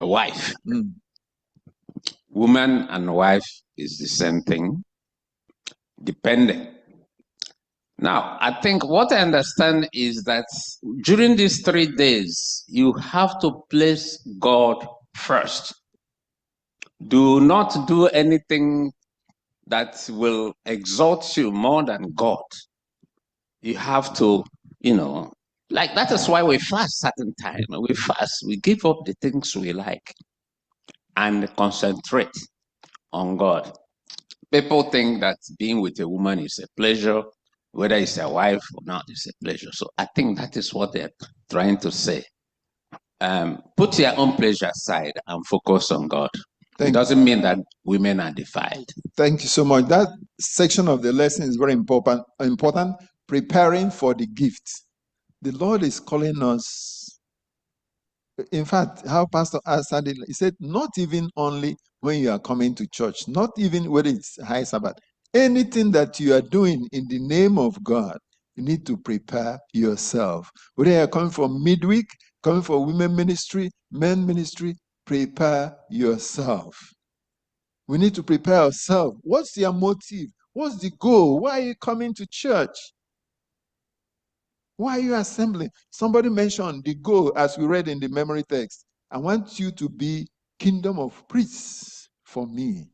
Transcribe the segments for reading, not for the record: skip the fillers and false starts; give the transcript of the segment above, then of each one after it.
wife. Woman and wife is the same thing, depending. Now, I think what I understand is that during these 3 days, you have to place God first. Do not do anything that will exalt you more than God. You have to, like that is why we fast certain time. We fast, we give up the things we like and concentrate on God. People think that being with a woman is a pleasure, whether it's a wife or not, it's a pleasure. So I think that is what they're trying to say. Put your own pleasure aside and focus on God. It doesn't mean that women are defiled. Thank you so much. That section of the lesson is very important. Preparing for the gift. The Lord is calling us. In fact, how Pastor answered it, he said, not even only when you are coming to church, not even whether it's high Sabbath, anything that you are doing in the name of God, you need to prepare yourself. Whether you are coming for midweek, coming for women ministry, men ministry, prepare yourself. We need to prepare ourselves. What's your motive? What's the goal? Why are you coming to church? Why are you assembling? Somebody mentioned the goal, as we read in the memory text. I want you to be kingdom of priests for me,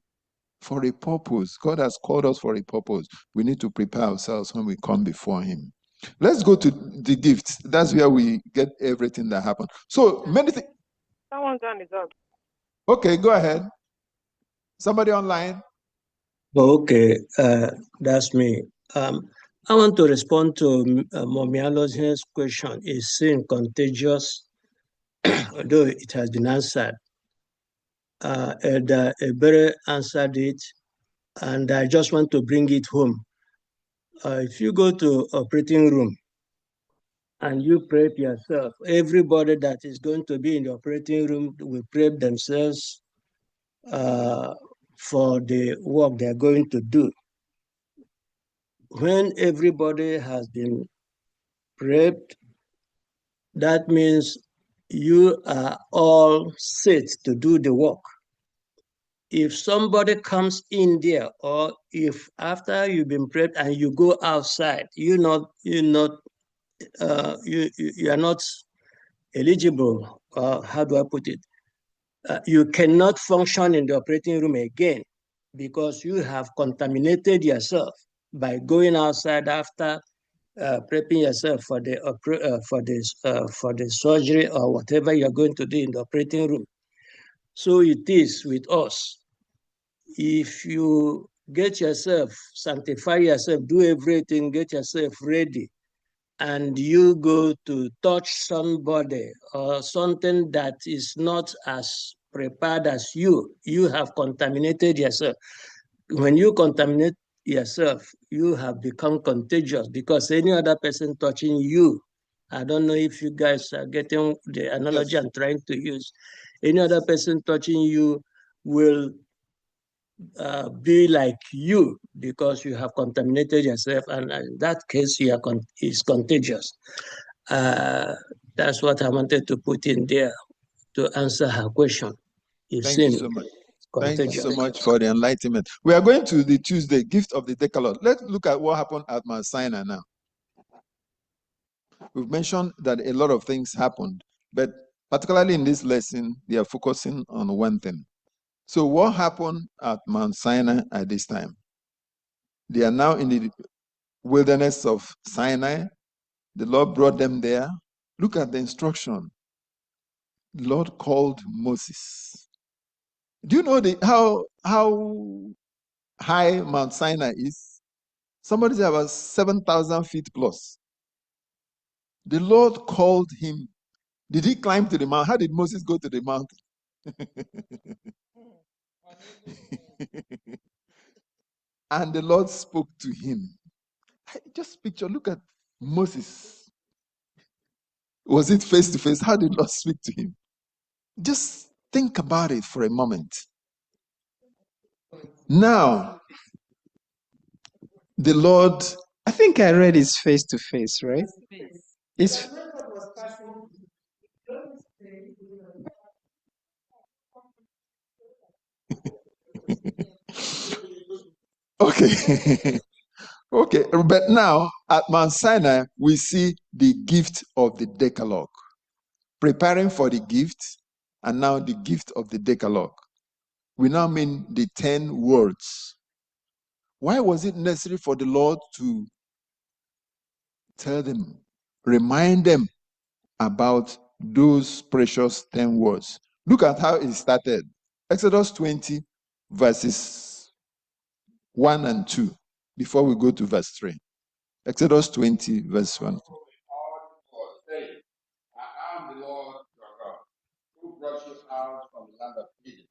for a purpose. God has called us for a purpose. We need to prepare ourselves when we come before him. Let's go to the gifts. That's where we get everything that happened. So many things. Someone's on his own. Okay, go ahead. Somebody online? Okay, that's me. I want to respond to Momialo's question. Is sin contagious? Although it has been answered. Ebere answered it, and I just want to bring it home. If you go to operating room and you prep yourself, everybody that is going to be in the operating room will prep themselves for the work they're going to do. When everybody has been prepped, that means you are all set to do the work. If somebody comes in there, or if after you've been prepped and you go outside, you are not eligible. How do I put it? You cannot function in the operating room again because you have contaminated yourself by going outside after prepping yourself for the surgery or whatever you're going to do in the operating room. So it is with us. If you get yourself, sanctify yourself, do everything, get yourself ready, and you go to touch somebody or something that is not as prepared as you have contaminated yourself. When you contaminate yourself, you have become contagious because any other person touching you, I don't know if you guys are getting the analogy I'm trying to use. Any other person touching you will be like you because you have contaminated yourself, and in that case, you are is contagious. That's what I wanted to put in there to answer her question. Thank you so much. Thank you so much for the enlightenment. We are going to the Tuesday gift of the Decalogue. Let's look at what happened at Mount Sinai now. We've mentioned that a lot of things happened, but particularly in this lesson, they are focusing on one thing. So what happened at Mount Sinai at this time? They are now in the wilderness of Sinai. The Lord brought them there. Look at the instruction. The Lord called Moses. Do you know how high Mount Sinai is? Somebody said about 7,000 feet plus. The Lord called him. Did he climb to the mountain? How did Moses go to the mountain? And the Lord spoke to him. Just picture, look at Moses. Was it face to face? How did the Lord speak to him? Just think about it for a moment. Now, the Lord, I think I read it's face to face, right? It's Okay. Okay, but now at Mount Sinai, we see the gift of the Decalogue. Preparing for the gift, and now the gift of the Decalogue. We now mean the 10 words. Why was it necessary for the Lord to tell them, remind them about those precious 10 words? Look at how it started. Exodus 20, verses 1 and 2, before we go to verse 3. Exodus 20, verse 1. I am the Lord your God, who brought you out from the land of Egypt.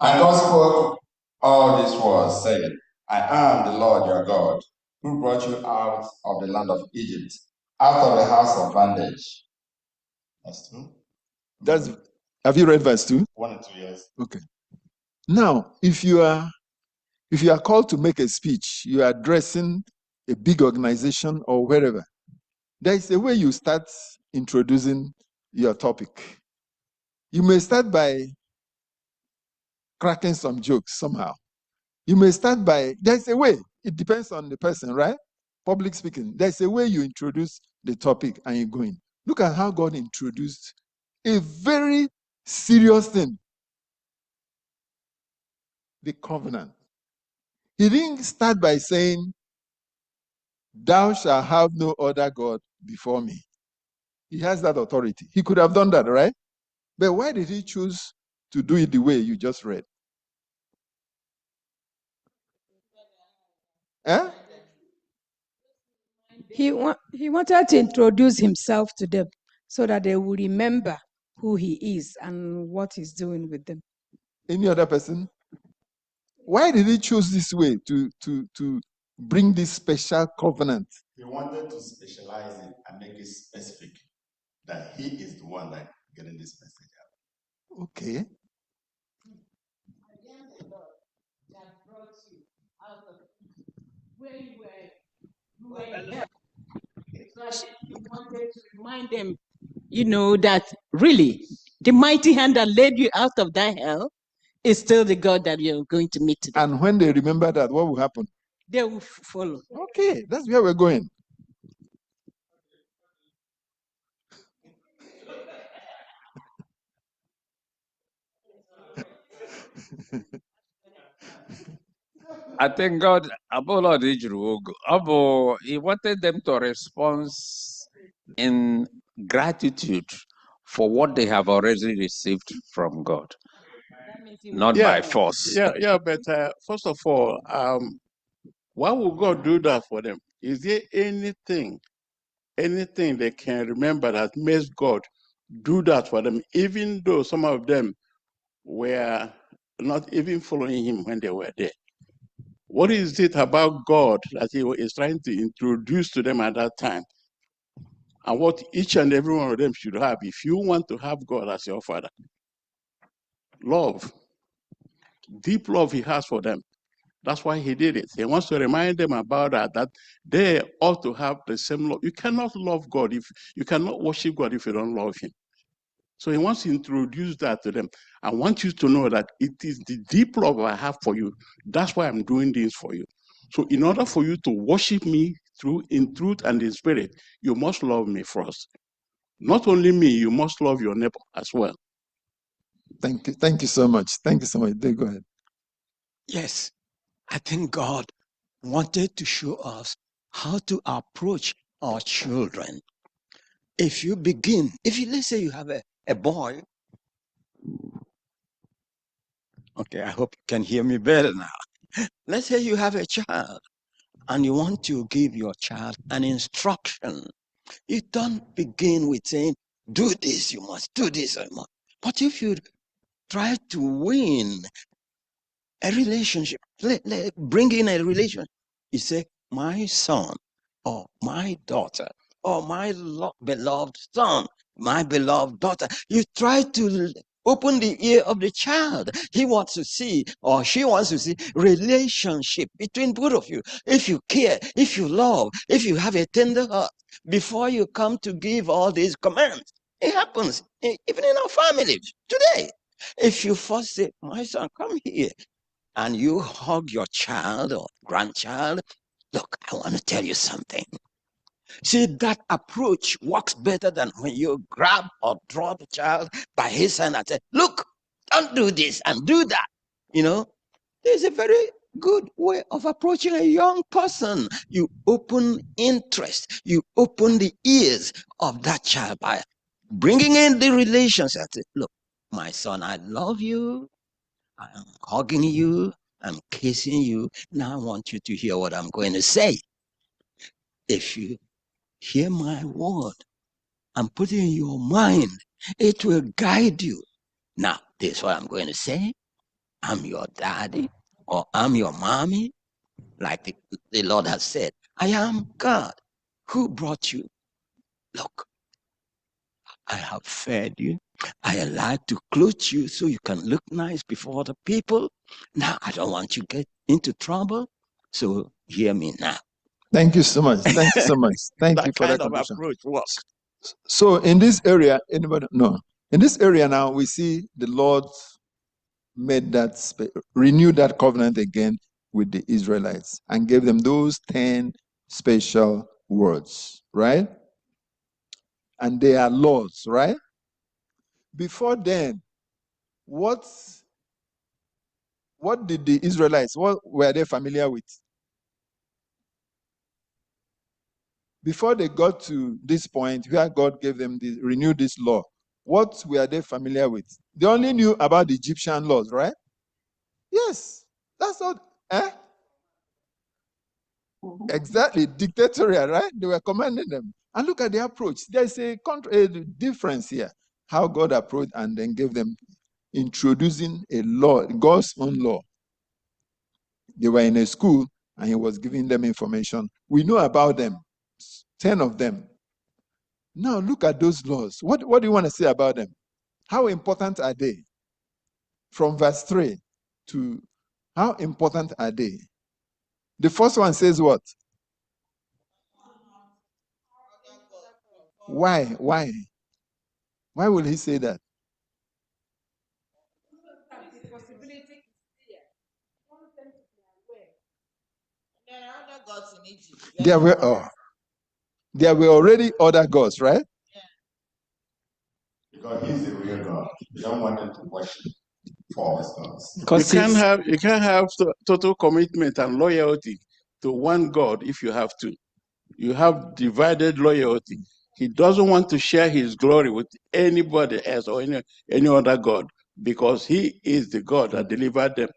And God spoke all these words, saying, I am the Lord your God, who brought you out of the land of Egypt, out of the house of bondage. That's two. Have you read verse 2? 1 and 2, yes. Okay. Now, if you are called to make a speech, you are addressing a big organization or wherever, there is a way you start introducing your topic. You may start by cracking some jokes somehow. You may start by, there's a way, it depends on the person, right? Public speaking, there's a way you introduce the topic and you're going. Look at how God introduced a very serious thing, the covenant. He didn't start by saying, thou shalt have no other God before me. He has that authority. He could have done that, right? But why did he choose to do it the way you just read? Eh? He wanted to introduce himself to them so that they will remember who he is and what he's doing with them. Any other person? Why did he choose this way to bring this special covenant? He wanted to specialize it and make it specific, that he is the one that getting this message out. Okay. Where you were because he wanted to remind them, that really the mighty hand that led you out of that hell is still the God that you're going to meet today. And when they remember that, what will happen? They will follow. Okay, that's where we're going. I think God, he wanted them to respond in gratitude for what they have already received from God, not by force. But first of all, why would God do that for them? Is there anything they can remember that makes God do that for them, even though some of them were not even following him when they were there? What is it about God that he is trying to introduce to them at that time? And what each and every one of them should have if you want to have God as your father? Love. Deep love he has for them. That's why he did it. He wants to remind them about that they ought to have the same love. You cannot love God if you cannot worship God if you don't love him. So he wants to introduce that to them. I want you to know that it is the deep love I have for you. That's why I'm doing this for you. So in order for you to worship me in truth and in spirit, you must love me first. Not only me, you must love your neighbor as well. Thank you. Thank you so much. Thank you so much. Go ahead. Yes, I think God wanted to show us how to approach our children. If let's say you have a boy. Okay, I hope you can hear me better now. Let's say you have a child and you want to give your child an instruction. You don't begin with saying, do this, you must do this. But if you try to win a relationship, bring in a relationship, you say, my son or my daughter or my beloved son, my beloved daughter. You try to open the ear of the child. He wants to see, or she wants to see, relationship between both of you. If you care, if you love, if you have a tender heart, before you come to give all these commands. It happens even in our families today. If you first say, my son, come here, and you hug your child or grandchild, look, I want to tell you something. See, that approach works better than when you grab or draw the child by his hand and say, look, don't do this and do that. You know, there's a very good way of approaching a young person. You open interest, you open the ears of that child by bringing in the relations and say, look, my son, I love you. I am hugging you. I'm kissing you. Now I want you to hear what I'm going to say. If you hear my word and put it in your mind, it will guide you. Now, this is what I'm going to say. I'm your daddy or I'm your mommy, like the Lord has said. I am God who brought you. Look, I have fed you. I like to clothe you so you can look nice before the people. Now, I don't want you to get into trouble. So hear me now. Thank you so much. Thank you so much. Thank you for that kind of contribution. approach works. So in this area, anybody? No. In this area now, we see the Lord made that renewed that covenant again with the Israelites and gave them those 10 special words, right? And they are laws, right? Before then, what did the Israelites, what were they familiar with? Before they got to this point where God gave them renewed this law, what were they familiar with? They only knew about the Egyptian laws, right? Yes, that's all. Exactly, dictatorial, right? They were commanding them. And look at the approach. There's a difference here. How God approached and then gave them, introducing a law, God's own law. They were in a school and he was giving them information. We know about them, 10 of them. Now look at those laws. What do you want to say about them? How important are they? From verse 3 to how important are they? The first one says what? Why? Why? Why will he say that? There were already other gods, right? Because he's the real God. You don't want them to worship false gods. You can't have total commitment and loyalty to one God if you have to. You have divided loyalty. He doesn't want to share his glory with anybody else or any other God because he is the God that delivered them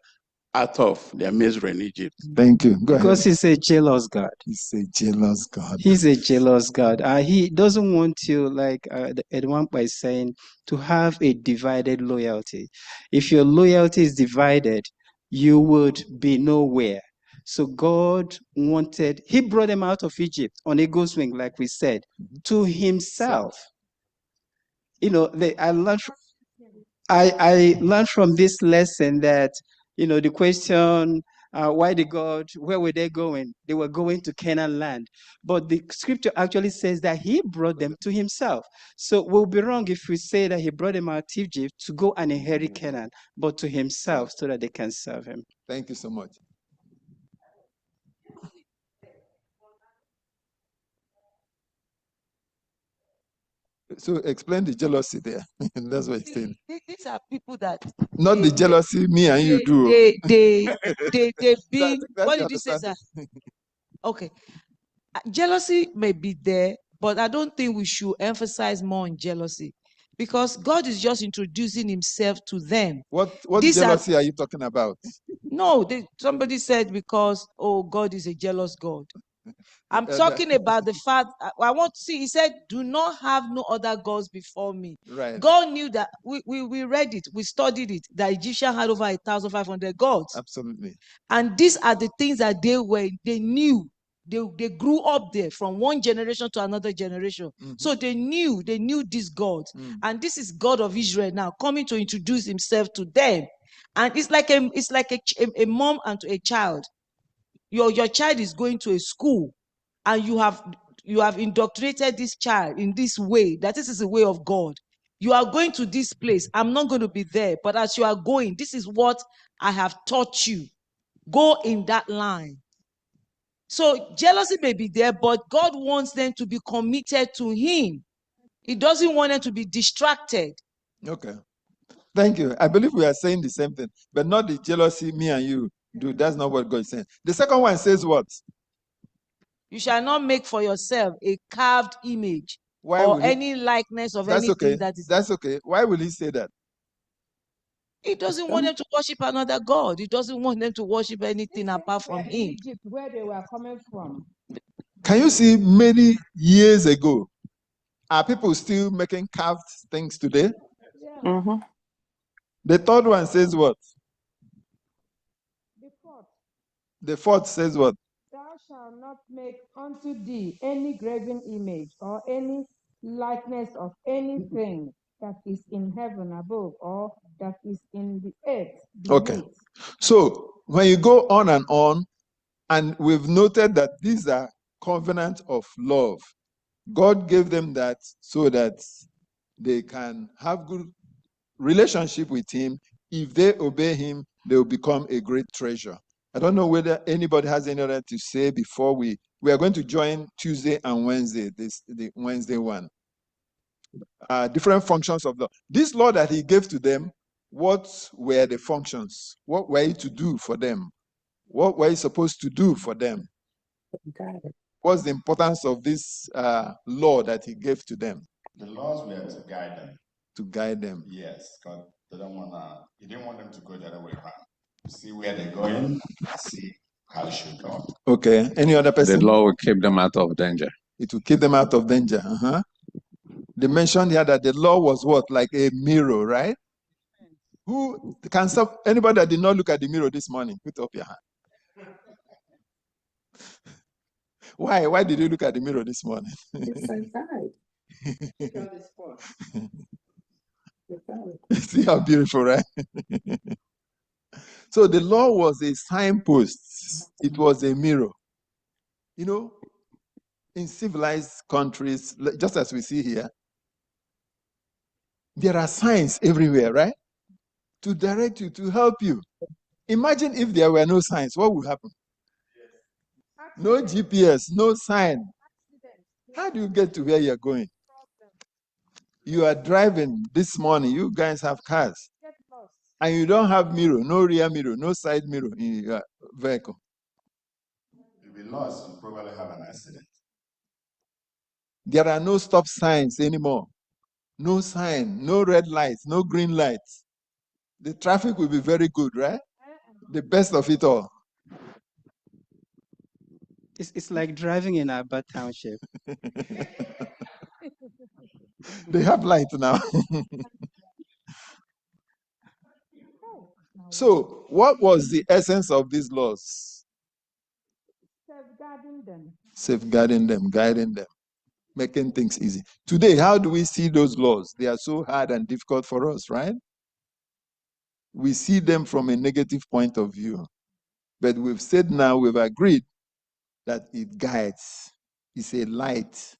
out of their misery in Egypt. Thank you. Go Because ahead. he's a jealous God. He's a jealous God. He's a jealous God. He doesn't want you, like Edwin by saying, to have a divided loyalty. If your loyalty is divided, you would be nowhere. So God he brought them out of Egypt on eagle's wing, like we said, to himself. You know, I learned from this lesson that, you know, the question, where were they going? They were going to Canaan land. But the scripture actually says that he brought them to himself. So we'll be wrong if we say that he brought them out of Egypt to go and inherit Canaan, but to himself so that they can serve him. Thank you so much. So explain the jealousy there. That's what he's saying. These are people that Not the jealousy me and you do. They be. What did you say, sir? Okay, jealousy may be there, but I don't think we should emphasize more on jealousy because God is just introducing himself to them. What jealousy are you talking about? No, somebody said because, oh, God is a jealous God. I'm talking about the fact, I want to see, he said, do not have no other gods before me. Right. God knew that, we read it, we studied it, that Egyptian had over 1,500 gods. Absolutely. And these are the things that they knew. They grew up there from one generation to another generation. Mm-hmm. So they knew this God. And this is God of Israel now coming to introduce himself to them. And it's like a mom and a child. Your child is going to a school and you have indoctrinated this child in this way, that this is the way of God. You are going to this place. I'm not going to be there. But as you are going, this is what I have taught you. Go in that line. So jealousy may be there, but God wants them to be committed to him. He doesn't want them to be distracted. Okay. Thank you. I believe we are saying the same thing, but not the jealousy me and you do. That's not what God is saying. The second one says what? You shall not make for yourself a carved image or any likeness of anything that is. That's okay. Why will he say that? He doesn't want them to worship another God. He doesn't want them to worship anything apart from him. Egypt, where they were coming from. Can you see many years ago, are people still making carved things today? Yeah. Mm-hmm. The third one says what? The fourth. The fourth says what? Thou shalt not make unto thee any graven image or any likeness of anything that is in heaven above or that is in the earth beneath. Okay. So when you go on, and we've noted that these are covenant of love. God gave them that so that they can have good relationship with him. If they obey him, they will become a great treasure. I don't know whether anybody has any other to say before we are going to join Tuesday and Wednesday, the Wednesday one. Different functions of law. This law that he gave to them, what were the functions? What were you to do for them? What were you supposed to do for them? What's the importance of this law that he gave to them? The laws were to guide them. To guide them. Yes, because he didn't want them to go the other way around. See where they're going, see how they should go. Okay. Any other person? The law will keep them out of danger. It will keep them out of danger. They mentioned here that the law was what? Like a mirror, right? Who can stop? Anybody that did not look at the mirror this morning, put up your hand. Why? Why did you look at the mirror this morning? See how beautiful, right? So the law was a signpost. It was a mirror. You know, in civilized countries, just as we see here, there are signs everywhere, right? To direct you, to help you. Imagine if there were no signs, what would happen? No GPS, no sign. How do you get to where you're going? You are driving this morning, you guys have cars, and you don't have mirror, no rear mirror, no side mirror in your vehicle. You'll be lost and probably have an accident. There are no stop signs anymore. No sign, no red lights, no green lights. The traffic will be very good, right? The best of it all. It's like driving in Abba Township. They have light now. So, what was the essence of these laws? Safeguarding them. Safeguarding them, guiding them, making things easy. Today, how do we see those laws? They are so hard and difficult for us, right? We see them from a negative point of view. But we've said now, we've agreed that it guides. It's a light.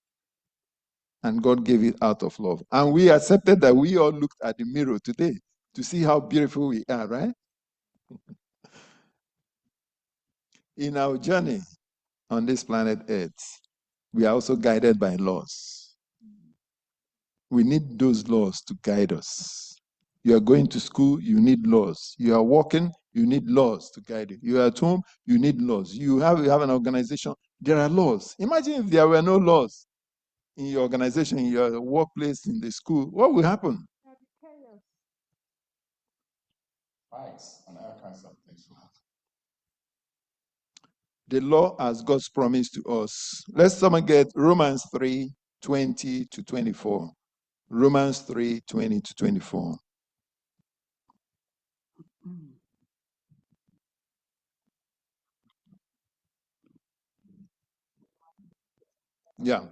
And God gave it out of love. And we accepted that we all looked at the mirror today to see how beautiful we are, right? In our journey on this planet Earth, we are also guided by laws. We need those laws to guide us. You are going to school, you need laws. You are working, you need laws to guide you. You are at home, you need laws. You have an organization, there are laws. Imagine if there were no laws in your organization, in your workplace, in the school, what will happen? Fights and all kinds of things will happen. The law as God's promise to us. Let's someone get Romans 3:20 to 24. Romans 3:20 to 24. Yeah.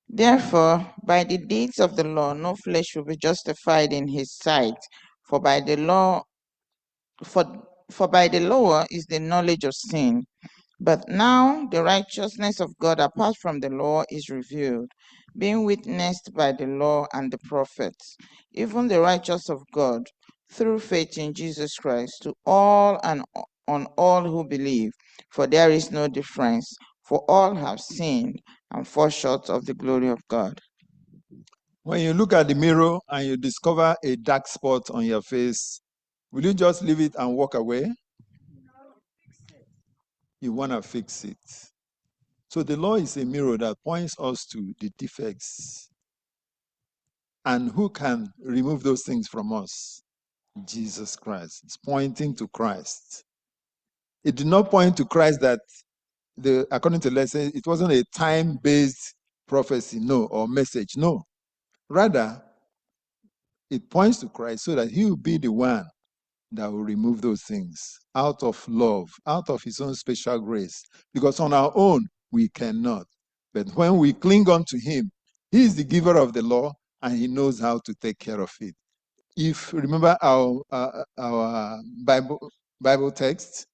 Therefore, by the deeds of the law, no flesh will be justified in his sight, for by the law is the knowledge of sin. But now the righteousness of God apart from the law is revealed, being witnessed by the law and the prophets, even the righteous of God, through faith in Jesus Christ, to all and on all who believe, for there is no difference, for all have sinned and fall short of the glory of God. When you look at the mirror and you discover a dark spot on your face, will you just leave it and walk away? You want to fix it. So the law is a mirror that points us to the defects. And who can remove those things from us? Jesus Christ. It's pointing to Christ. It did not point to Christ that, according to the lesson, it wasn't a time-based prophecy, no, or message, no. Rather, it points to Christ so that he will be the one that will remove those things out of love, out of his own special grace. Because on our own, we cannot. But when we cling on to him, he is the giver of the law and he knows how to take care of it. If remember our Bible text,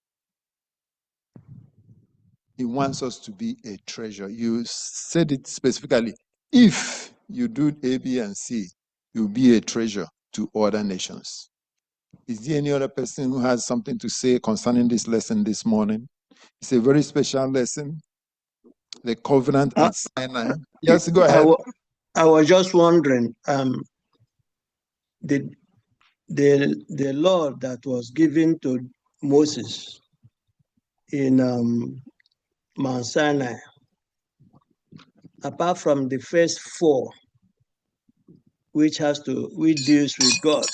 he wants us to be a treasure. You said it specifically. If you do A, B, and C, you'll be a treasure to other nations. Is there any other person who has something to say concerning this lesson this morning? It's a very special lesson. The covenant at Sinai. Yes, go ahead. I was just wondering, the law that was given to Moses in Mount Sinai, apart from the first 4, which deals with God,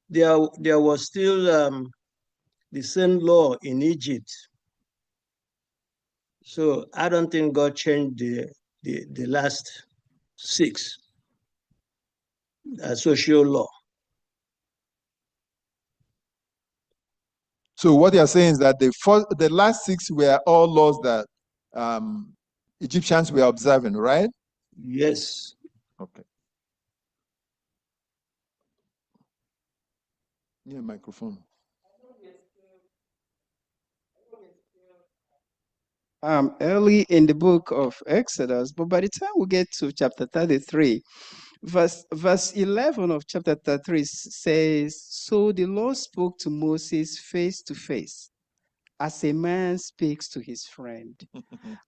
there was still the same law in Egypt. So I don't think God changed the last 6 social law. So what you're saying is that the last 6 were all laws that Egyptians were observing, right? Yes. Okay. Yeah, microphone. Early in the book of Exodus, but by the time we get to chapter 33, verse 11 of chapter 33 says, "So the Lord spoke to Moses face to face, as a man speaks to his friend."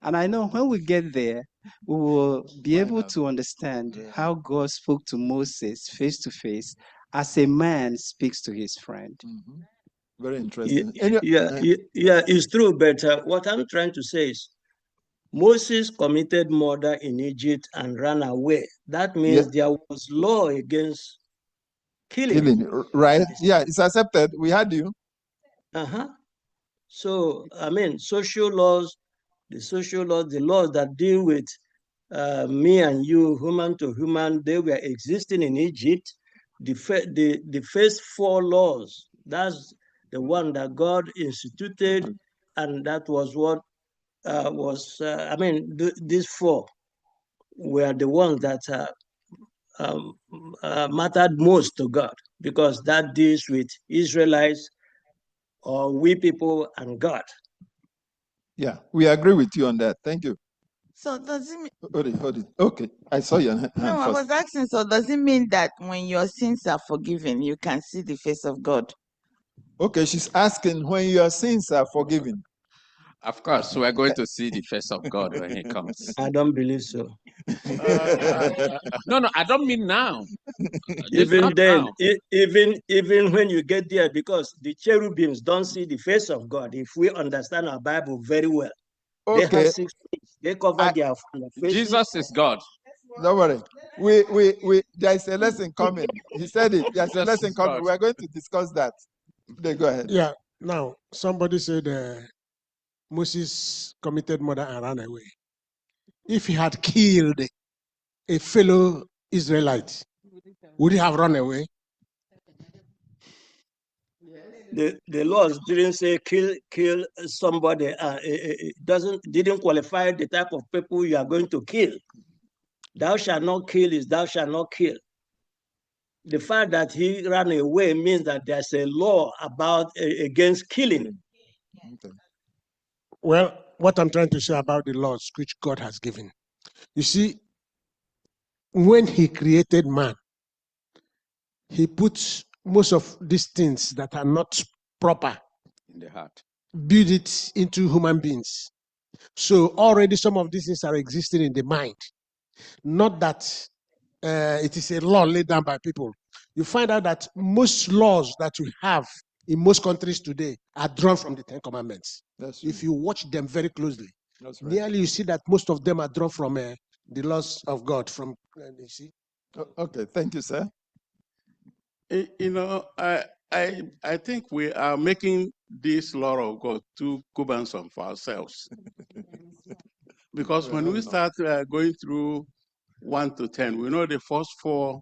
And I know when we get there, we will be able to understand how God spoke to Moses face to face, as a man speaks to his friend. Mm-hmm. Very interesting. Yeah, it's true. But what I'm trying to say is, Moses committed murder in Egypt and ran away. That means there was law against killing. Right? Yeah, it's accepted. We had you. So, I mean, social laws, the laws that deal with me and you, human to human, they were existing in Egypt. The first 4 laws, that's the one that God instituted, and that was what these 4 were the ones that mattered most to God, because that deals with Israelites or we people and God. Yeah, we agree with you on that. Thank you. So does it mean... Hold it. Okay, I saw your hand No, I first. was asking, so does it mean that when your sins are forgiven, you can see the face of God? Okay, she's asking when your sins are forgiven. Of course, we're going to see the face of God when he comes. I don't believe so. No, I don't mean now. Even then, even when you get there, because the cherubims don't see the face of God. If we understand our Bible very well, they have 6 faces. They cover their faces. Jesus is God. Don't worry. We there's a lesson coming. He said it. There's a lesson coming. We're going to discuss that. Go ahead. Yeah. Now, somebody said Moses committed murder and ran away. If he had killed a fellow Israelite, would he have run away? The laws didn't say kill somebody. It didn't qualify the type of people you are going to kill. Thou shalt not kill is thou shalt not kill. The fact that he ran away means that there's a law about against killing. Okay. Well, what I'm trying to say about the laws which God has given. You see, when he created man, he puts most of these things that are not proper In the heart. build it into human beings. So already some of these things are existing in the mind. Not that it is a law laid down by people. You find out that most laws that you have in most countries today are drawn from the Ten Commandments. That's true. If you watch them very closely, That's right. nearly you see that most of them are drawn from the laws of God. From you see. Okay, thank you, sir. You know, I think we are making this law of God too cumbersome for ourselves. Because when we start going through 1 to 10, we know the first 4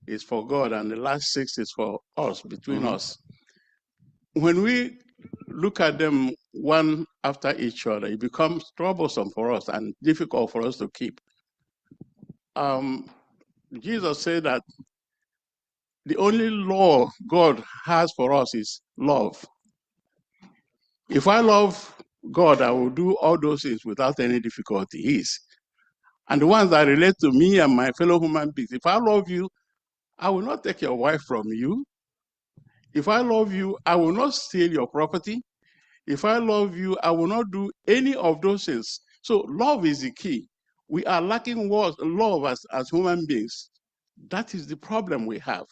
is for God and the last 6 is for us, between us. When we look at them one after each other, it becomes troublesome for us and difficult for us to keep. Jesus said that the only law God has for us is love. If I love God, I will do all those things without any difficulties. And the ones that relate to me and my fellow human beings, if I love you, I will not take your wife from you. If I love you, I will not steal your property. If I love you, I will not do any of those things. So love is the key. We are lacking love as human beings. That is the problem we have.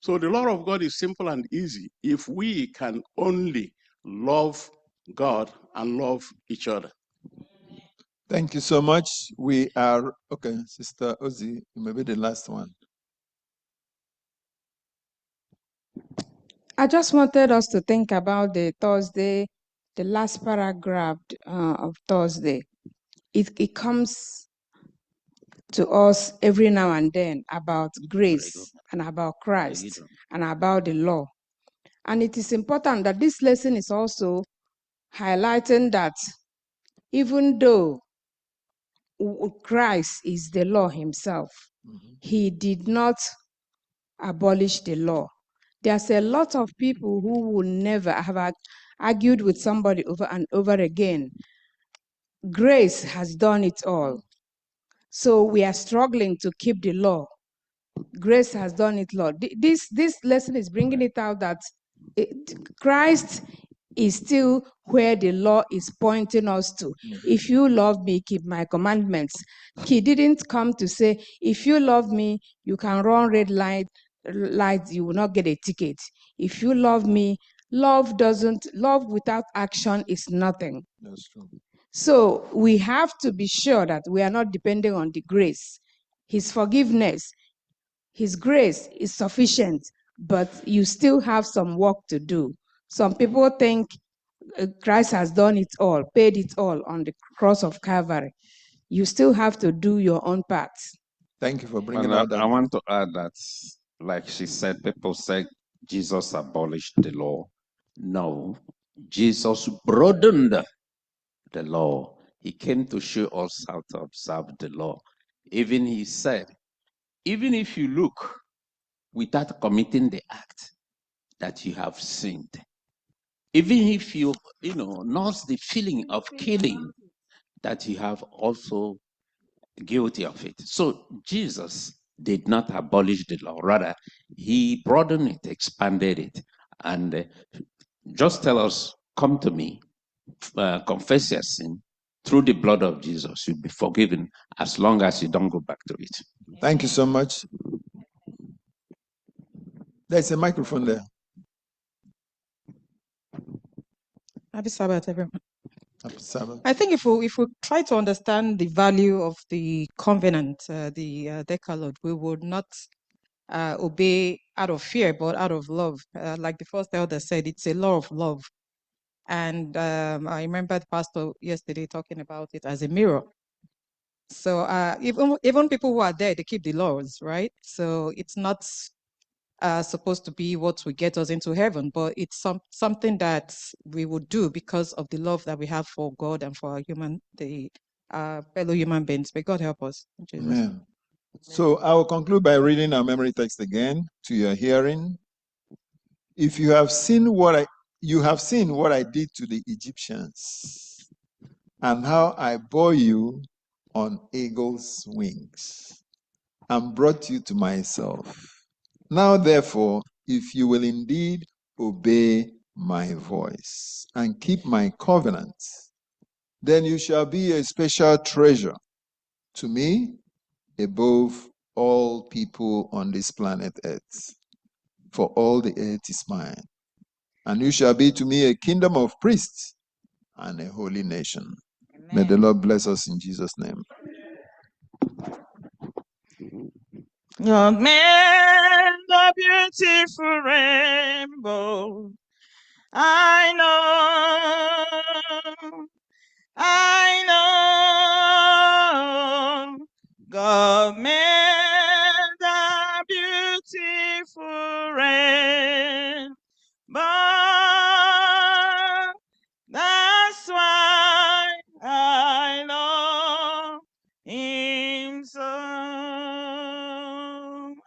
So the law of God is simple and easy if we can only love God and love each other. Thank you so much. We are, okay, Sister Ozzy, you may be the last one. I just wanted us to think about the last paragraph of Thursday. It comes to us every now and then about grace and about Christ and about the law. And it is important that this lesson is also highlighting that even though Christ is the law himself, he did not abolish the law. There's a lot of people who will never have argued with somebody over and over again. Grace has done it all. So we are struggling to keep the law. Grace has done it, Lord. This lesson is bringing it out that Christ is still where the law is pointing us to. If you love me, keep my commandments. He didn't come to say, if you love me, you can run red light, you will not get a ticket. If you love me, love without action is nothing. That's true. So we have to be sure that we are not depending on the grace. His forgiveness, his grace is sufficient, but you still have some work to do. Some people think Christ has done it all, paid it all on the cross of Calvary. You still have to do your own part. Thank you for bringing Well, out that. I want to add that, like she said, people say Jesus abolished the law. No, Jesus broadened the law. He came to show us how to observe the law. Even he said, even if you look without committing the act, that you have sinned. Even if you nurse the feeling of killing, that you have also guilty of it. So Jesus did not abolish the law. Rather, he broadened it, expanded it, and just tell us, come to me, confess your sin through the blood of Jesus. You'll be forgiven as long as you don't go back to it. Thank you so much. There's a microphone there. Happy Sabbath, everyone. Happy Sabbath. I think if we try to understand the value of the covenant, the Decalogue, we would not obey out of fear, but out of love. Like the first elder said, it's a law of love. And I remember the pastor yesterday talking about it as a mirror. So even people who are there, they keep the laws, right? So it's not supposed to be what will get us into heaven, but it's something that we would do because of the love that we have for God and for our fellow human beings. May God help us. Amen. So I will conclude by reading our memory text again to your hearing. If you have seen what I did to the Egyptians, and how I bore you on eagle's wings, and brought you to myself. Now, therefore, if you will indeed obey my voice and keep my covenant, then you shall be a special treasure to me above all people on this planet Earth. For all the earth is mine. And you shall be to me a kingdom of priests and a holy nation. Amen. May the Lord bless us in Jesus' name. Your man, the beautiful rainbow. I know, God made the beautiful rainbow. That's why I love him so.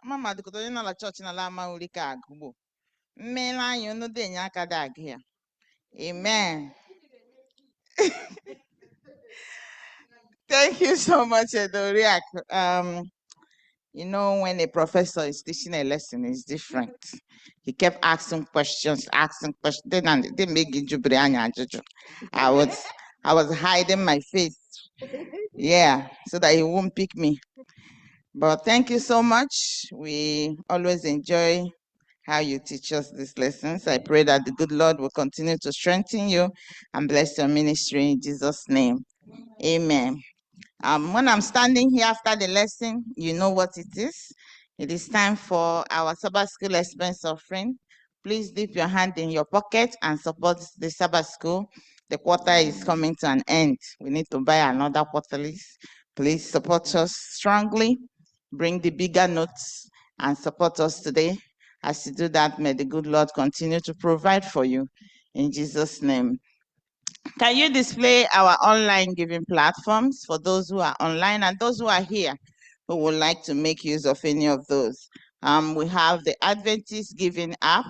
Mama, the Kotoya na la church na la ma uri ka agbo. Mmela anyị unu dị enye aka dị agụ ya. Amen. Thank you so much, Edoriak. You know, when a professor is teaching a lesson, it's different. He kept asking questions. Then and they make it I was hiding my face. Yeah, so that he won't pick me. But thank you so much. We always enjoy how you teach us these lessons. I pray that the good Lord will continue to strengthen you and bless your ministry in Jesus' name. Amen. When I'm standing here after the lesson, you know what it is. It is time for our Sabbath School expense offering. Please dip your hand in your pocket and support the Sabbath School. The quarter is coming to an end. We need to buy another quarterlies. Please support us strongly. Bring the bigger notes and support us today. As you do that, may the good Lord continue to provide for you. In Jesus' name. Can you display our online giving platforms for those who are online and those who are here who would like to make use of any of those? We have the Adventist Giving app.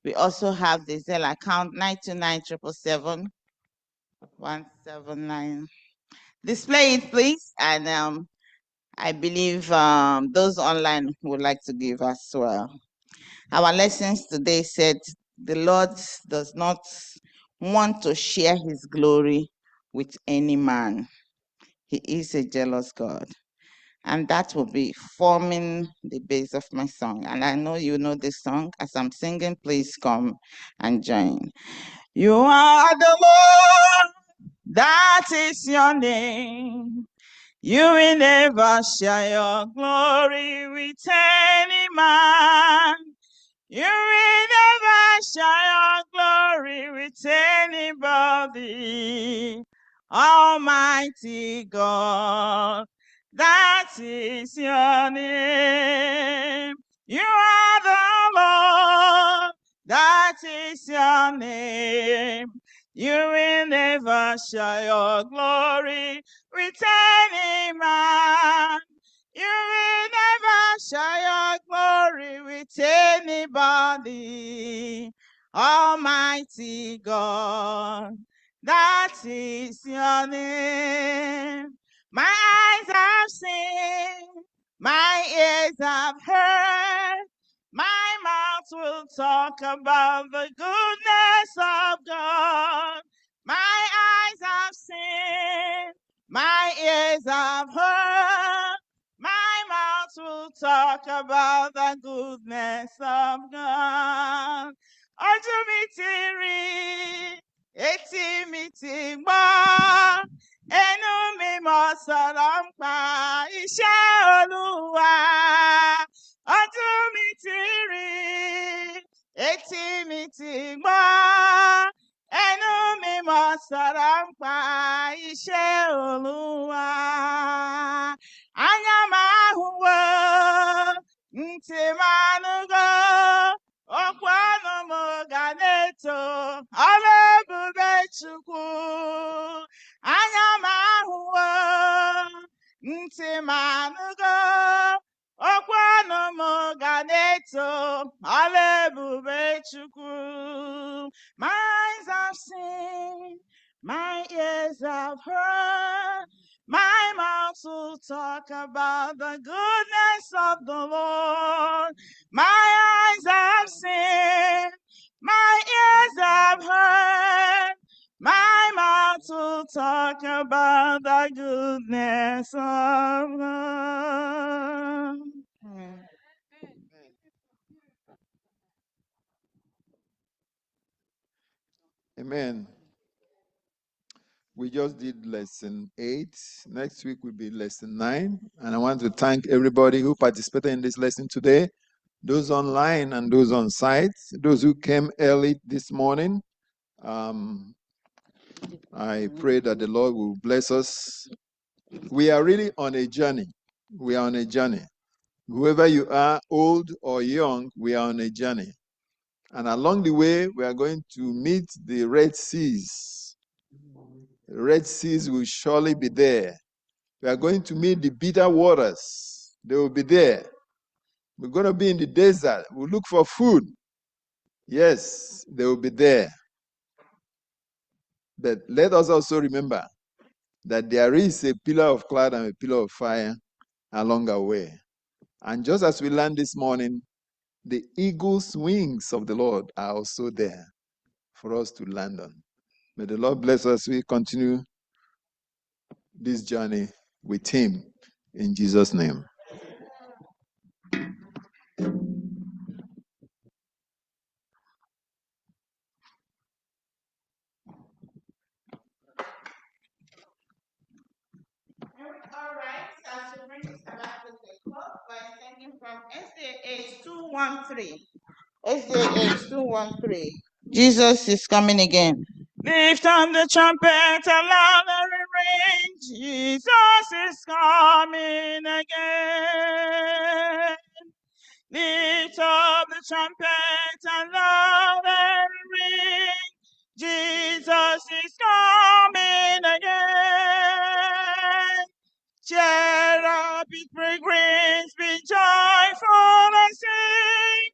We also have the Zelle account 929-777-179. Display it, please. And I believe those online would like to give as well. Our lessons today said the Lord does not want to share his glory with any man. He is a jealous God. And that will be forming the base of my song. And I know you know this song. As I'm singing, please come and join. You are the Lord, that is your name. You will never share your glory with any man. You will never share your glory with anybody. Almighty God, that is your name. You are the Lord, that is your name. You will never share your glory with any man. You will never share your glory with anybody. Almighty God, that is your name. My eyes have seen, my ears have heard, my mouth will talk about the goodness of God. My eyes have seen, my ears have heard, my mouth will talk about the goodness of God. Ojú mi ti rí, etí mi ti gbọ́, ẹnu mi mọ̀ sọ̀rọ̀ ńpa iṣẹ́ Olúwa. Ojú mi ti rí, etí mi ti gbọ́, ẹnu mi mọ̀ sọ̀rọ̀ ńpa iṣẹ́ Olúwa. Anya m ahụwo, ntị m anụgo, okwu ọnụ m ga na-eto ọrụ ebube Chukwu. Anya m ahụwo, ntị m anụgo, no ganeto, alebube chukwu. My eyes have seen, my ears have heard, my mouth will talk about the goodness of the Lord. My eyes have seen, my ears have heard, my mouth will talk about the goodness of God. Amen. We just did lesson 8. Next week will be lesson 9. And I want to thank everybody who participated in this lesson today, those online and those on site, those who came early this morning. I pray that the Lord will bless us. We are really on a journey. We are on a journey. Whoever you are, old or young, we are on a journey. And along the way, we are going to meet the Red Seas. The Red Seas will surely be there. We are going to meet the bitter waters. They will be there. We're going to be in the desert. We'll look for food. Yes, they will be there. But let us also remember that there is a pillar of cloud and a pillar of fire along our way. And just as we learned this morning, the eagle's wings of the Lord are also there for us to land on. May the Lord bless us. We continue this journey with Him in Jesus' name. All right, as we bring this about to the close by singing from SDA 213. SDA 213. Jesus is coming again. Lift up the trumpet, allow the ring. Jesus is coming again. Lift up the trumpet and loud and ring. Jesus is coming again. Cheer up, ye pilgrims, be joyful and sing.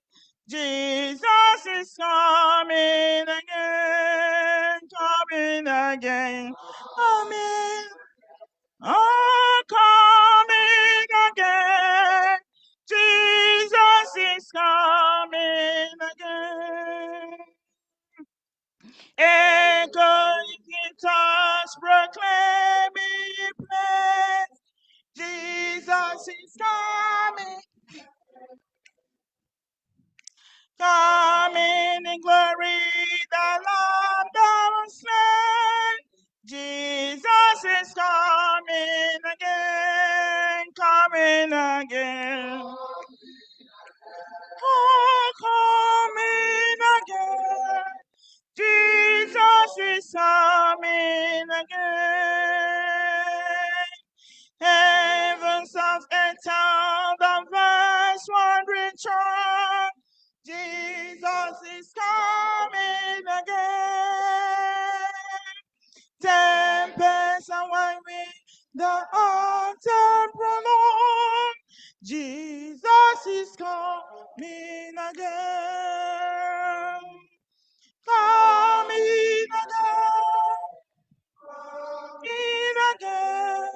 Jesus is coming again, coming again. Amen. Oh, coming again. Jesus is coming again. Echoing guitars proclaiming praise. Jesus is coming. Coming in glory, the Lamb that was slain. Jesus is coming again, coming again. Oh, coming again. Jesus is coming again. Heavens of entered the vast wandering throng. Jesus is coming again. Tempest and wind, the autumn prolong. Jesus is coming again. Coming again. Coming again.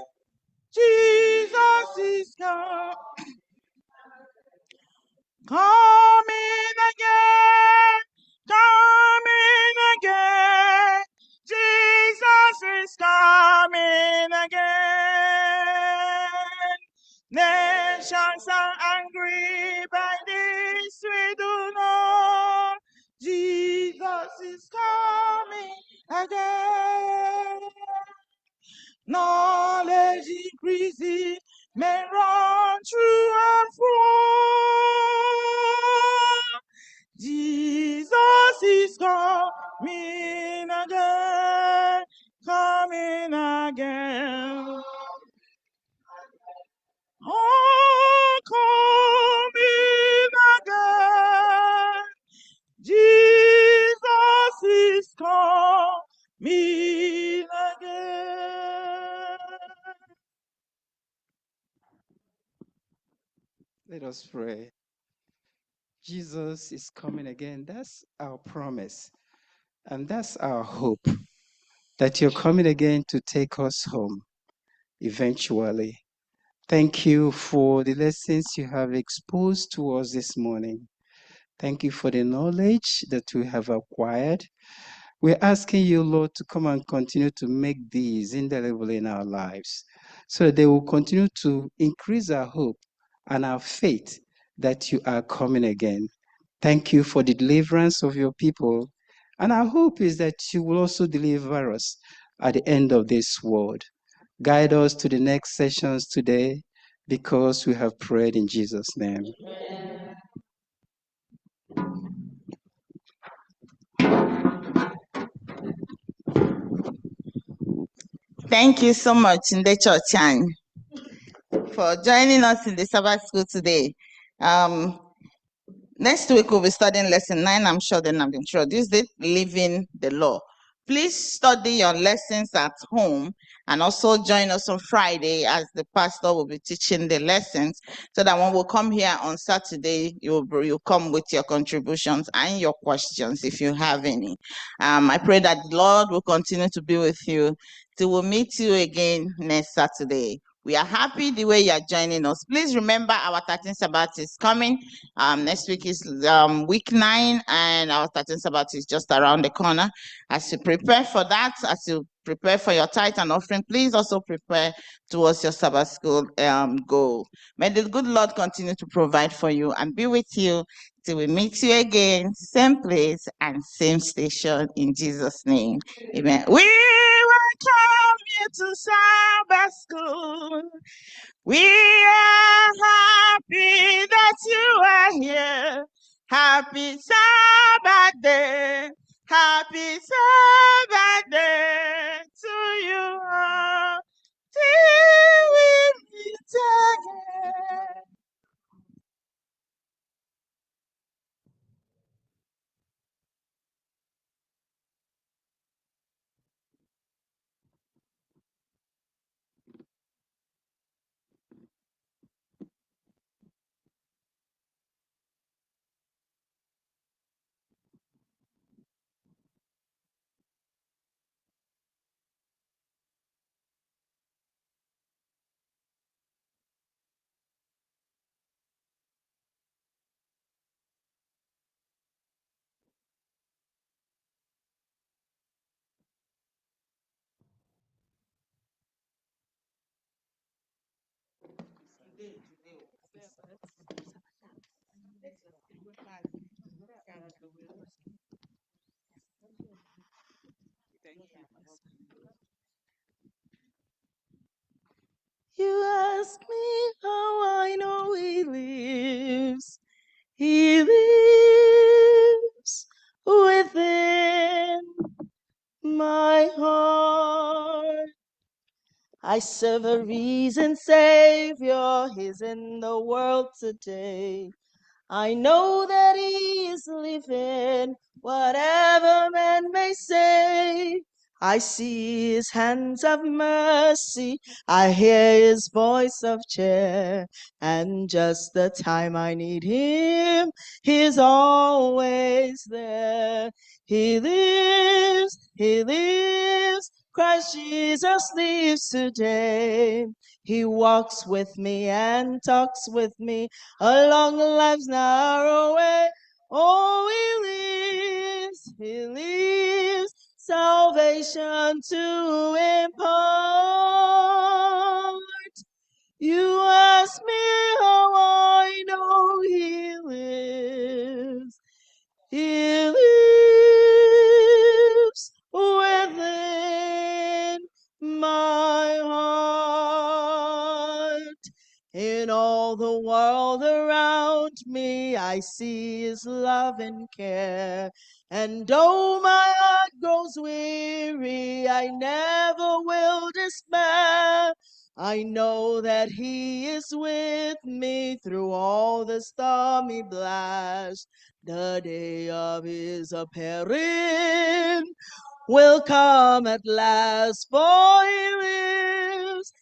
Jesus is coming again, coming again. Jesus is coming again. Nations are angry by this we do know. Jesus is coming again. Knowledge increasing, men run through and fro. Jesus is coming again, coming again. Oh, coming again. Jesus is coming again. Let us pray. Jesus is coming again. That's our promise. And that's our hope, that you're coming again to take us home eventually. Thank you for the lessons you have exposed to us this morning. Thank you for the knowledge that we have acquired. We're asking you, Lord, to come and continue to make these indelible in our lives so that they will continue to increase our hope and our faith that you are coming again. Thank you for the deliverance of your people. And our hope is that you will also deliver us at the end of this world. Guide us to the next sessions today because we have prayed in Jesus' name. Thank you so much, Ndecho Chan, for joining us in the Sabbath school today. Next week, we'll be studying lesson 9. I'm sure then I've introduced it, Living the Law. Please study your lessons at home and also join us on Friday as the pastor will be teaching the lessons so that when we come here on Saturday, you'll come with your contributions and your questions if you have any. I pray that the Lord will continue to be with you till we meet you again next Saturday. We are happy the way you are joining us. Please remember our 13th Sabbath is coming. Next week is week 9, and our 13th Sabbath is just around the corner. As you prepare for that, as you prepare for your tithe and offering, please also prepare towards your Sabbath school goal. May the good Lord continue to provide for you and be with you till we meet you again, same place and same station, in Jesus' name. Amen. We welcome you to Sabbath school. We are happy that you are here. Happy Sabbath day. Happy Sabbath day to you all. Till we meet again. You ask me how I know he lives. He lives within my heart. I serve a risen Savior. He's in the world today. I know that he is living, whatever man may say. I see his hands of mercy, I hear his voice of cheer, and just the time I need him, he's always there. He lives, Christ Jesus lives today. He walks with me and talks with me along life's narrow way. Oh, he lives, salvation to impart. You ask me how I know he lives. He lives within my heart. In all the world around me, I see his love and care. And though my heart grows weary, I never will despair. I know that he is with me through all the stormy blast. The day of his appearing will come at last, for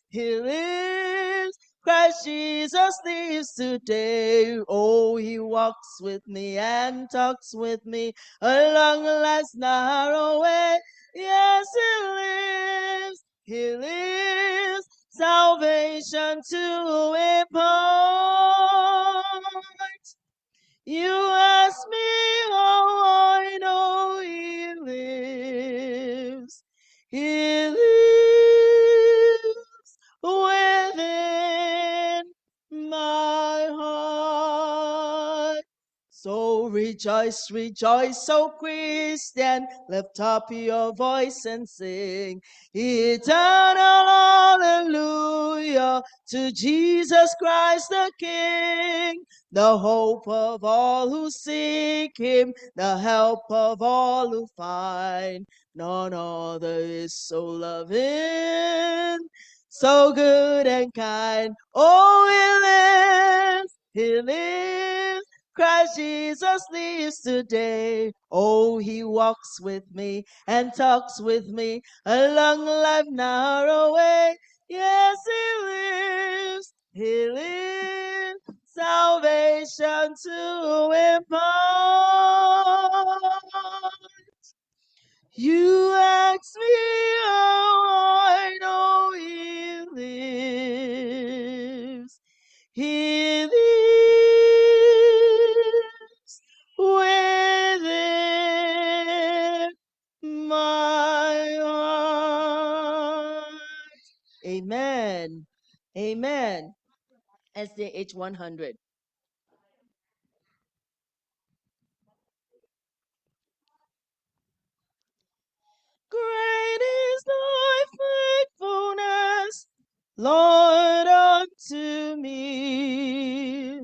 he lives, Christ Jesus lives today. Oh, he walks with me and talks with me along life's narrow way. Yes, he lives. He lives. Salvation to impart. You ask me how I know he lives. He lives within my heart. So rejoice, rejoice, O Christian, lift up your voice and sing eternal hallelujah to Jesus Christ the King, the hope of all who seek him, the help of all who find. None other is so loving, so good and kind. Oh, he lives, Christ Jesus lives today. Oh, he walks with me and talks with me along life's narrow way. Yes, he lives, salvation to impart. You ask me how I know he lives. He lives within my heart. Amen. Amen. SDH 100. Great is thy faithfulness, Lord, unto me.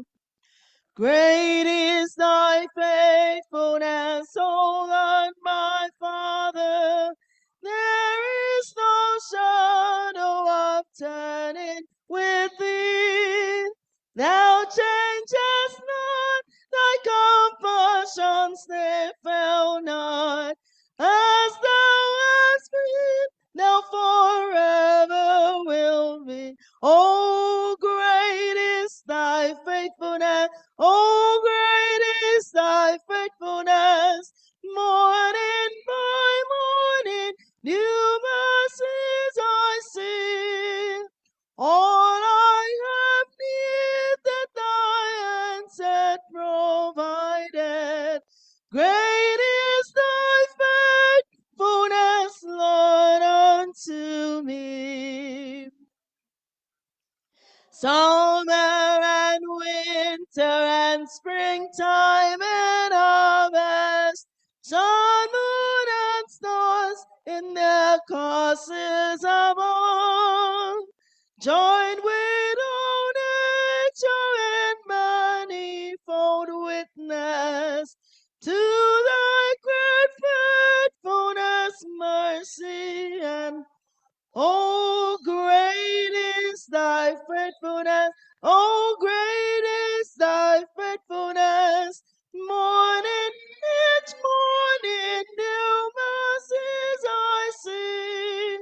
Great is thy faithfulness, O Lord, my Father. There is no shadow of turning with thee. Thou changest not, thy compassions they fail not. As thou hast been, thou forever will be. Oh, great is thy faithfulness. Oh, great is thy faithfulness. Morning by morning, new mercies I see. All I have needed, thy hands had provided. Great is thy faithfulness, Lord, unto me. Summer and winter and springtime and harvest, sun, moon, and stars in their courses above, joined with all nature in manifold witness to thy great faithfulness, mercy, and oh, great is thy faithfulness. Oh, great is thy faithfulness. Morning, each morning, new mercies I see.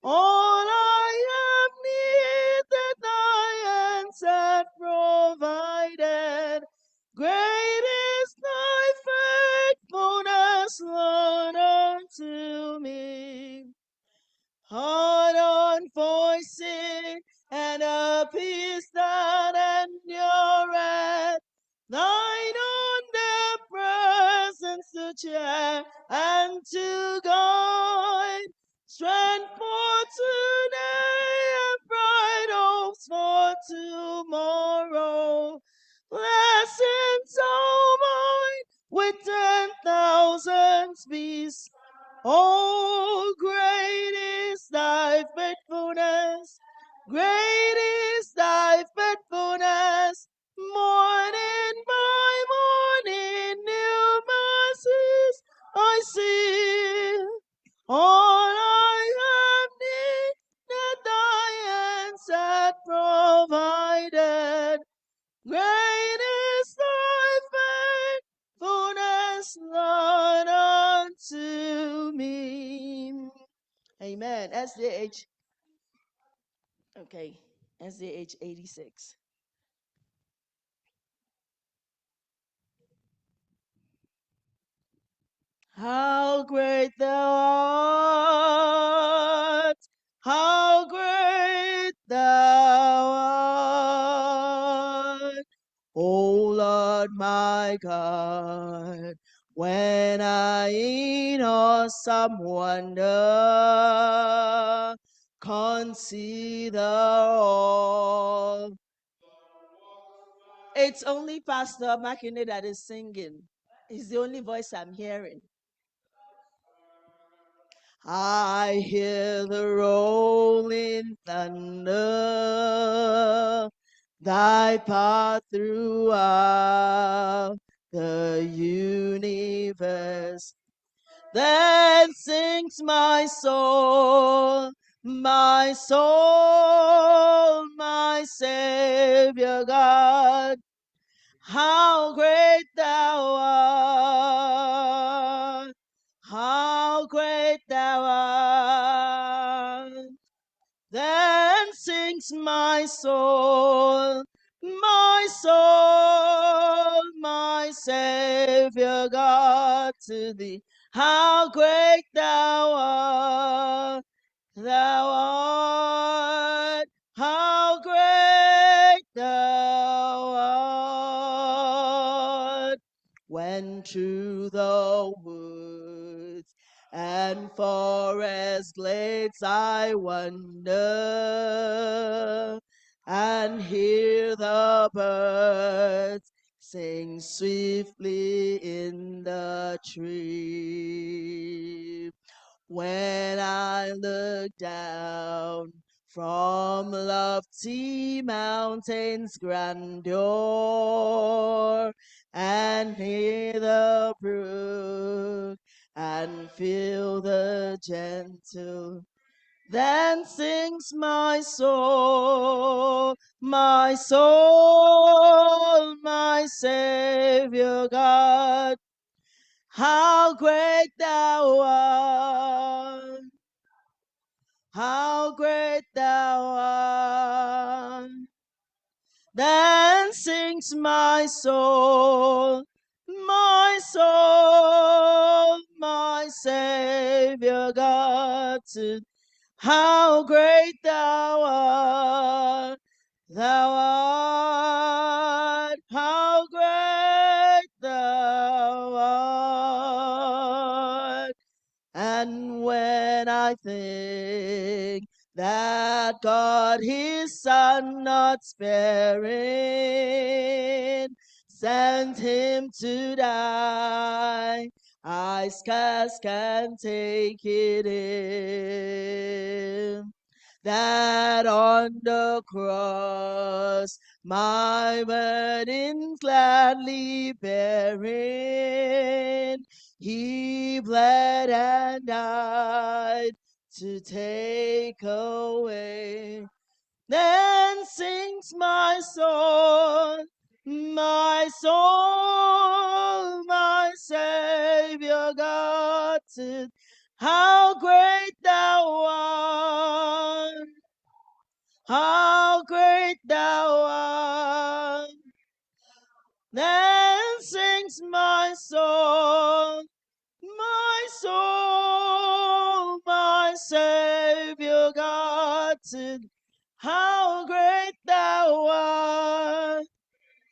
All I have needed, thy hands have provided. Great is thy faithfulness, Lord, unto me. Heart on voicing and a peace that endureth, thine own their presence to cheer and to guide, strength for today and bright hopes for tomorrow. Blessings all mine with 10,000 beasts. Oh, great is thy faithfulness. Great is thy faithfulness. Morning by morning, new mercies I see. All I have needed, thy hands had provided. Great is thy faithfulness, Lord, unto me. Amen. SDH. Okay. SDA 86. How great thou art, how great thou art, O Lord my God, when I in awesome wonder consider all. It's only Pastor Makinde that is singing. It's the only voice I'm hearing. I hear the rolling thunder, thy path throughout the universe. Then sings my soul, my Savior God. How great thou art, how great thou art. Then sings my soul, my Savior God to thee. How great thou art, thou art, how great thou art. When through the woods and forest glades I wander and hear the birds sing swiftly in the tree. When I look down from lofty mountains' grandeur and hear the brook and feel the gentle, then sings my soul, my Savior God. How great thou art, how great thou art. Then sings my soul, my Savior God, to how great thou art, thou art, how great thou art. And when I think that God his Son not sparing sent him to die, I scarce can take it in. That on the cross my burdens gladly bearing, he bled and died to take away. Then sings my soul, my Savior God, to how great thou art, how great thou art. Then sings my soul, my Savior God, to how great thou art,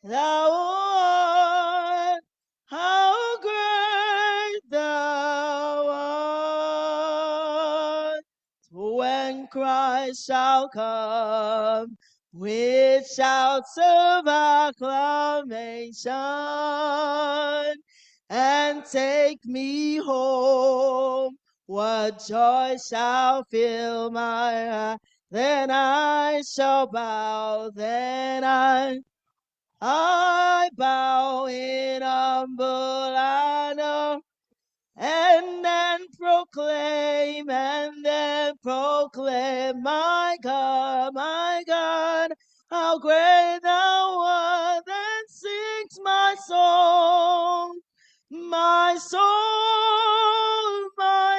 thou art, how great thou art. When Christ shall come with shouts of acclamation and take me home, what joy shall fill my heart? Then I shall bow, then I bow in humble honor, and then proclaim, my God, how great thou art. Then sings my soul, my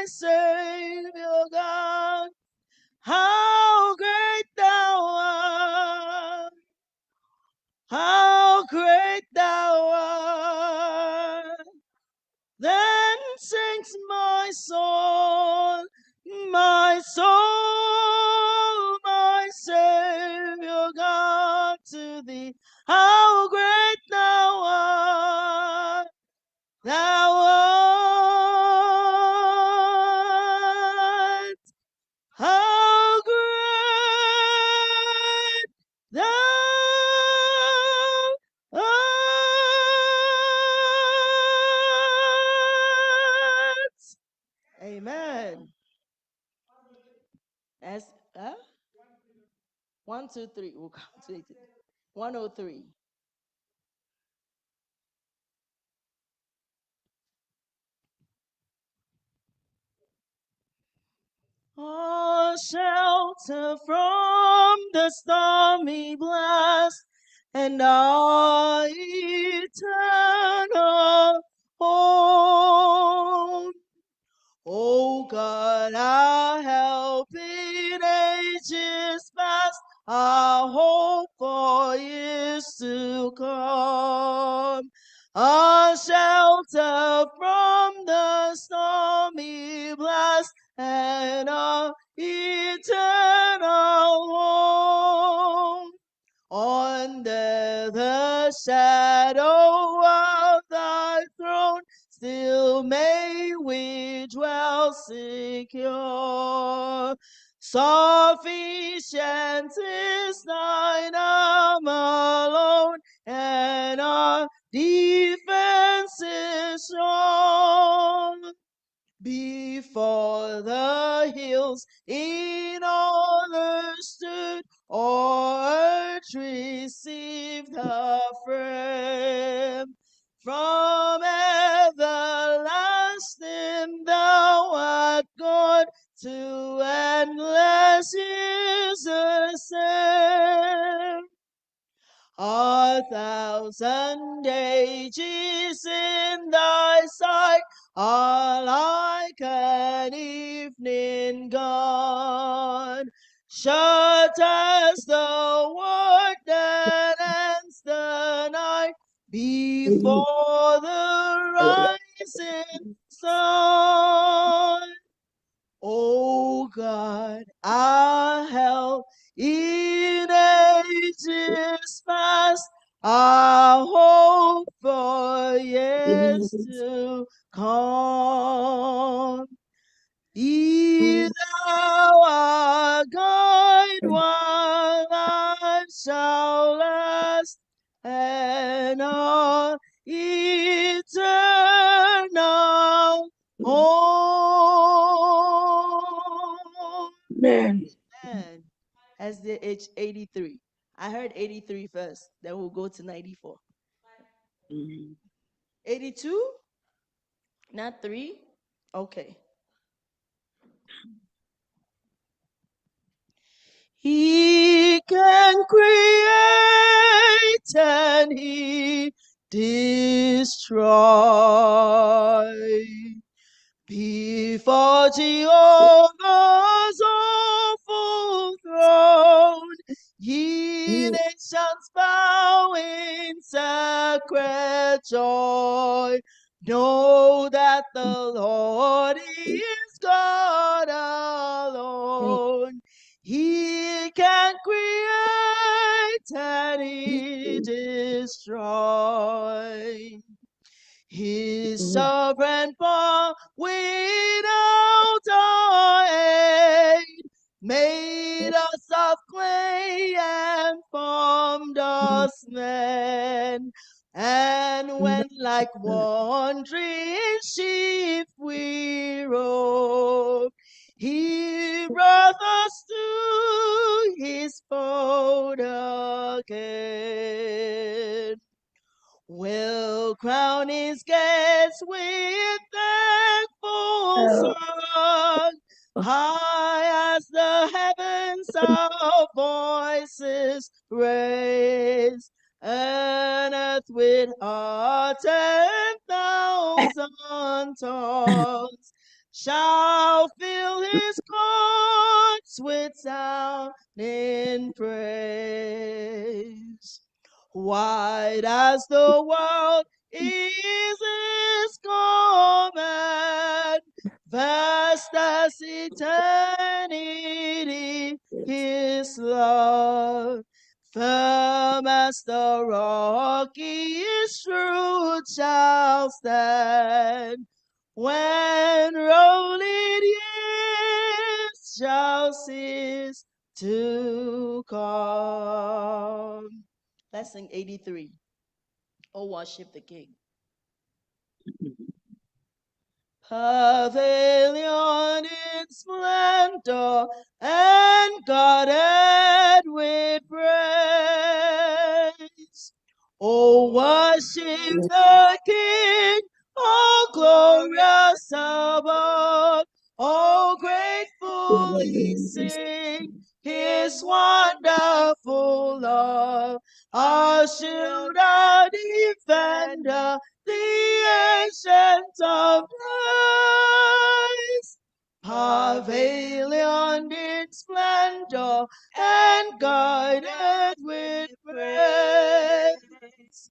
Savior God, how great thou soul, my Savior God, to thee, how great thou art, thou art, how great thou art. Amen. As 1, 2, 3. We'll count to it. 103. Oh, shelter from the stormy blast and our eternal home. Oh God, our help in ages past, our hope for years to come. A shelter from the stormy blast and our eternal home. Under the shadow of thy throne, still may we dwell secure. Sufficient is thine arm alone, and our defense is strong. Before the hills in honor stood, or earth received her frame. From everlasting thou art God, to endless is the same. 1,000 ages in thy sight are like an evening gone. Shut as the word that ends the night before the rising sun. O God, our help in ages past, our hope for years to come. Be thou our guide while life shall last, and our eternal home. Amen. Amen. SDH 83. I heard 83 first, then we'll go to 94. 82? Not 3? Okay. He can create and he destroy. Before Jehovah's awful throne, ye nations bow in sacred joy. Know that the Lord is God alone. He can create and he destroy. His sovereign power without our aid made us of clay and formed us men. And when like wandering sheep we roved, he brought us to his fold again. Will crown his guests with thankful song. High as the heavens our voices raise, and earth with our 10,000 tongues shall fill his courts with sounding praise. Wide as the world is his command, vast as eternity his love. Firm as the rock, his truth shall stand. When rolling years shall cease to come. Let's sing 83. Oh, worship the King. Pavilion in splendor and guarded with praise. Oh, worship the King, oh, glorious above. Oh, gratefully sing his wonderful love. Our shield, our defender, the ancient of days. Pavilion in splendor and guarded with praise.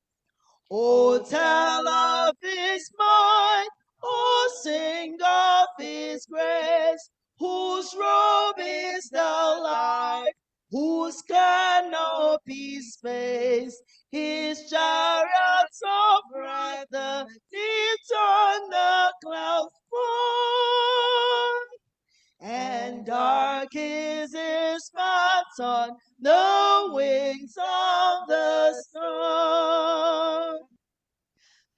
Oh, tell of his might, oh, sing of his grace, whose robe is the light, whose canopy space, his chariots of wrath, the deeds on the clouds born. And dark is his path on the wings of the storm.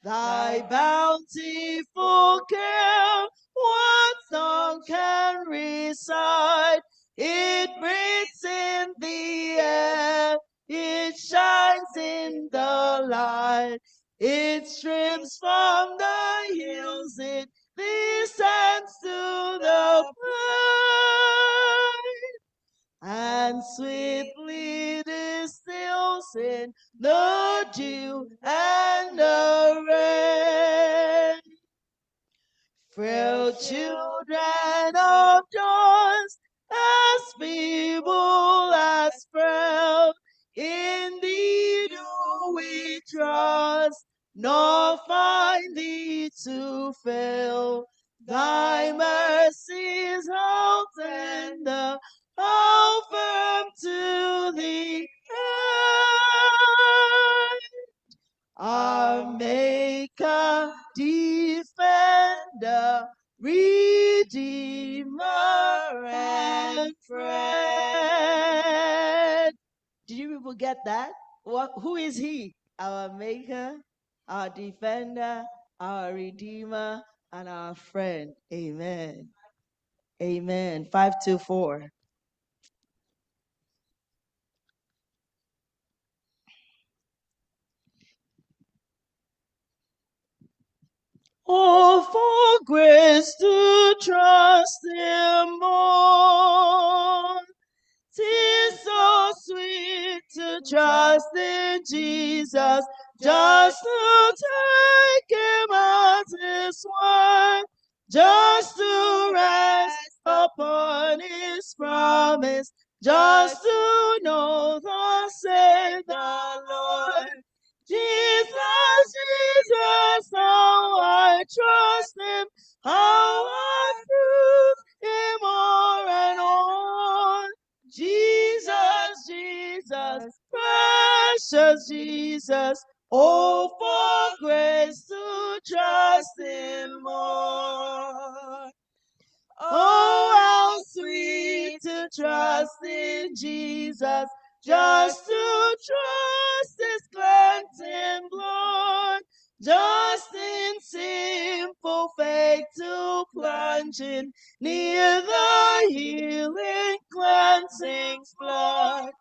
Thy bountiful care, what song can recite? It breathes in the air, it shines in the light, it streams from the hills, it descends to the plain, and sweetly distills in the dew and the rain. Frail children of daughters, as feeble as frail, in thee do we trust, nor find thee to fail. Thy mercies hold tender, how firm to the end. Our Maker, Defender, Redeemer, and Friend. Did you people get that? Who is He? Our Maker, our Defender, our Redeemer, and our Friend. Amen. Amen. 524. Oh, for grace to trust Him more. 'Tis so sweet to trust in Jesus, just to take Him at His word, just to rest upon His promise, just to know thus saith the Lord. Jesus, Jesus, how I trust Him, how I prove Him more and more. Jesus, Jesus, precious Jesus, oh, for grace to trust Him more. Oh, how sweet to trust in Jesus, just to trust His cleansing blood, just in simple faith to plunge in near the healing cleansing flood.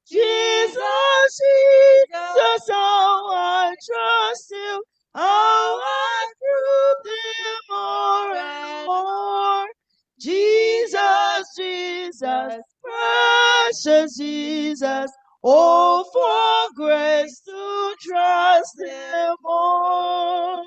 Jesus, Jesus, how I trust You, how I prove Him more and more. Jesus, Jesus, precious Jesus, oh, for grace to trust Him more.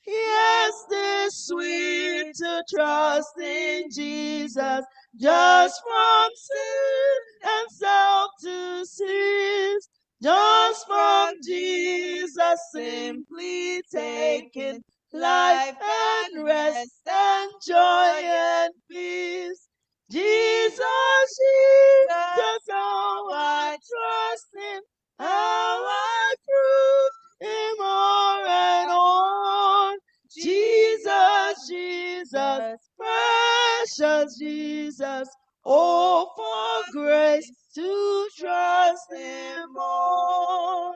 Yes, 'tis sweet to trust in Jesus, just from sin and self to cease, just from Jesus simply taking life and rest and joy and peace. Jesus, precious Jesus. Oh, for grace to trust Him more.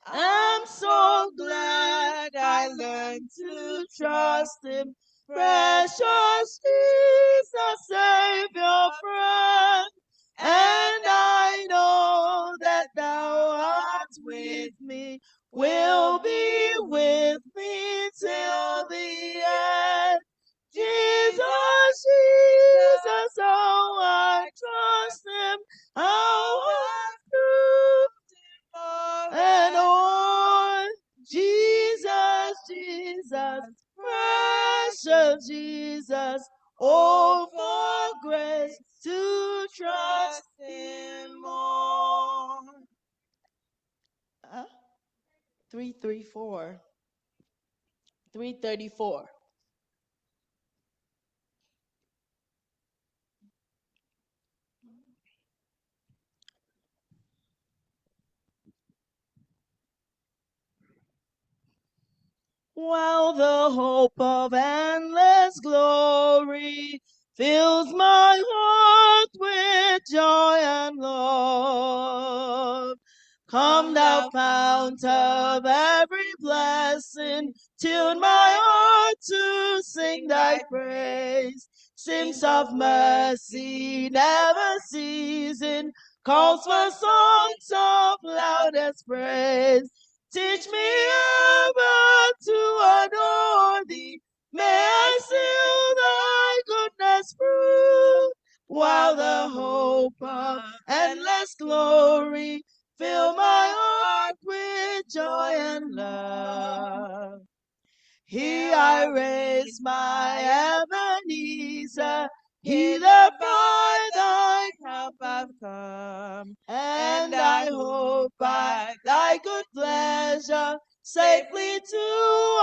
I'm so glad I learned to trust Him. Precious Jesus, Savior, friend. And I know that Thou art with me, will be with me till the end. Jesus, Jesus, how I trust Him, how I proved Him and on. Jesus, Jesus, precious Jesus, oh, for grace to trust Him more. 334. 334. While the hope of endless glory fills my heart with joy and love. Come, thou fount of every blessing, tune my heart to sing thy praise. Streams of mercy never ceasing, calls for songs of loudest praise. Teach me ever to adore thee. May I still thy goodness prove, while the hope of endless glory fill my heart with joy and love. Here I raise my Ebenezer, hither by thy help I've come, and I hope by thy good pleasure safely to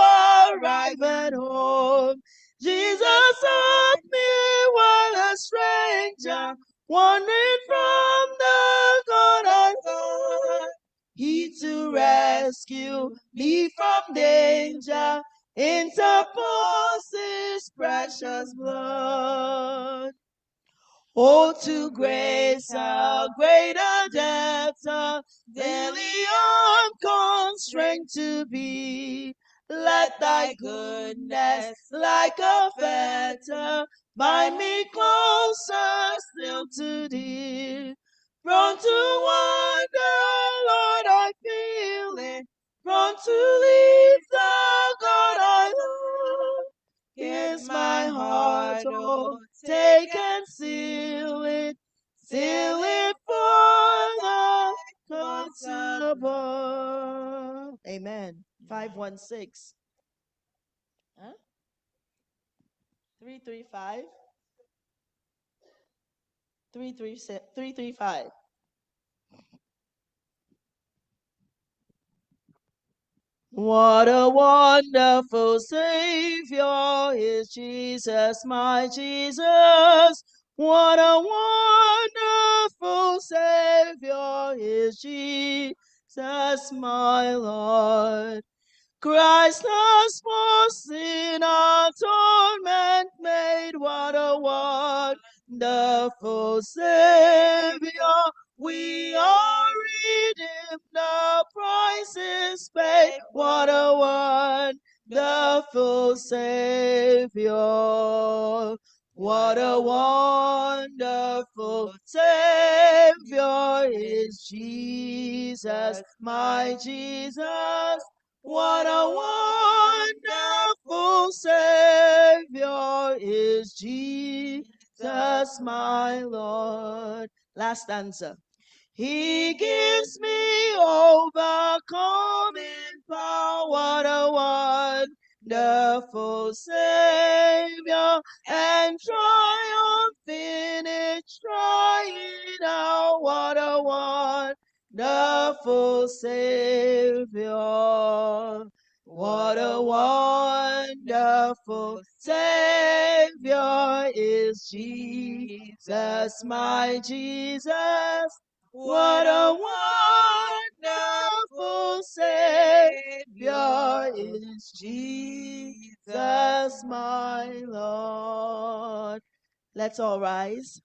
arrive at home. Jesus sought me while a stranger, wandering from the God I thought. He to rescue me from danger interpose His precious blood. Oh, to grace a greater depth, daily unconstrained to be. Let thy goodness, like a fetter, bind me closer still to thee. Prone to wander, Lord, I feel it. Prone to leave the God I love. Here's my heart, oh, take and seal it for thy thoughts above. Amen. 516. Huh? 335. 335. What a wonderful Savior is Jesus, my Jesus. What a wonderful Savior is Jesus, my Lord. Christ has for sin atonement made. What a wonderful Savior. We are redeemed, the price is paid. What a wonderful Savior. What a wonderful Savior is Jesus, my Jesus. What a wonderful Savior is Jesus, my Lord. Last answer. He gives me overcoming power. What a wonderful Savior, and triumph in each trying out. What a wonderful Savior. What a wonderful Savior is Jesus, my Jesus. What a wonderful Savior is Jesus. Jesus, my Lord. Let's all rise.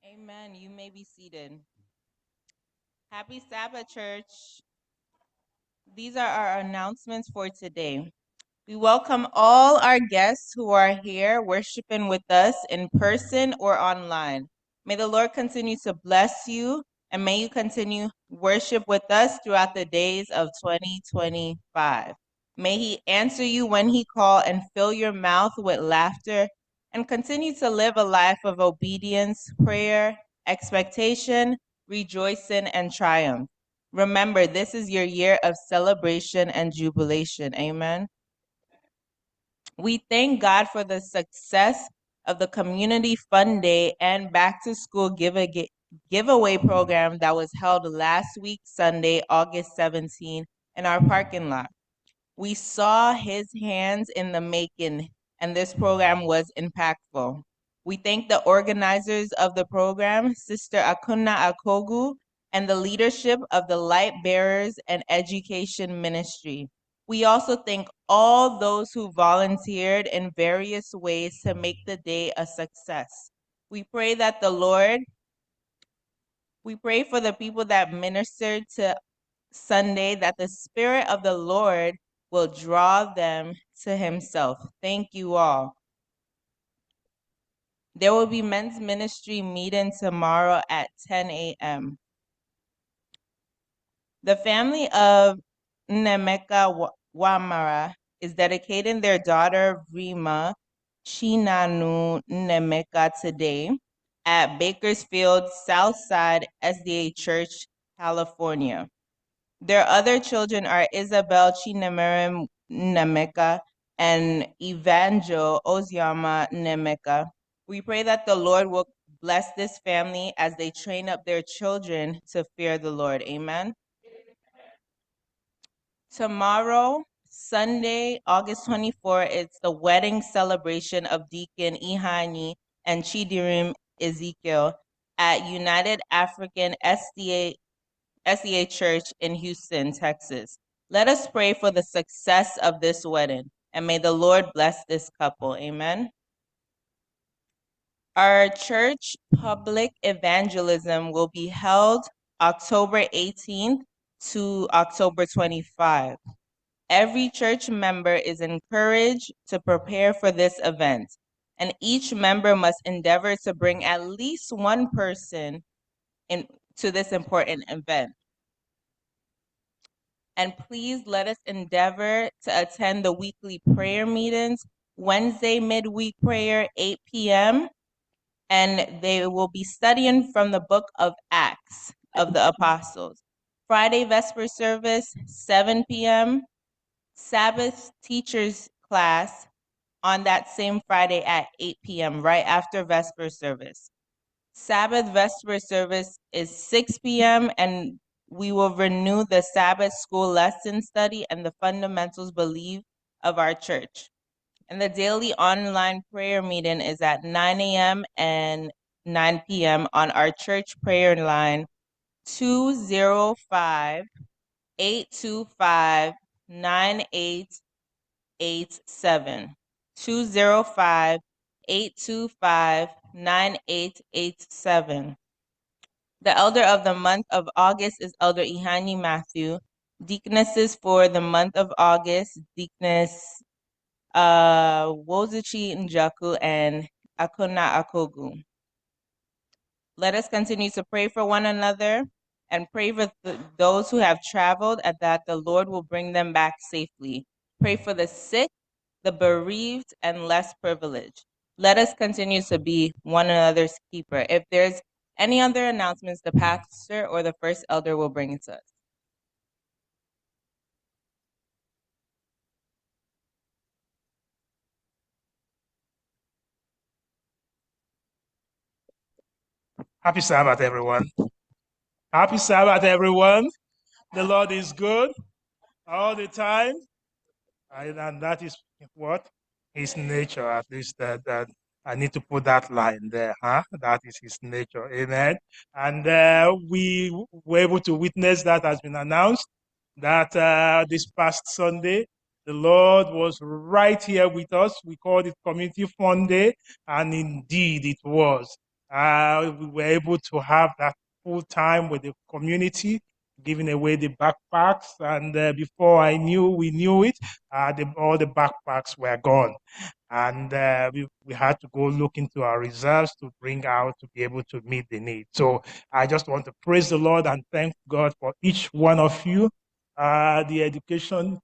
Amen. You may be seated. Happy Sabbath, church. These are our announcements for today. We welcome all our guests who are here worshiping with us in person or online. May the Lord continue to bless you, and may you continue worship with us throughout the days of 2025. May He answer you when He calls and fill your mouth with laughter, and continue to live a life of obedience, prayer, expectation, rejoicing, and triumph. Remember, this is your year of celebration and jubilation. Amen. We thank God for the success of the Community Fun Day and Back to School giveaway program that was held last week, Sunday, August 17, in our parking lot. We saw His hands in the making, and this program was impactful. We thank the organizers of the program, Sister Akuna Akogu and the leadership of the Light Bearers and Education Ministry. We also thank all those who volunteered in various ways to make the day a success. We pray for the people that ministered to Sunday, that the Spirit of the Lord will draw them to Himself. Thank you all. There will be men's ministry meeting tomorrow at 10 a.m. The family of Nemeka Wamara is dedicating their daughter Rima Chinanu Nemeka today at Bakersfield Southside SDA Church, California. Their other children are Isabel Chinemerem Nemeka and Evangel Oziama Nemeka. We pray that the Lord will bless this family as they train up their children to fear the Lord. Amen. Tomorrow, Sunday, August 24th, it's the wedding celebration of Deacon Ihani and Chidirim Ezekiel at United African SDA Church in Houston, Texas. Let us pray for the success of this wedding, and may the Lord bless this couple. Amen. Our church public evangelism will be held October 18th to October 25. Every church member is encouraged to prepare for this event, and each member must endeavor to bring at least one person to this important event. And please let us endeavor to attend the weekly prayer meetings. Wednesday midweek prayer, 8 p.m., and they will be studying from the book of Acts of the Apostles. Friday Vesper service, 7 p.m., Sabbath teachers class on that same Friday at 8 p.m., right after Vesper service. Sabbath Vesper service is 6 p.m., and we will renew the Sabbath school lesson study and the fundamentals belief of our church. And the daily online prayer meeting is at 9 a.m. and 9 p.m. on our church prayer line 205-825-9887. 205-825-9887. The elder of the month of August is Elder Ihani Matthew. Deaconesses for the month of August, Deaconess Wozuchi Njaku and Akuna Akogu. Let us continue to pray for one another and pray for those who have traveled and that the Lord will bring them back safely. Pray for the sick, the bereaved, and less privileged. Let us continue to be one another's keeper. If there's any other announcements, the pastor or the first elder will bring it to us. Happy Sabbath, everyone. Happy Sabbath, everyone. The Lord is good all the time. And that is what? His nature, at least that I need to put that line there, huh? That is his nature, amen. And we were able to witness that has been announced, that this past Sunday, the Lord was right here with us. We called it Community Fun Day, and indeed it was. We were able to have that full time with the community, giving away the backpacks, and before we knew it, all the backpacks were gone. And we had to go look into our reserves to bring out to be able to meet the need. So I just want to praise the Lord and thank God for each one of you, the education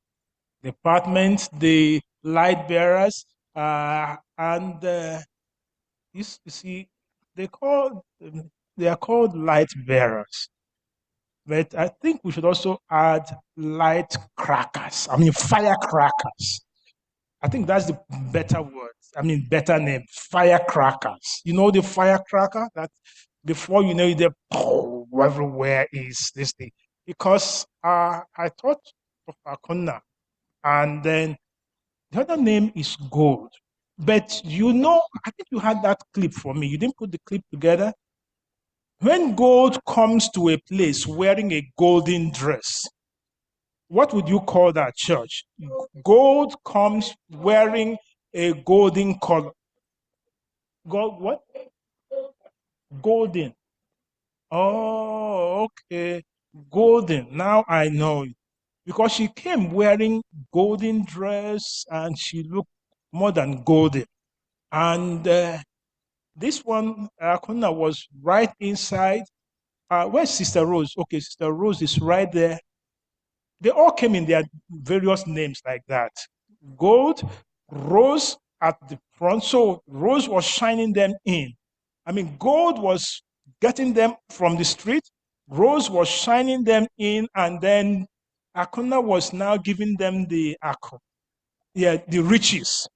department, the light bearers, and you see, they are called light bearers. But I think we should also add light crackers. I mean, firecrackers. I think that's the better word. I mean, better name, firecrackers. You know the firecracker that before you know it, everywhere is this thing. Because I thought of Akuna, and then the other name is gold. But I think you had that clip for me. You didn't put the clip together. When gold comes to a place wearing a golden dress, what would you call that church? Gold comes wearing a golden color. Gold, what? Golden. Oh, okay. Golden. Now I know it. Because she came wearing golden dress and she looked more than golden. And this one, Akuna, was right inside. Where's Sister Rose? Okay, Sister Rose is right there. They all came in their various names like that. Gold, Rose at the front. So Rose was shining them in. I mean, gold was getting them from the street. Rose was shining them in, and then Akuna was now giving them the riches.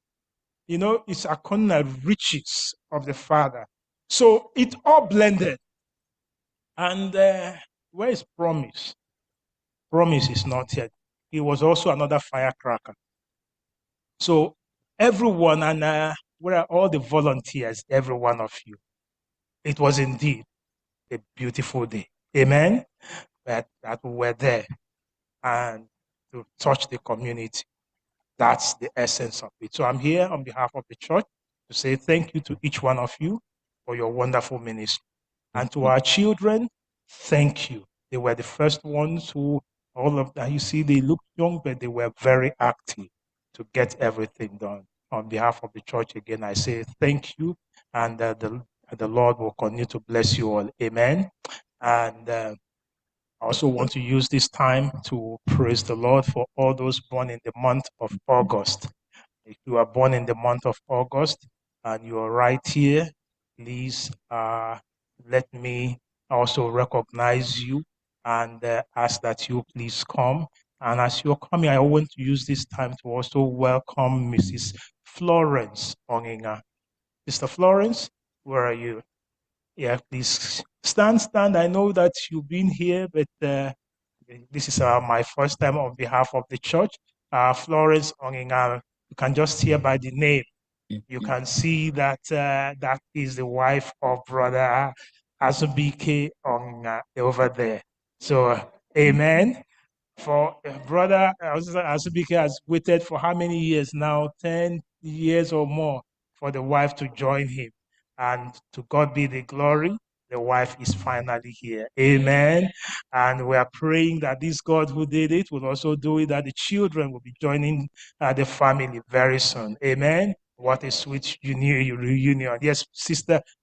You know, it's Akuna riches of the Father. So it all blended. And where is Promise? Promise is not yet. He was also another firecracker. So everyone, and where are all the volunteers, every one of you? It was indeed a beautiful day. Amen? That we were there and to touch the community. That's the essence of it. So I'm here on behalf of the church to say thank you to each one of you for your wonderful ministry. And to our children, thank you. They were the first ones who, all of that, you see, they looked young, but they were very active to get everything done. On behalf of the church, again, I say thank you, and the Lord will continue to bless you all. Amen. And I also want to use this time to praise the Lord for all those born in the month of August. If you are born in the month of August and you are right here, please let me also recognize you and ask that you please come. And as you're coming, I want to use this time to also welcome Mrs. Florence Onginga. Mr. Florence, where are you? Yeah, please stand. I know that you've been here, but this is my first time on behalf of the church. Florence Onginga, you can just hear by the name. You can see that that is the wife of Brother Azubike Onginga over there. So, amen. For Brother Azubike has waited for how many years now? 10 years or more for the wife to join him. And to God be the glory. The wife is finally here. Amen. And we are praying that this God who did it will also do it, that the children will be joining the family very soon. Amen. What a sweet reunion. Yes,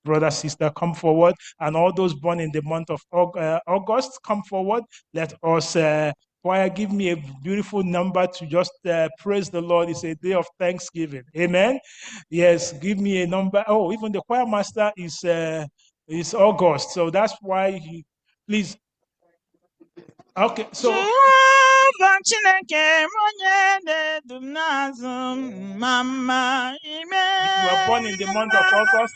brother, sister, come forward. And all those born in the month of August, come forward. Let us choir, give me a beautiful number to just praise the Lord. It's a day of thanksgiving. Amen. Yes, give me a number. Oh, even the choir master is August. So that's why please. Okay, so Jehovah Chineke onye na-edum n'azụ mama ime. If you are born in the month of August,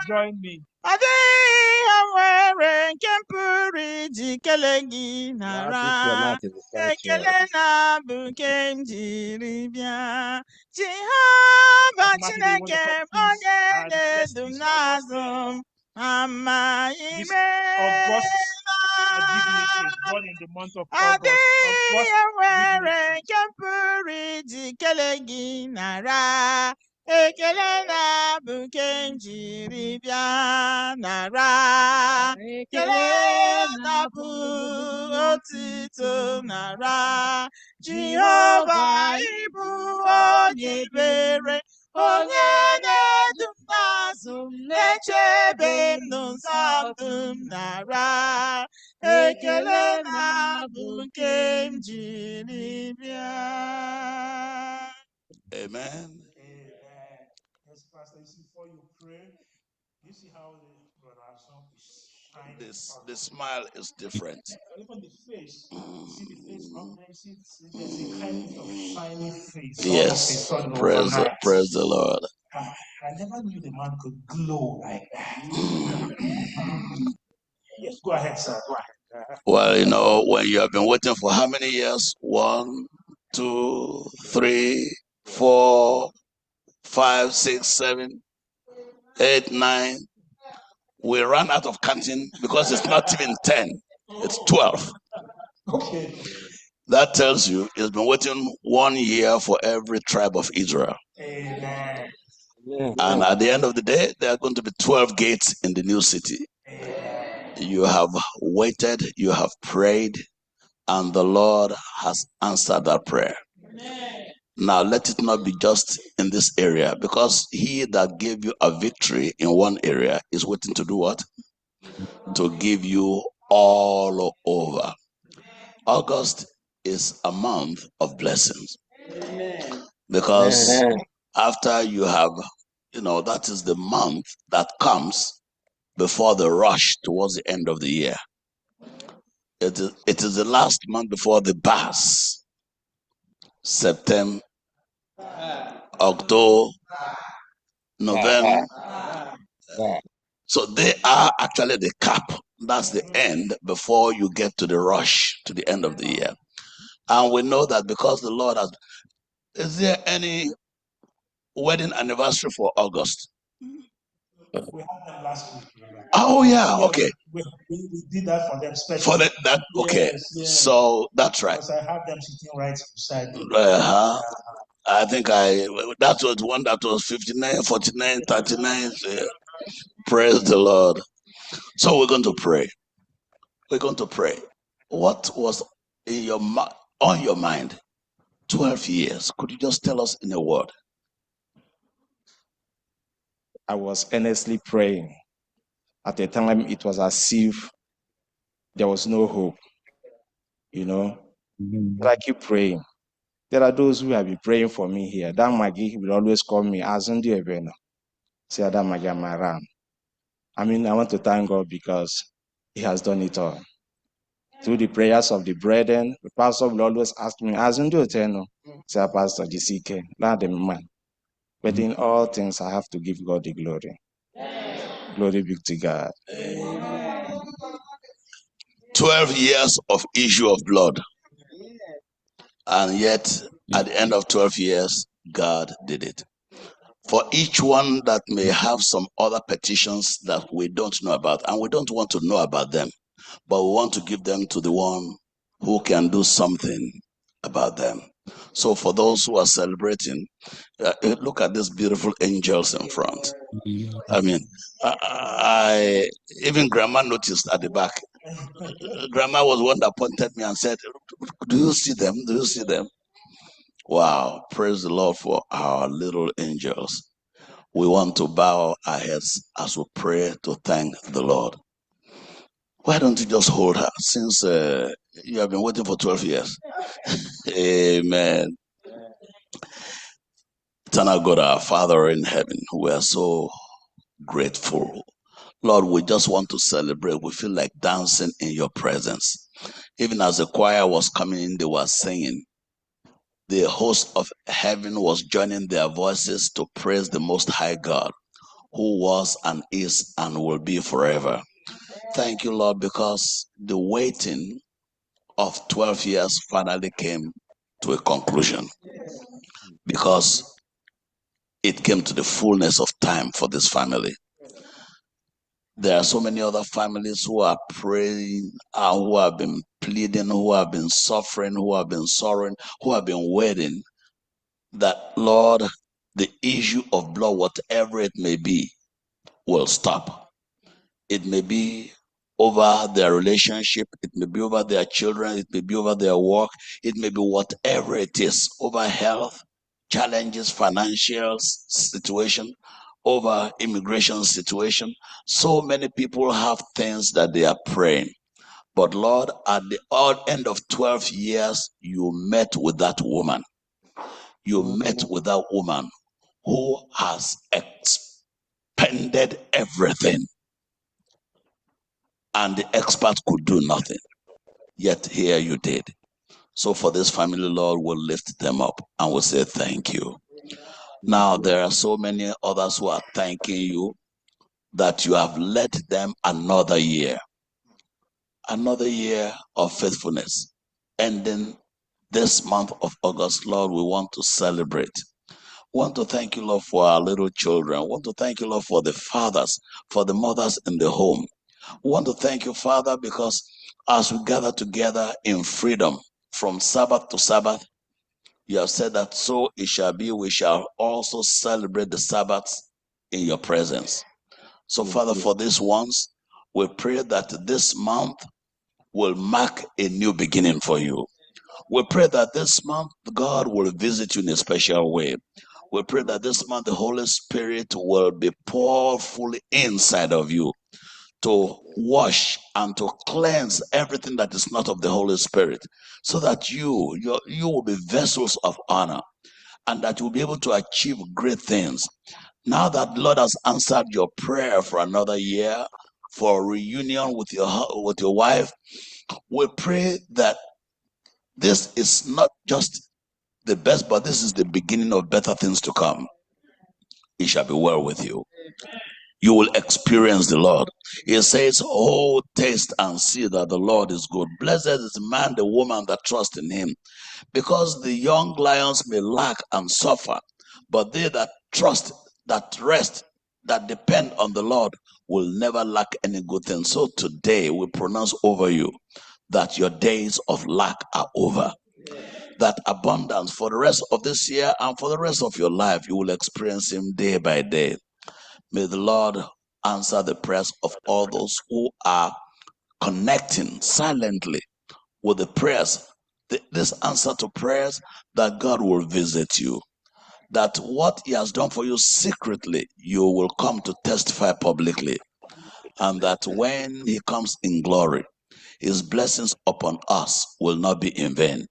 join me. Ọ dịghị ihe nwere nke pụrụ iji kelee gị nara. Ekele na-abụ nke m jiri bịa. Jehovah Chineke onye na-edum n'azụ mama ime. Dignity is born in the month of Ọ August. dịghị ihe nwere nke pụrụ iji kelee gị nara. Ekele na-abụ nke m jiri bịa nara. Ekele na-abụ otito nara. Jehova ịbụ onye ebere, onye na-edu m n'azụ, na-echebe m n'ụzọ ndụ m nara. Ekele na-abụ nke m jiri bịa. Amen. Yes, Pastor, you see, before you pray, you see how the brother Asom is shining. The smile is different. Even the face, see the face up there, see there's a kind of shiny face. Yes, praise the Lord. I never knew the man could glow like that. Yes, go ahead, sir. Go ahead. Well, you know, when you have been waiting for how many years? 1, 2, 3, 4, 5, 6, 7, 8, 9. We ran out of counting because it's not even 10, it's 12. Okay. That tells you it's been waiting 1 year for every tribe of Israel. Amen. And at the end of the day, there are going to be 12 gates in the new city. You have waited, you have prayed, and the Lord has answered that prayer. Now, let it not be just in this area, because he that gave you a victory in one area is waiting to do what? To give you all over. August is a month of blessings. Because after you have, that is the month that comes before the rush towards the end of the year. It is the last month before the BAS. September, October, November. So they are actually the cap. That's the end before you get to the rush to the end of the year. And we know that because the Lord has. Is there any wedding anniversary for August? We had them last week. Oh yeah, Yes, okay. We did that for them special. For that, okay. Yes. So that's right. Because I have them sitting right beside me. I think that was one that was 59, 49, 39. Praise the Lord. So we're going to pray. We're going to pray. What was on your mind? 12 years. Could you just tell us in a word? I was earnestly praying. At the time, it was as if there was no hope. But I keep praying. There are those who have been praying for me here. That Maggie will always call me Azundi Ebeno. Say that Maggie, I'm around. I want to thank God because He has done it all. Through the prayers of the brethren, the pastor will always ask me, Azundi Oteno. Say, Pastor Jisike, not the man. But in all things, I have to give God the glory. Glory be to God. 12 years of issue of blood. And yet, at the end of 12 years, God did it. For each one that may have some other petitions that we don't know about, and we don't want to know about them, but we want to give them to the one who can do something about them. So for those who are celebrating, look at these beautiful angels in front. I even Grandma noticed at the back. Grandma was one that pointed me and said, "Do you see them? Do you see them?" Wow, praise the Lord for our little angels. We want to bow our heads as we pray to thank the Lord. Why don't you just hold her since you have been waiting for 12 years? Amen. Eternal God, our Father in heaven, we are so grateful. Lord, we just want to celebrate. We feel like dancing in your presence. Even as the choir was coming in, they were singing. The host of heaven was joining their voices to praise the Most High God, who was and is and will be forever. Thank you, Lord, because the waiting of 12 years finally came to a conclusion. Because it came to the fullness of time for this family. There are so many other families who are praying, who have been pleading, who have been suffering, who have been sorrowing, who have been waiting, that, Lord, the issue of blood, whatever it may be, will stop. It may be over their relationship, it may be over their children, it may be over their work, it may be whatever it is, over health, challenges, financial situation, over immigration situation. So many people have things that they are praying. But Lord, at the end of 12 years, you met with that woman. You met with that woman who has expended everything. And the expert could do nothing. Yet here you did. So for this family, Lord, we'll lift them up and we'll say thank you. Now, there are so many others who are thanking you that you have led them another year of faithfulness. Ending this month of August, Lord, we want to celebrate. Want to thank you, Lord, for our little children. Want to thank you, Lord, for the fathers, for the mothers in the home. Want to thank you, Father, because as we gather together in freedom from Sabbath to Sabbath, you have said that so it shall be. We shall also celebrate the Sabbaths in your presence. So, Father, for these ones, we pray that this month will mark a new beginning for you. We pray that this month God will visit you in a special way. We pray that this month the Holy Spirit will be poured fully inside of you to wash and to cleanse everything that is not of the Holy Spirit, so that you will be vessels of honor and that you'll be able to achieve great things. Now that the Lord has answered your prayer for another year, for a reunion with your wife, we pray that this is not just the best, but this is the beginning of better things to come. It shall be well with you. You will experience the Lord. He says, oh, taste and see that the Lord is good. Blessed is the man, the woman that trusts in him. Because the young lions may lack and suffer, but they that trust, that rest, that depend on the Lord will never lack any good thing. So today we pronounce over you that your days of lack are over. That abundance for the rest of this year and for the rest of your life, you will experience him day by day. May the Lord answer the prayers of all those who are connecting silently with the prayers, this answer to prayers, that God will visit you. That what he has done for you secretly, you will come to testify publicly. And that when he comes in glory, his blessings upon us will not be in vain,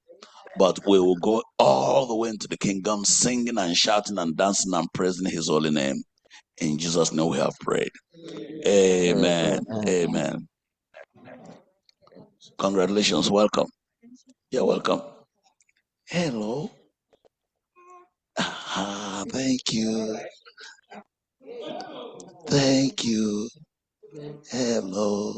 but we will go all the way into the kingdom singing and shouting and dancing and praising his holy name. In Jesus' name we have prayed. Amen. Amen. Congratulations. Welcome. You're welcome. Hello. Thank you. Thank you. Hello.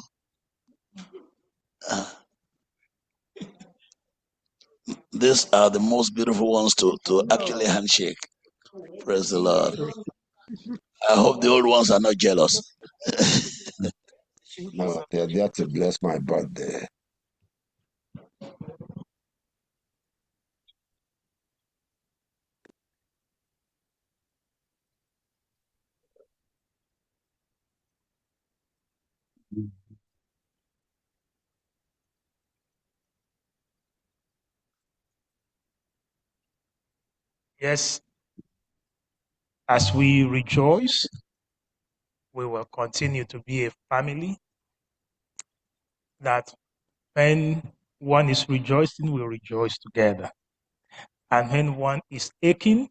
These are the most beautiful ones to actually handshake. Praise the Lord. I hope the old ones are not jealous. No, they're there to bless my birthday. Yes, as we rejoice, we will continue to be a family that when one is rejoicing, we rejoice together. And when one is aching,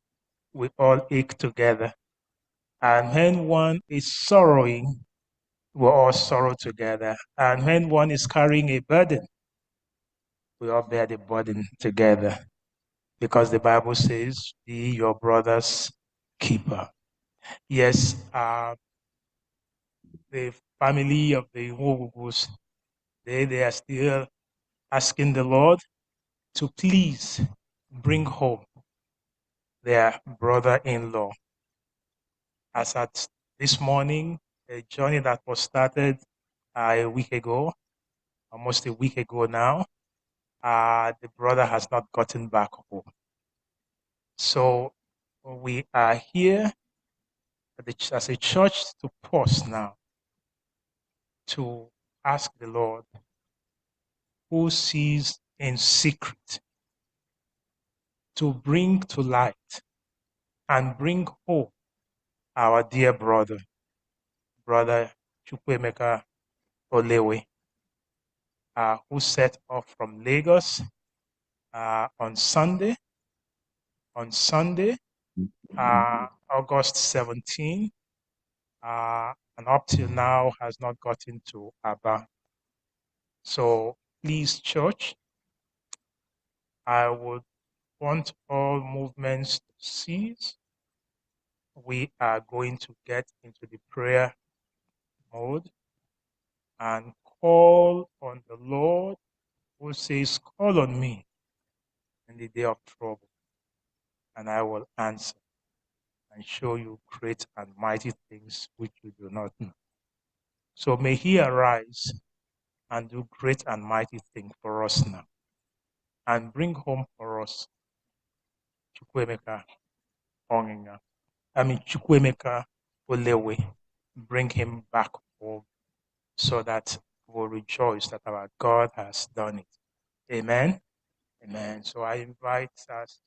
we all ache together. And when one is sorrowing, we all sorrow together. And when one is carrying a burden, we all bear the burden together. Because the Bible says, be your brother's keeper. Yes, the family of the Nwogwugwus, they are still asking the Lord to please bring home their brother-in-law. As at this morning, a journey that was started a week ago, almost a week ago now, the brother has not gotten back home. So we are here as a church to pause now to ask the Lord, who sees in secret, to bring to light and bring home our dear brother Chukwemeka Olewe, who set off from Lagos on Sunday, August 17, and up till now has not gotten to Aba. So please, church, I would want all movements to cease. We are going to get into the prayer mode and call on the Lord, who says, call on me in the day of trouble, and I will answer. and show you great and mighty things which you do not know. So may he arise and do great and mighty things for us now, and bring home for us Chukwemeka Onginga. Chukwemeka Olewe. Bring him back home so that we'll rejoice that our God has done it. Amen. Amen. So I invite us.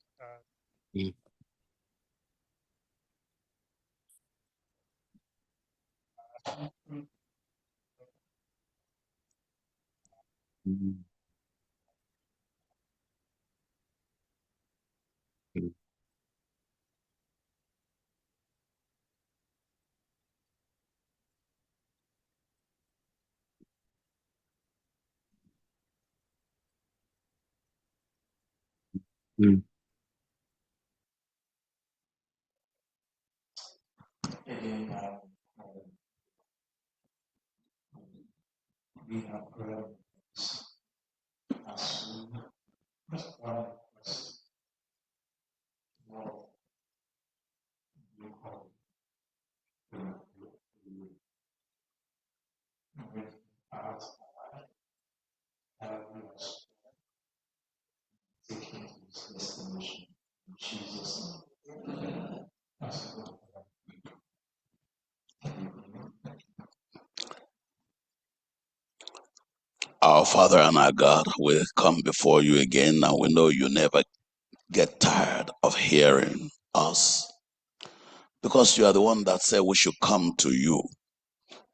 We have prayer as we just one request. Lord, you call with us help us taking this destination. In Jesus' name. Our Father and our God, we come before you again, and we know you never get tired of hearing us, because you are the one that said we should come to you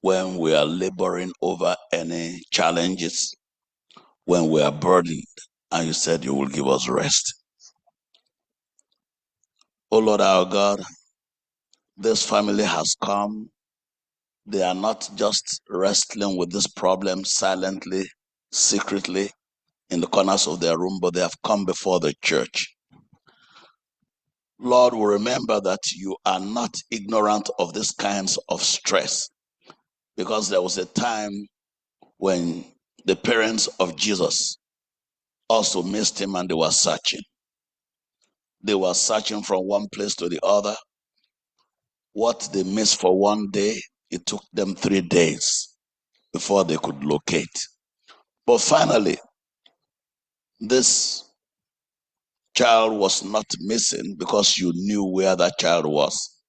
when we are laboring over any challenges, when we are burdened, and you said you will give us rest. Oh Lord our God, this family has come. They are not just wrestling with this problem silently, secretly, in the corners of their room, but they have come before the church. Lord, we remember that you are not ignorant of these kinds of stress, because there was a time when the parents of Jesus also missed him and they were searching. They were searching from one place to the other. What they missed for one day, it took them 3 days before they could locate. But finally, this child was not missing because you knew where that child was.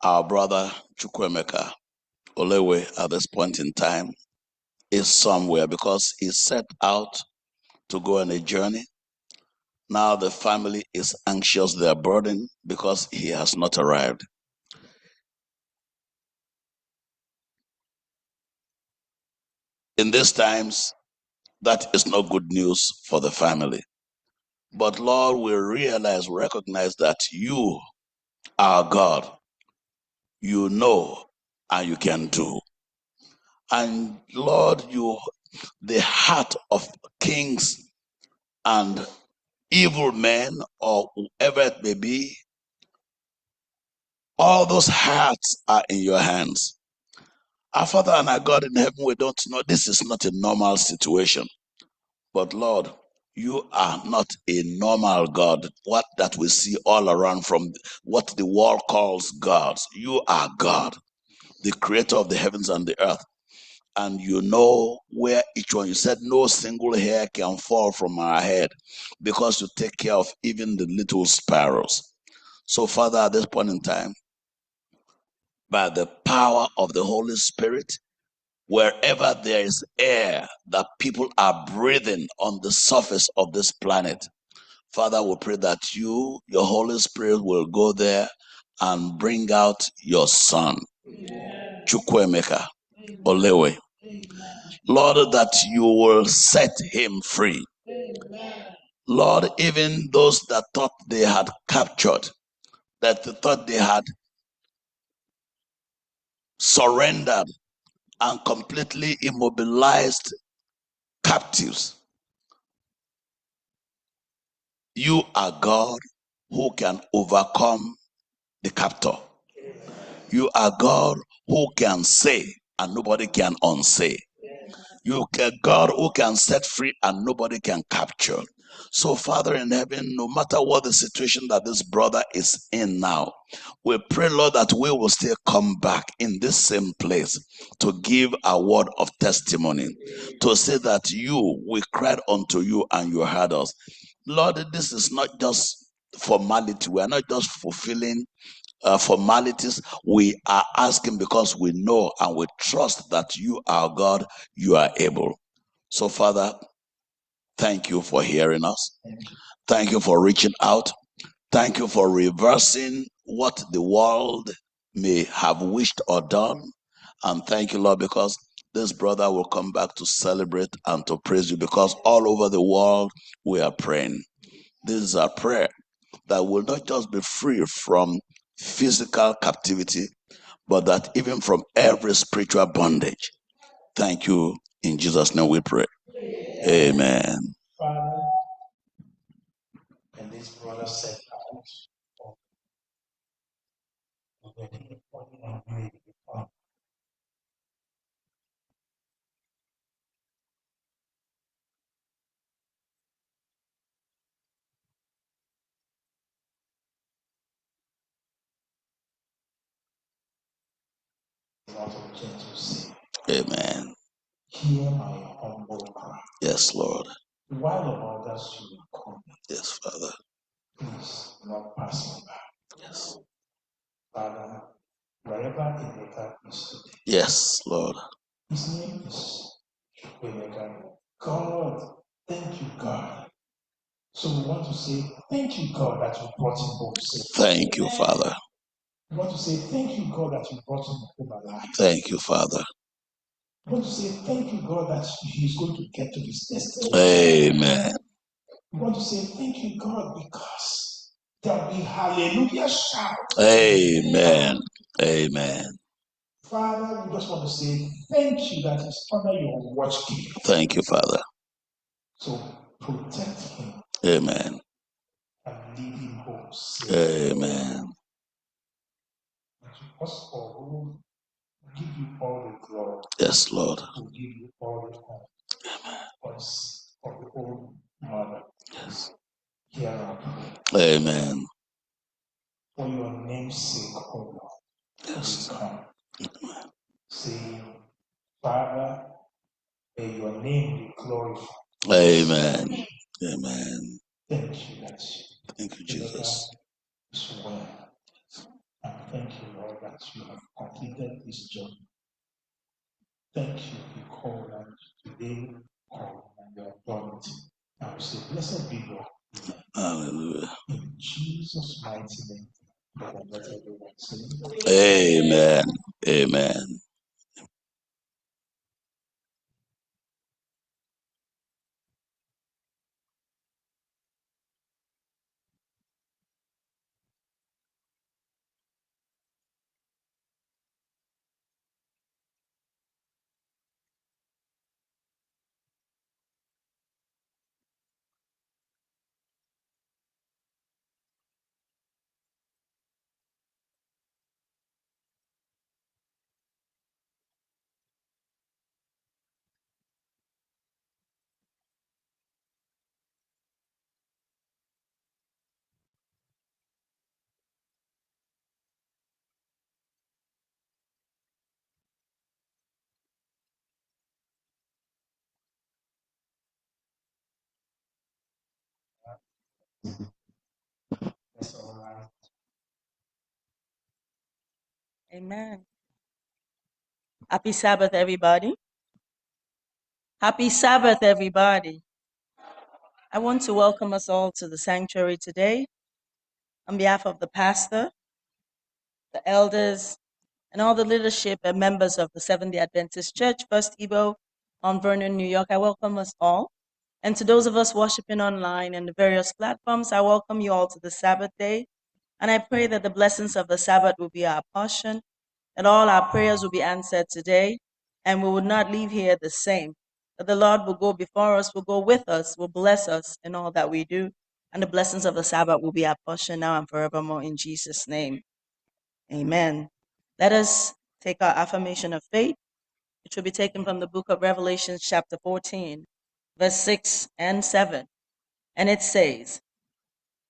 Our brother Chukwemeka Olewe at this point in time is somewhere because he set out to go on a journey. Now the family is anxious, they are burdened because he has not arrived. In these times, that is not good news for the family. But Lord, we recognize that you are God. You know and you can do. And Lord, the heart of kings and evil men or whoever it may be, all those hearts are in your hands. Our Father and our God in heaven, we don't know, this is not a normal situation. But Lord, you are not a normal God, what that we see all around from what the world calls gods. You are God, the creator of the heavens and the earth. And you know where each one, you said no single hair can fall from our head because you take care of even the little sparrows. So Father, at this point in time, by the power of the Holy Spirit, wherever there is air that people are breathing on the surface of this planet, Father, we pray that you, your Holy Spirit, will go there and bring out your son, Chukwemeka Olewe. Lord, that you will set him free. Lord, even those that thought they had captured, that they thought they had surrendered and completely immobilized captives, you are God who can overcome the captor. You are God who can say and nobody can unsay. You are God who can set free and nobody can capture. So, Father in heaven, no matter what the situation that this brother is in now, we pray, Lord, that we will still come back in this same place to give a word of testimony, to say that we cried unto you and you heard us. Lord, this is not just formality. We are not just fulfilling formalities. We are asking because we know and we trust that you are God, you are able. So, Father, thank you for hearing us. Thank you for reaching out. Thank you for reversing what the world may have wished or done. And thank you, Lord, because this brother will come back to celebrate and to praise you, because all over the world we are praying. This is a prayer that will not just be free from physical captivity, but that even from every spiritual bondage. Thank you. In Jesus' name we pray. Amen. Father, and this brother set out of the body and made it become not a gentle say. Amen. Hear my humble cry. Yes, Lord. While the others you will come, Yes, Father. please do not pass me by. Yes. Father, wherever Emeka is today, Yes, Lord. his name is Emeka. God, thank you, God. So we want to say thank you, God, that you brought him home safe. Thank you, Father. We want to say thank you, God, that you brought him home alive. Thank you, Father. We want to say thank you, God, that he's going to get to his destiny. Amen. We want to say thank you, God, because there'll be hallelujah shout. Amen. Amen. Father, we just want to say thank you that he's under your watch care. Thank you, Father. So protect him Amen. and lead him home safe. Amen. And to us all, we will give you all the glory. Yes, Lord. We'll give you all the honor. Us of the old mother. Yes. Hear our prayer. Amen. For your name's sake, O Lord, yes. we come, saying, Father, may your name be glorified. Amen. Amen. Thank you that thank you, Jesus. Is well. And thank you, Lord, that you have completed this job. Thank you because today and your authority. I will say, blessed be God. Hallelujah. In Jesus' mighty name. Let everyone say, Amen. Amen. that's all right. Amen. Happy Sabbath, everybody. Happy Sabbath, everybody. I want to welcome us all to the sanctuary today on behalf of the pastor, the elders, and all the leadership and members of the Seventh-day Adventist Church, First Igbo, on Vernon, New York. I welcome us all. And to those of us worshiping online and the various platforms, I welcome you all to the Sabbath day. And I pray that the blessings of the Sabbath will be our portion, and all our prayers will be answered today, and we will not leave here the same. That the Lord will go before us, will go with us, will bless us in all that we do, and the blessings of the Sabbath will be our portion now and forevermore in Jesus' name. Amen. Let us take our affirmation of faith, which will be taken from the book of Revelation, chapter 14, verse 6 and 7. And it says,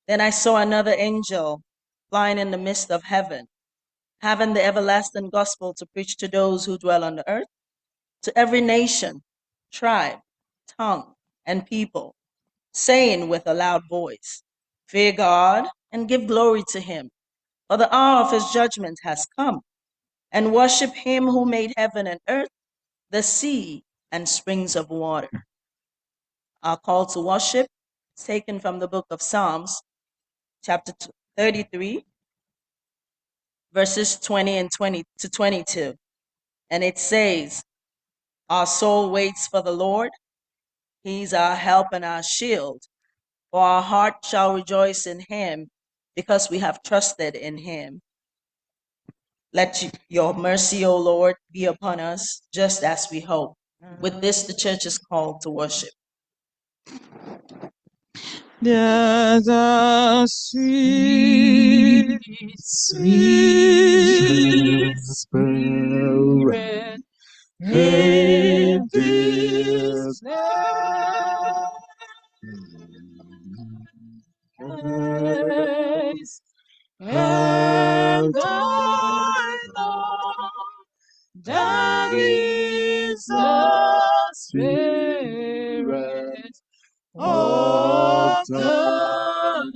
Then I saw another angel flying in the midst of heaven, having the everlasting gospel to preach to those who dwell on the earth, to every nation, tribe, tongue, and people, saying with a loud voice, Fear God and give glory to him, for the hour of his judgment has come, and worship him who made heaven and earth, the sea, and springs of water. Our call to worship is taken from the book of Psalms, chapter 33, verses 20 and 20 to 22. And it says, Our soul waits for the Lord. He's our help and our shield. For our heart shall rejoice in him, because we have trusted in him. Let your mercy, O Lord, be upon us, just as we hope. With this, the church is called to worship. There's a sweet, sweet spirit in this place, and I know that is the Spirit of the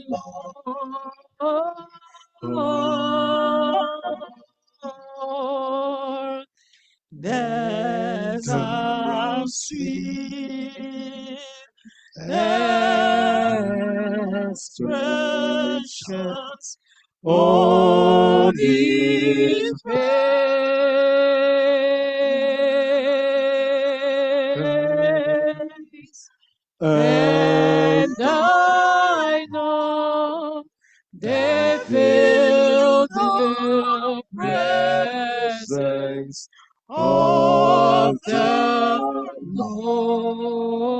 Lord. There's a sweet expressions on his face, and I know they feel the presence of the Lord.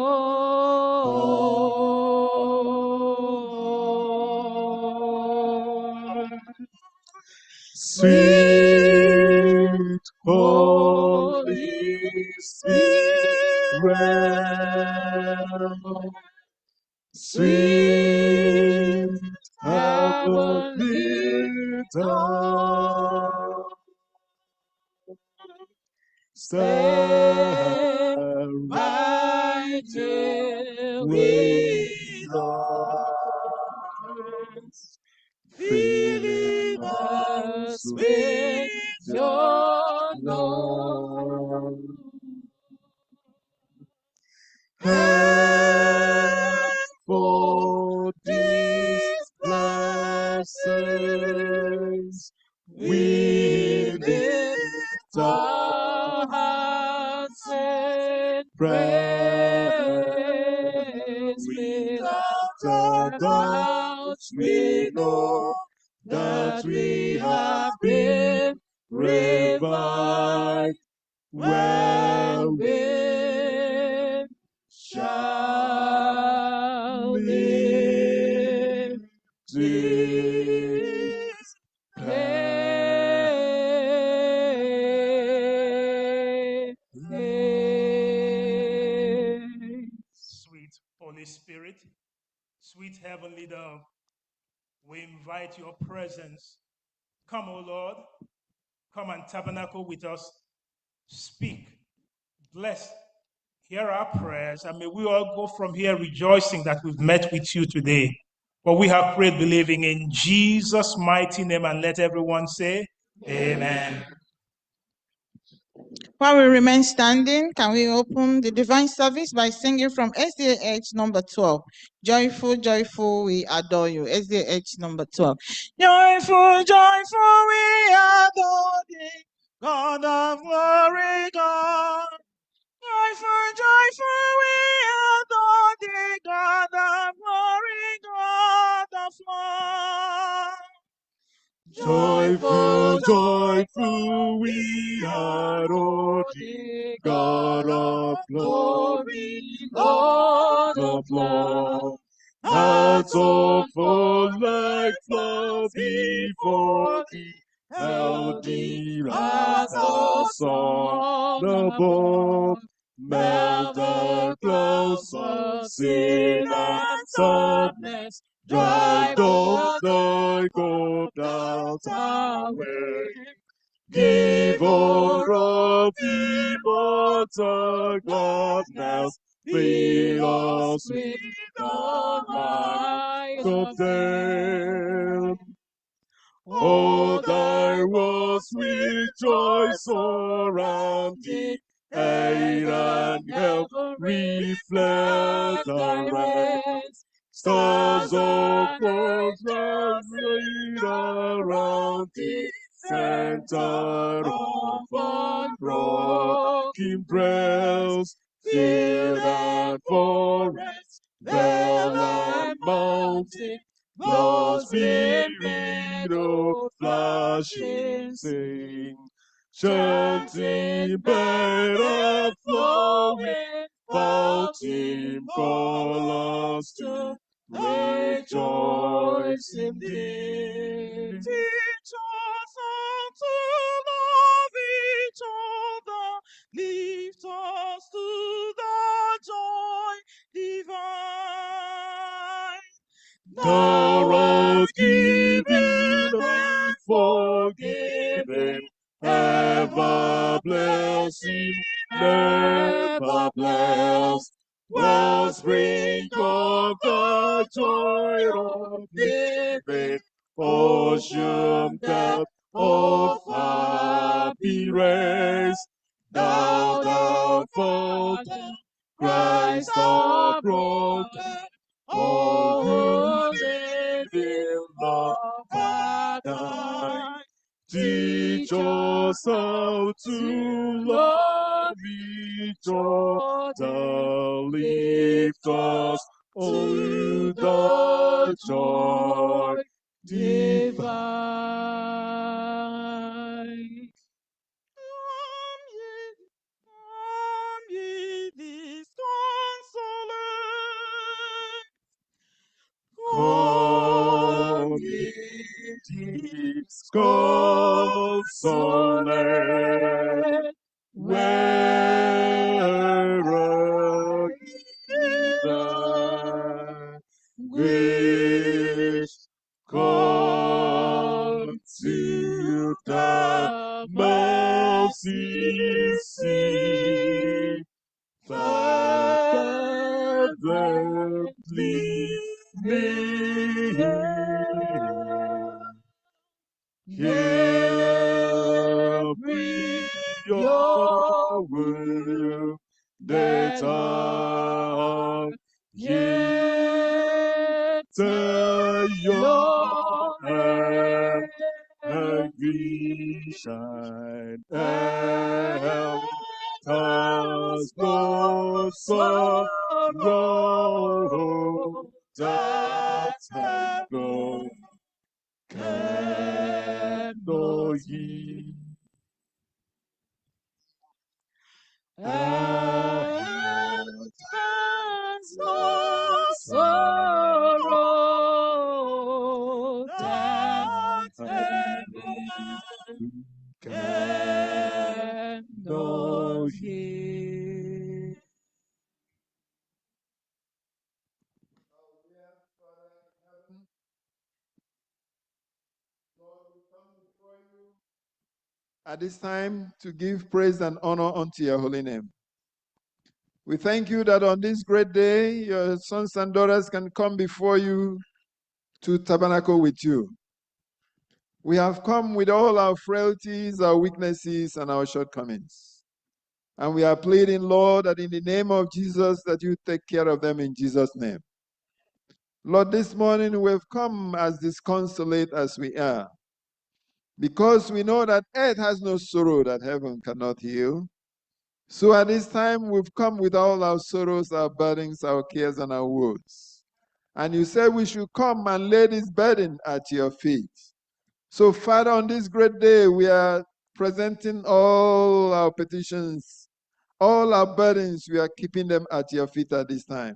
Sweet Holy Spirit, sweet heavenly dove, stand right here with us, filling us with your love. And for these blessings, we lift our hearts and praise. Without doubts, we know that we have been revived. Wherewith shall live this Sweet Holy Spirit, sweet Heavenly Dove, we invite your presence. Come, O Lord, come and tabernacle with us. Speak, bless, hear our prayers, and may we all go from here rejoicing that we've met with you today. For we have prayed believing in Jesus' mighty name, and let everyone say, Amen. While we remain standing, can we open the divine service by singing from SDA number 12? Joyful, joyful, we adore you. SDA number 12. Joyful, joyful, we adore thee, God of glory, God. Joyful, joyful, we adore thee, God of glory, God of love. Joyful, joyful, we adore thee, God of glory, God of love. Hearts of full like floods before thee, healthy as the sun above. Melt the clouds of sin and sadness, drive all thy hope doubts away. Give all of immortal gladness, fill us with the light of them. Oh, thy words with joy surrounded, air and heaven reflect thy rays. Stars of progress reign around thee, center of unbroken praise. Field and forest, vale and mountain, the spirit of flashing sing, chanting better flowing, fountain call us to rejoice in thee. Teach us how to love each other, lift us to the joy divine. Thou art giving and forgiving, ever blessing, never blessed. The spring of the joy of living, ocean depth of happy race. Thou, thou Father, Christ our brother, all who live in love and die. Teach us how to love each other, lift us to the joy divine. Come ye this consolate. Come ye this consolate. Where the grace come to the mercy seat, fervently hear we your word that I hear your hand and we shine and has no sorrow that has no can know ye. And has no sorrow that heaven can know ye. At this time, to give praise and honor unto your holy name. We thank you that on this great day, your sons and daughters can come before you to tabernacle with you. We have come with all our frailties, our weaknesses, and our shortcomings. And we are pleading, Lord, that in the name of Jesus, that you take care of them in Jesus' name. Lord, this morning we've come as disconsolate as we are, because we know that earth has no sorrow that heaven cannot heal. So at this time, we've come with all our sorrows, our burdens, our cares, and our woes. And you said we should come and lay this burden at your feet. So, Father, on this great day, we are presenting all our petitions, all our burdens, we are keeping them at your feet at this time.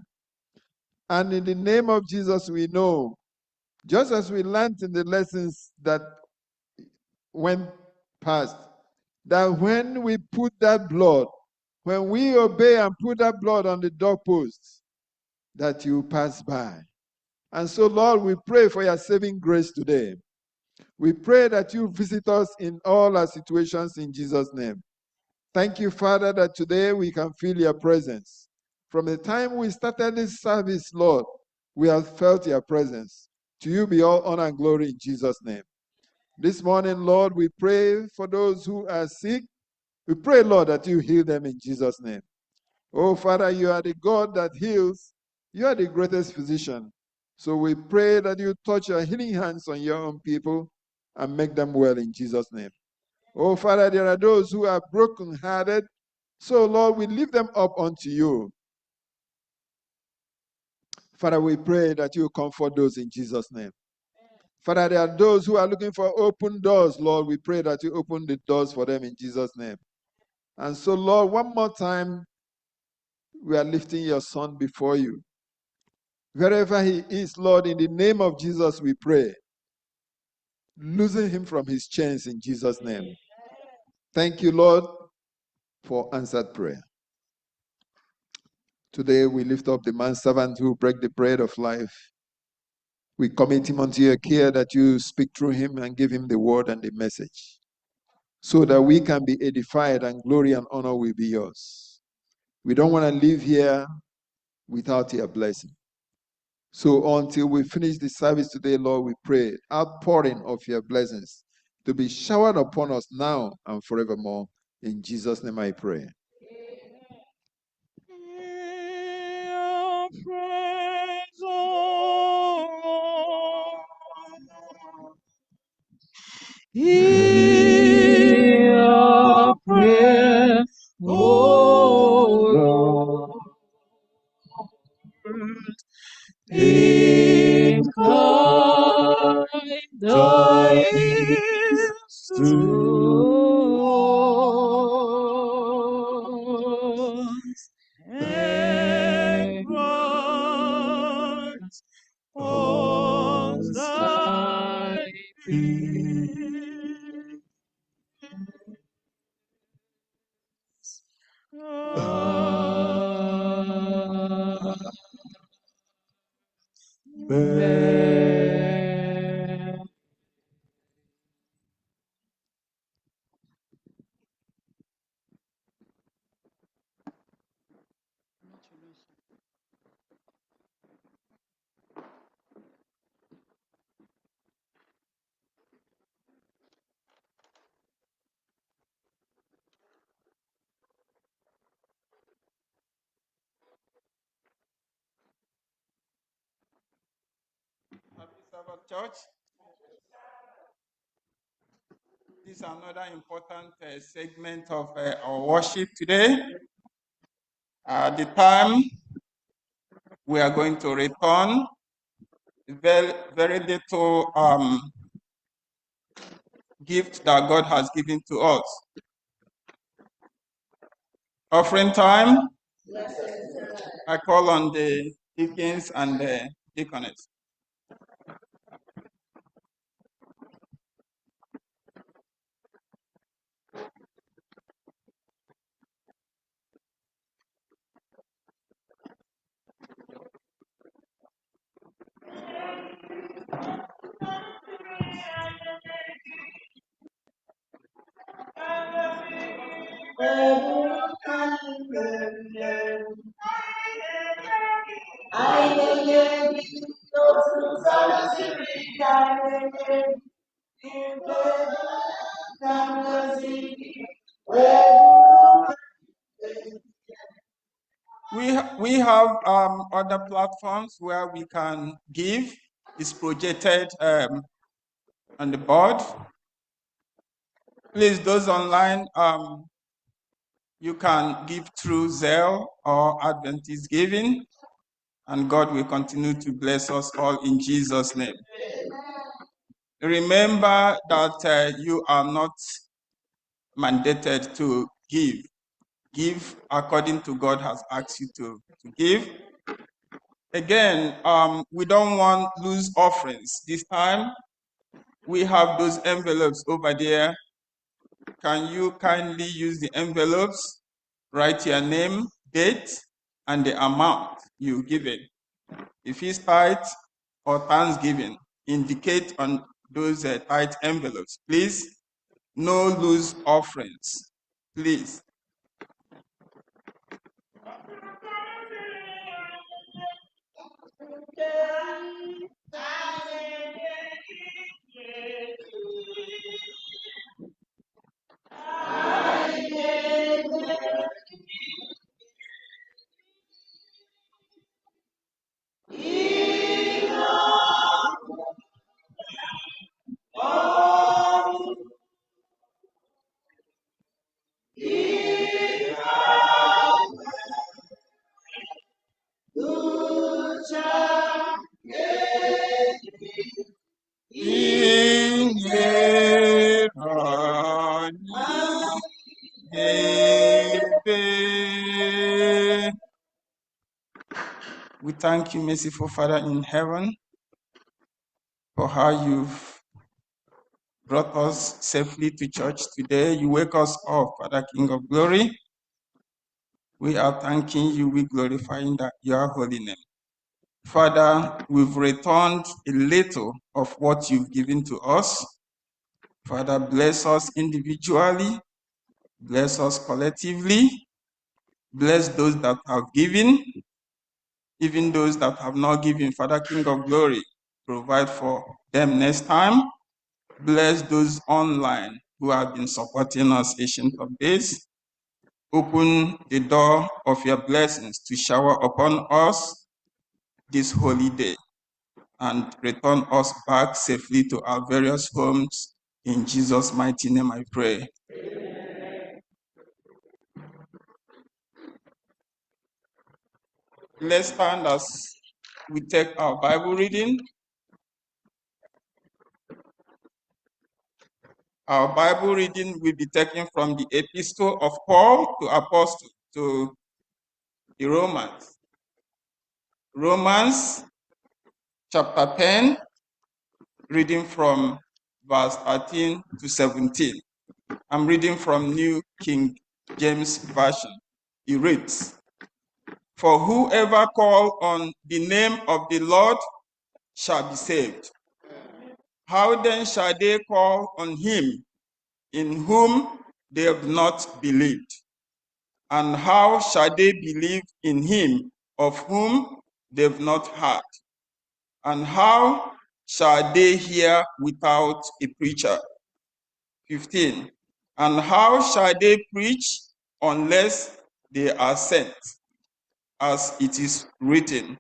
And in the name of Jesus, we know, just as we learned in the lessons that went past, that when we put that blood, when we obey and put that blood on the doorposts, that you pass by. And so, Lord, we pray for your saving grace today. We pray that you visit us in all our situations in Jesus' name. Thank you, Father, that today we can feel your presence. From the time we started this service, Lord, we have felt your presence. To you be all honor and glory in Jesus' name. This morning, Lord, we pray for those who are sick. We pray, Lord, that you heal them in Jesus' name. Oh, Father, you are the God that heals. You are the greatest physician. So we pray that you touch your healing hands on your own people and make them well in Jesus' name. Oh, Father, there are those who are brokenhearted. So, Lord, we lift them up unto you. Father, we pray that you comfort those in Jesus' name. Father, there are those who are looking for open doors. Lord, we pray that you open the doors for them in Jesus' name. And so, Lord, one more time, we are lifting your son before you. Wherever he is, Lord, in the name of Jesus, we pray. Loosen him from his chains in Jesus' name. Thank you, Lord, for answered prayer. Today, we lift up the manservant who break the bread of life. We commit him unto your care that you speak through him and give him the word and the message so that we can be edified and glory and honor will be yours. We don't want to live here without your blessing. So until we finish the service today, Lord, we pray outpouring of your blessings to be showered upon us now and forevermore. In Jesus' name I pray. Hear our prayer, O Lord. Incline thy ears to us, and grant us thy peace. Happy Sabbath, church. This is another important segment of our worship today. At the time we are going to return, very little gift that God has given to us. Offering time, I call on the deacons and the deaconess. We have other platforms where we can give. It's projected on the board. Please, those online, you can give through Zelle or Adventist giving, and God will continue to bless us all in Jesus' name. Remember that you are not mandated to give. Give according to God has asked you to give. Again, we don't want loose offerings. This time, we have those envelopes over there. Can you kindly use the envelopes, write your name, date, and the amount you give it. If it's tithe or thanksgiving, indicate on those tithe envelopes. Please, no loose offerings. Please. We thank you, merciful Father in heaven, for how you've brought us safely to church today. You wake us up, Father King of Glory. We are thanking you, we glorifying that your holy name. Father, we've returned a little of what you've given to us. Father, bless us individually, bless us collectively, bless those that have given, even those that have not given. Father, King of Glory, provide for them next time. Bless those online who have been supporting us Ancient of Days. Open the door of your blessings to shower upon us this holy day and return us back safely to our various homes. In Jesus' mighty name I pray. Let's stand as we take our Bible reading. Our Bible reading will be taken from the Epistle of Paul to Apostle to the Romans. Romans chapter 10, reading from verse 13 to 17. I'm reading from New King James Version. It reads, "For whoever call on the name of the Lord shall be saved. How then shall they call on him in whom they have not believed? And how shall they believe in him of whom they have not heard? And how shall they hear without a preacher?" 15. "And how shall they preach unless they are sent? As it is written,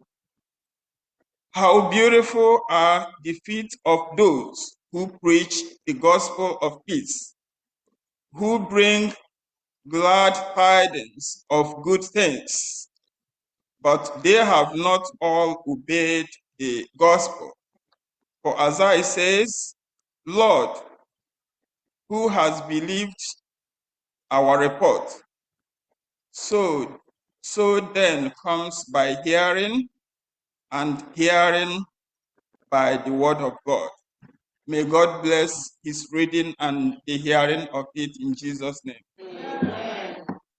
how beautiful are the feet of those who preach the gospel of peace, who bring glad tidings of good things. But they have not all obeyed the gospel. For Isaiah says, Lord, who has believed our report? So then comes by hearing, and hearing by the word of God. May God bless his reading and the hearing of it in Jesus' name. Amen.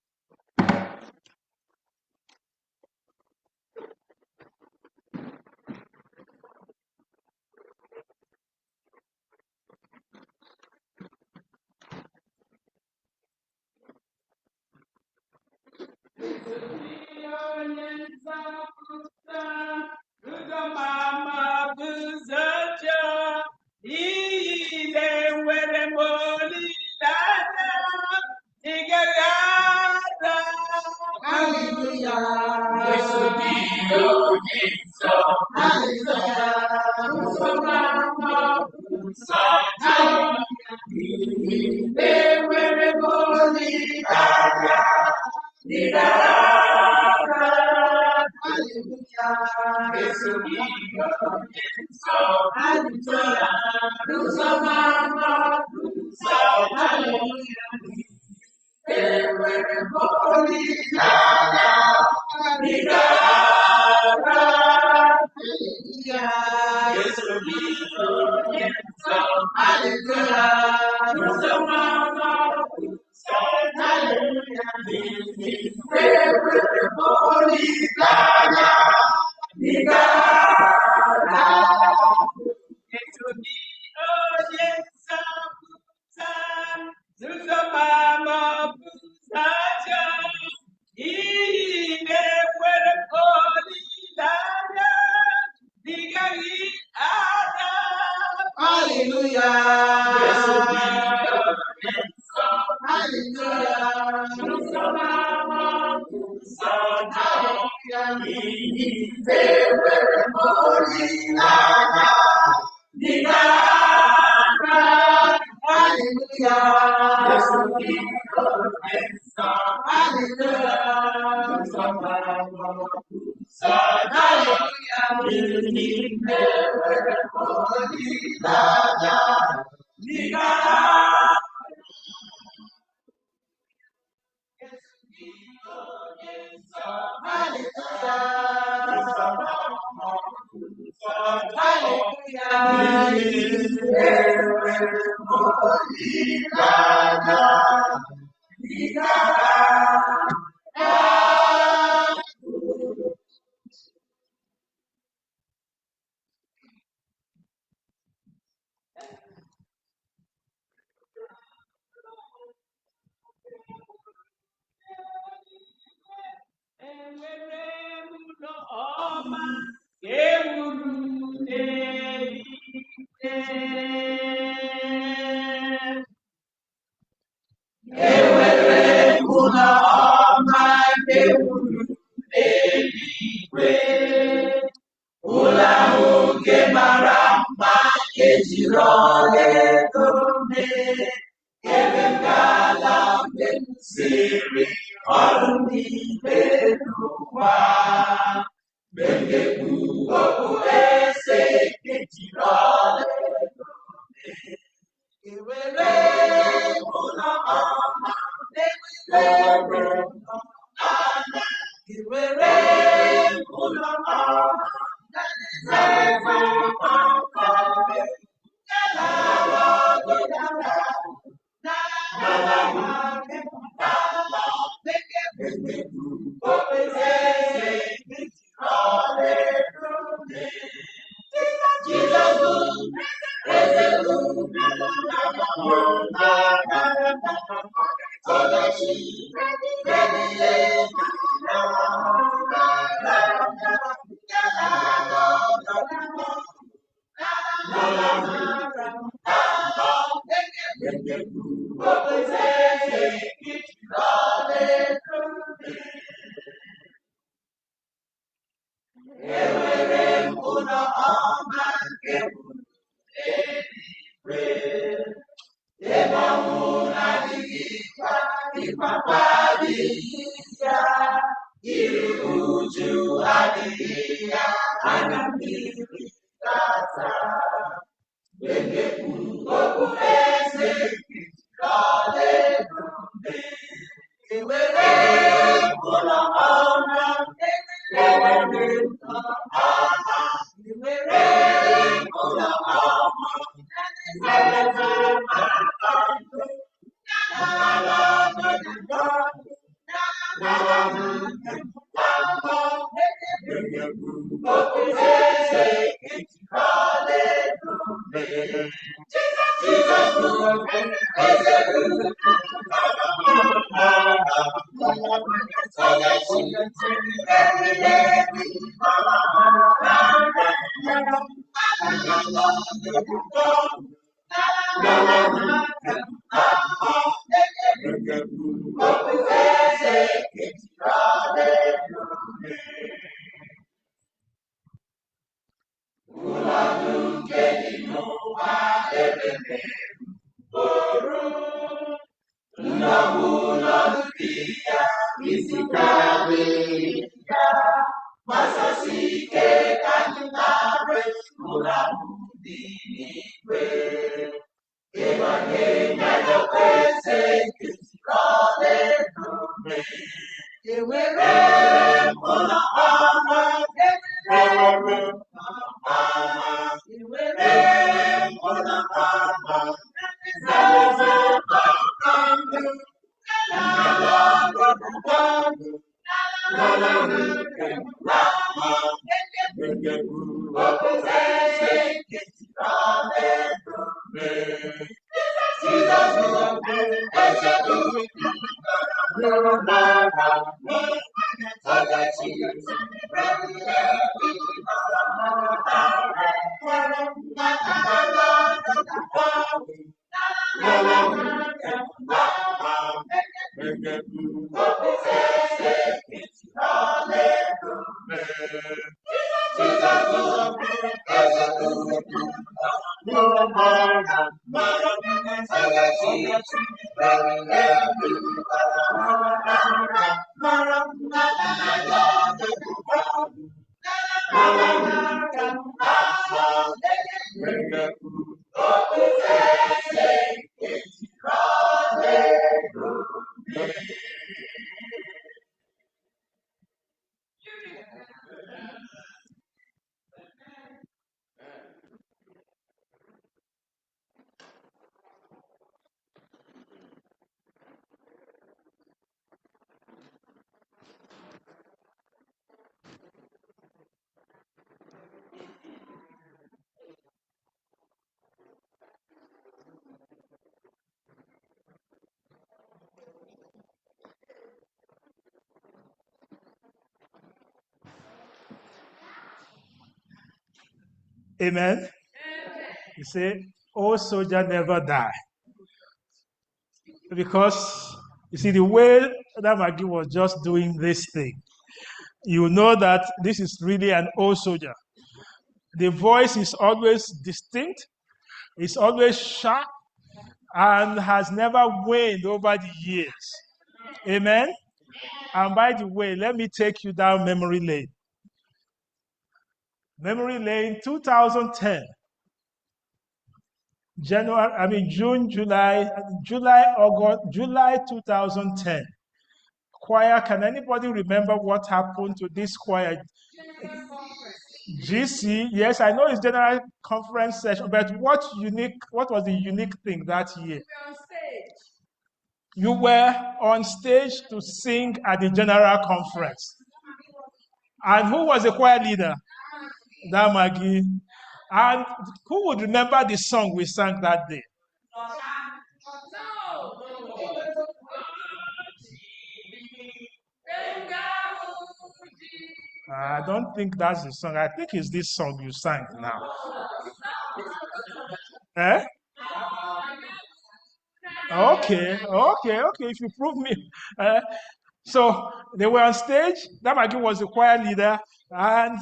Amen. You say, "Oh, soldier never die." Because you see, the way that Maggie was just doing this thing, you know that this is really an old soldier. The voice is always distinct, it's always sharp, and has never waned over the years. Amen. And by the way, let me take you down memory lane. Memory lane 2010. August, July 2010. Choir, can anybody remember what happened to this choir? GC, yes, I know it's general conference session, but what was the unique thing that year? You were on stage to sing at the general conference. And who was the choir leader? Damagi. And who would remember the song we sang that day? I don't think that's the song. I think it's this song you sang now. Eh? Okay. If you prove me. So they were on stage. Damagi was the choir leader, and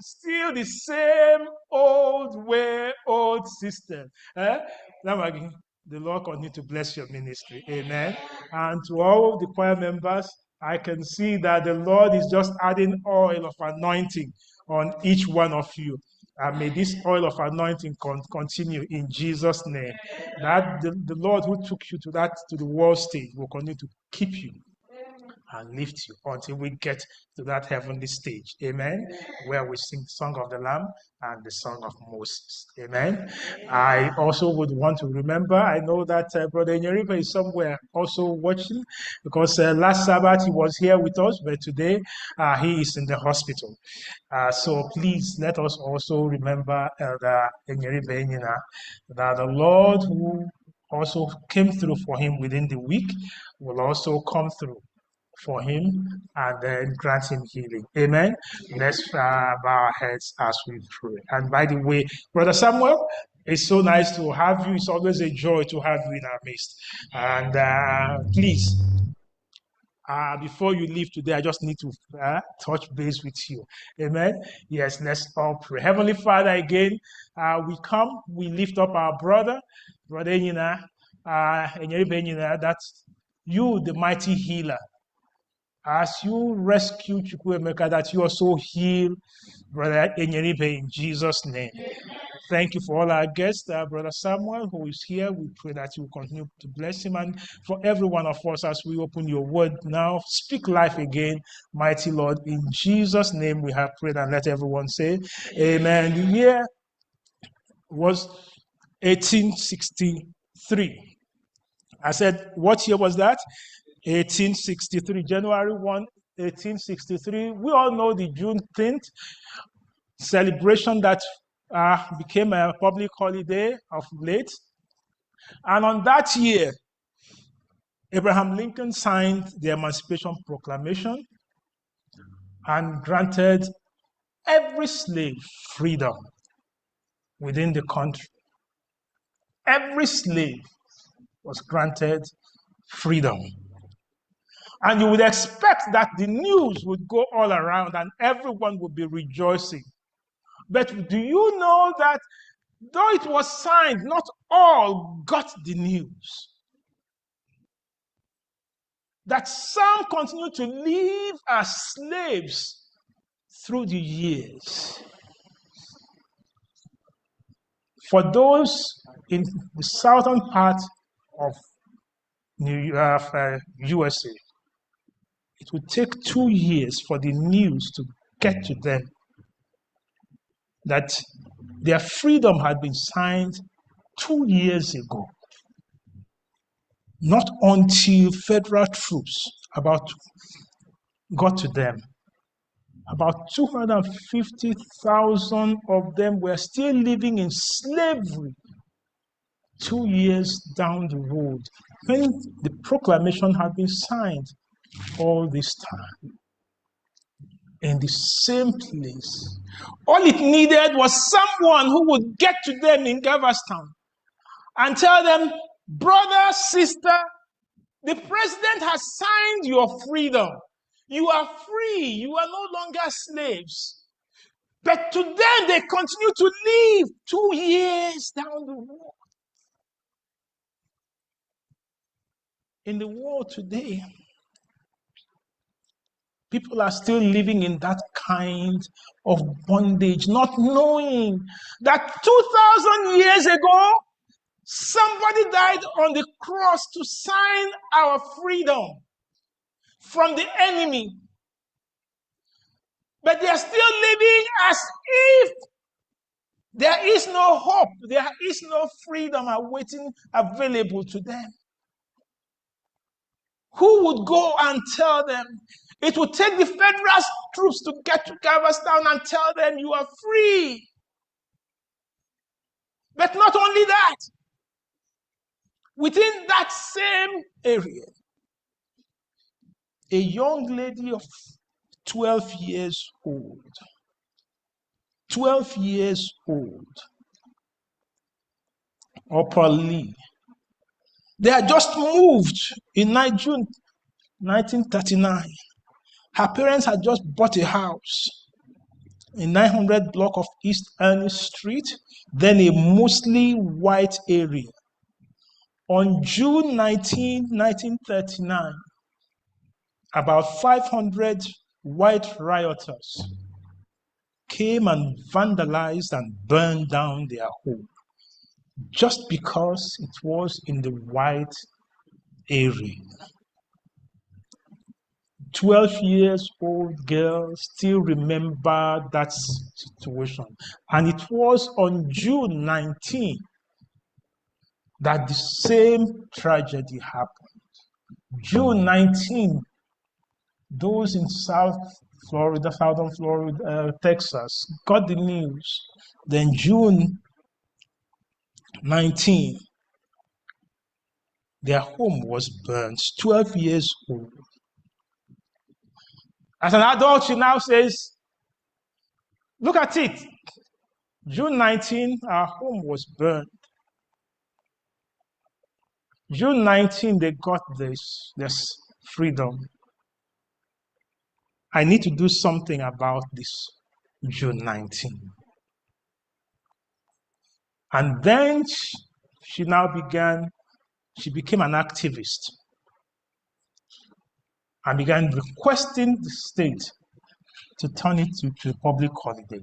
still the same old system. Damagi, the Lord continue to bless your ministry. Amen. And to all the choir members, I can see that the Lord is just adding oil of anointing on each one of you. And may this oil of anointing continue in Jesus' name. That the Lord who took you to the world stage will continue to keep you and lift you until we get to that heavenly stage. Amen. Where we sing the song of the Lamb and the song of Moses. Amen. I also would want to remember, I know that Brother Nyeribe is somewhere also watching, because last Sabbath he was here with us, but today he is in the hospital. So please let us also remember Elder Nyeribe, that the Lord who also came through for him within the week will also come through for him and then grant him healing. Amen. Let's bow our heads as we pray. And by the way, Brother Samuel, it's so nice to have you. It's always a joy to have you in our midst. And please, before you leave today, I just need to touch base with you. Amen. Yes, let's all pray. Heavenly Father, again, we come, we lift up our brother Enyina, that you, the mighty healer, as you rescue Chukwuemeka, that you also heal Brother Enyeribe in Jesus' name. Thank you for all our guests, Brother Samuel, who is here. We pray that you will continue to bless him. And for every one of us, as we open your word now, speak life again, mighty Lord. In Jesus' name we have prayed, and let everyone say, Amen. The year was 1863. I said, what year was that? 1863, January 1, 1863. We all know the Juneteenth celebration that became a public holiday of late. And on that year, Abraham Lincoln signed the Emancipation Proclamation and granted every slave freedom within the country. Every slave was granted freedom. And you would expect that the news would go all around and everyone would be rejoicing. But do you know that Though it was signed, not all got the news. That some continue to live as slaves through the years. For those in the southern part of USA, it would take 2 years for the news to get to them that their freedom had been signed 2 years ago. Not until federal troops got to them. About 250,000 of them were still living in slavery 2 years down the road when the proclamation had been signed all this time in the same place. All it needed was someone who would get to them in Galveston and tell them, brother, sister, the president has signed your freedom. You are free. You are no longer slaves. But to them, they continue to live 2 years down the road. In the world today, people are still living in that kind of bondage, not knowing that 2,000 years ago, somebody died on the cross to sign our freedom from the enemy. But they are still living as if there is no hope, there is no freedom awaiting available to them. Who would go and tell them? It would take the federal troops to get to Galveston and tell them you are free. But not only that, within that same area, a young lady of 12 years old, 12 years old, Upper Lee, they had just moved in June 1939. Her parents had just bought a house in 900 block of East Ernie Street, then a mostly white area. On June 19, 1939, about 500 white rioters came and vandalized and burned down their home just because it was in the white area. 12 years old girl still remember that situation. And it was on June 19 that the same tragedy happened. June 19, those in southern Florida, Texas, got the news. Then June 19, their home was burned, 12 years old. As an adult, she now says, look at it. June 19, our home was burned. June 19, they got this freedom. I need to do something about this June 19. And then she became an activist and began requesting the state to turn it to a public holiday.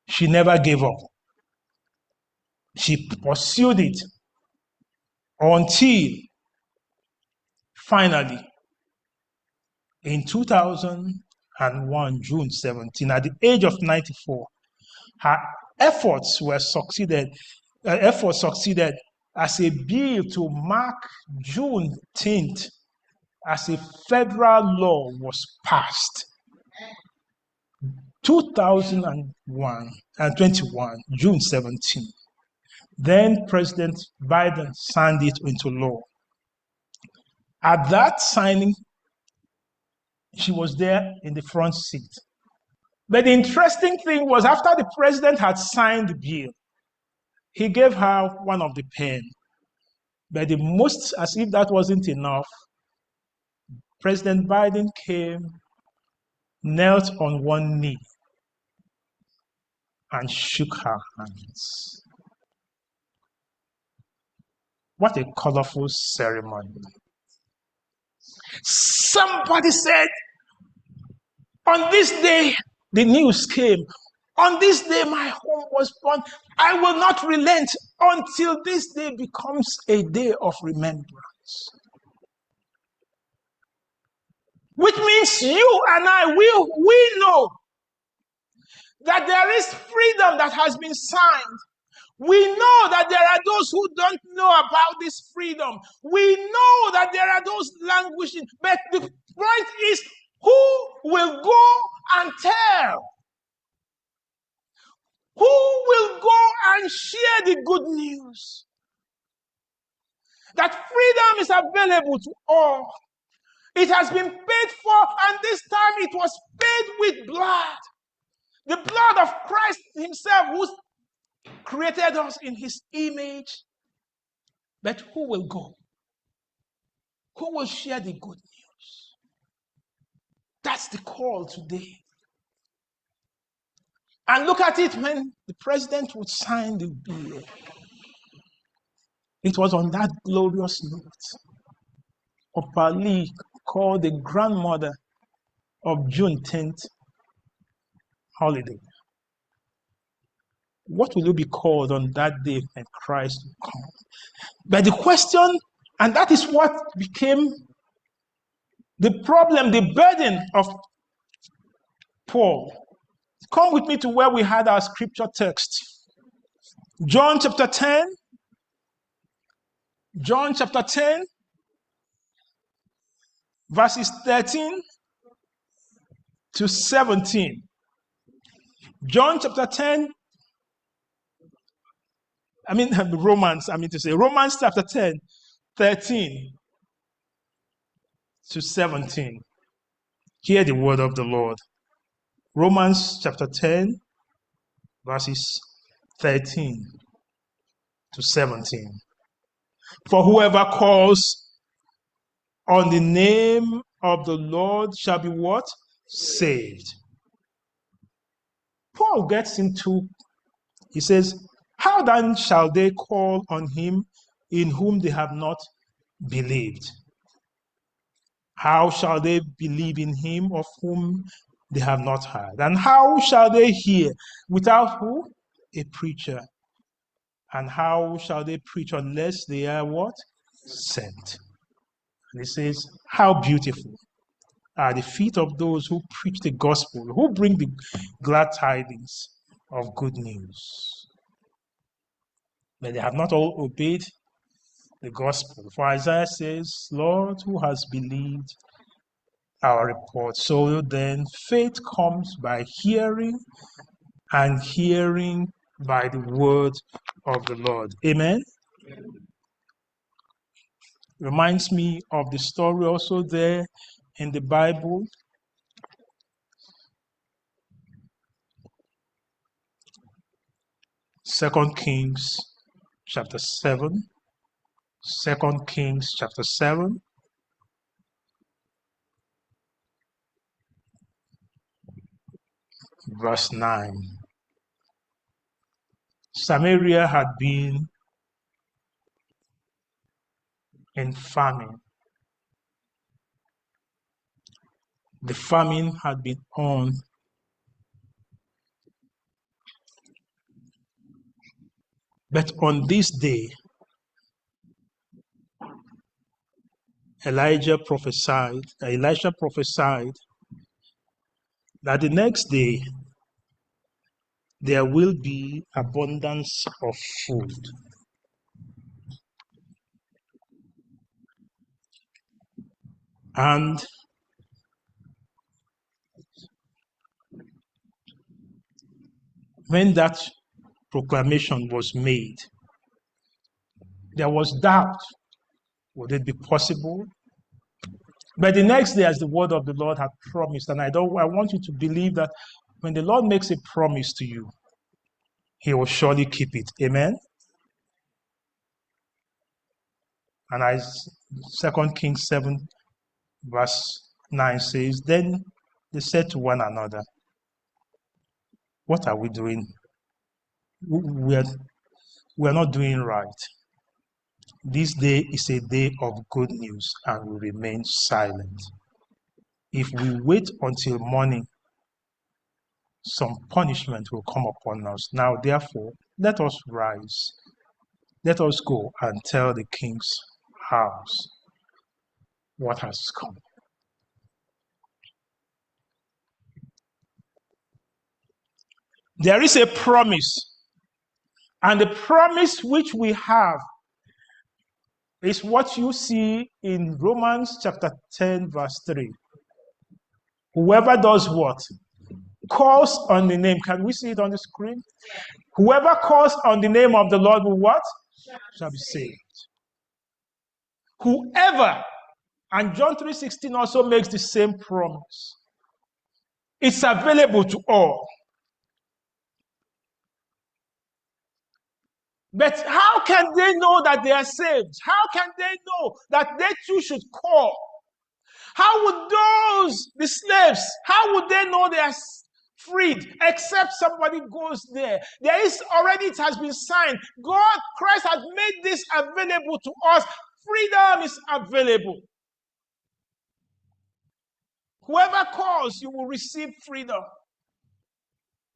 She never gave up. She pursued it until finally, in 2001, June 17, at the age of 94, her efforts succeeded as a bill to mark June 10th as a federal law was passed. 2021, June 17. Then President Biden signed it into law. At that signing, she was there in the front seat. But the interesting thing was, after the president had signed the bill, he gave her one of the pens. But as if that wasn't enough, President Biden came, knelt on one knee, and shook her hands. What a colorful ceremony. Somebody said, on this day, the news came. On this day, my home was born. I will not relent until this day becomes a day of remembrance. Which means you and I, we know that there is freedom that has been signed. We know that there are those who don't know about this freedom. We know that there are those languishing. But the point is, who will go and tell? Who will go and share the good news? That freedom is available to all. It has been paid for, and this time it was paid with blood. The blood of Christ himself, who created us in his image. But who will go? Who will share the good news? That's the call today. And look at it when the president would sign the bill. It was on that glorious note of Ali, called the grandmother of June 10th holiday. What will you be called on that day when Christ will come? But the question, and that is what became the problem, the burden of Paul. Come with me to where we had our scripture text. John chapter 10. John chapter 10, verses 13 to 17. John chapter 10, Romans chapter 10, 13 to 17. Hear the word of the Lord. Romans chapter 10, verses 13 to 17. For whoever calls on the name of the Lord shall be what? Saved. Paul gets into, he says, how then shall they call on him in whom they have not believed? How shall they believe in him of whom they have not heard? And how shall they hear without who? A preacher. And how shall they preach unless they are what? Sent. And he says, how beautiful are the feet of those who preach the gospel, who bring the glad tidings of good news. But they have not all obeyed the gospel. For Isaiah says, Lord, who has believed our report? So then faith comes by hearing, and hearing by the word of the Lord. Amen? Reminds me of the story also there in the Bible. Second Kings chapter 7. 2 Kings chapter 7. Verse 9. Samaria had been in famine. The famine had been on. But on this day, Elisha prophesied that the next day there will be abundance of food. And when that proclamation was made, there was doubt. Would it be possible? But the next day, as the word of the Lord had promised, and I want you to believe that when the Lord makes a promise to you, he will surely keep it. Amen? And as 2 Kings 7, verse 9 says, then they said to one another, what are we doing we're not doing right. This day is a day of good news, and we remain silent. If we wait until morning, some punishment will come upon us. Now, therefore, let us rise. Let us go and tell the king's house what has come. There is a promise, and the promise which we have is what you see in Romans chapter 10, verse 3. Whoever does what? Calls on the name. Can we see it on the screen? Whoever calls on the name of the Lord will what? Shall be saved. Whoever, and John 3:16 also makes the same promise. It's available to all. But how can they know that they are saved? How can they know that they too should call? How would the slaves, how would they know they are freed except somebody goes there? There is already, it has been signed. Christ has made this available to us. Freedom is available. Whoever calls, you will receive freedom.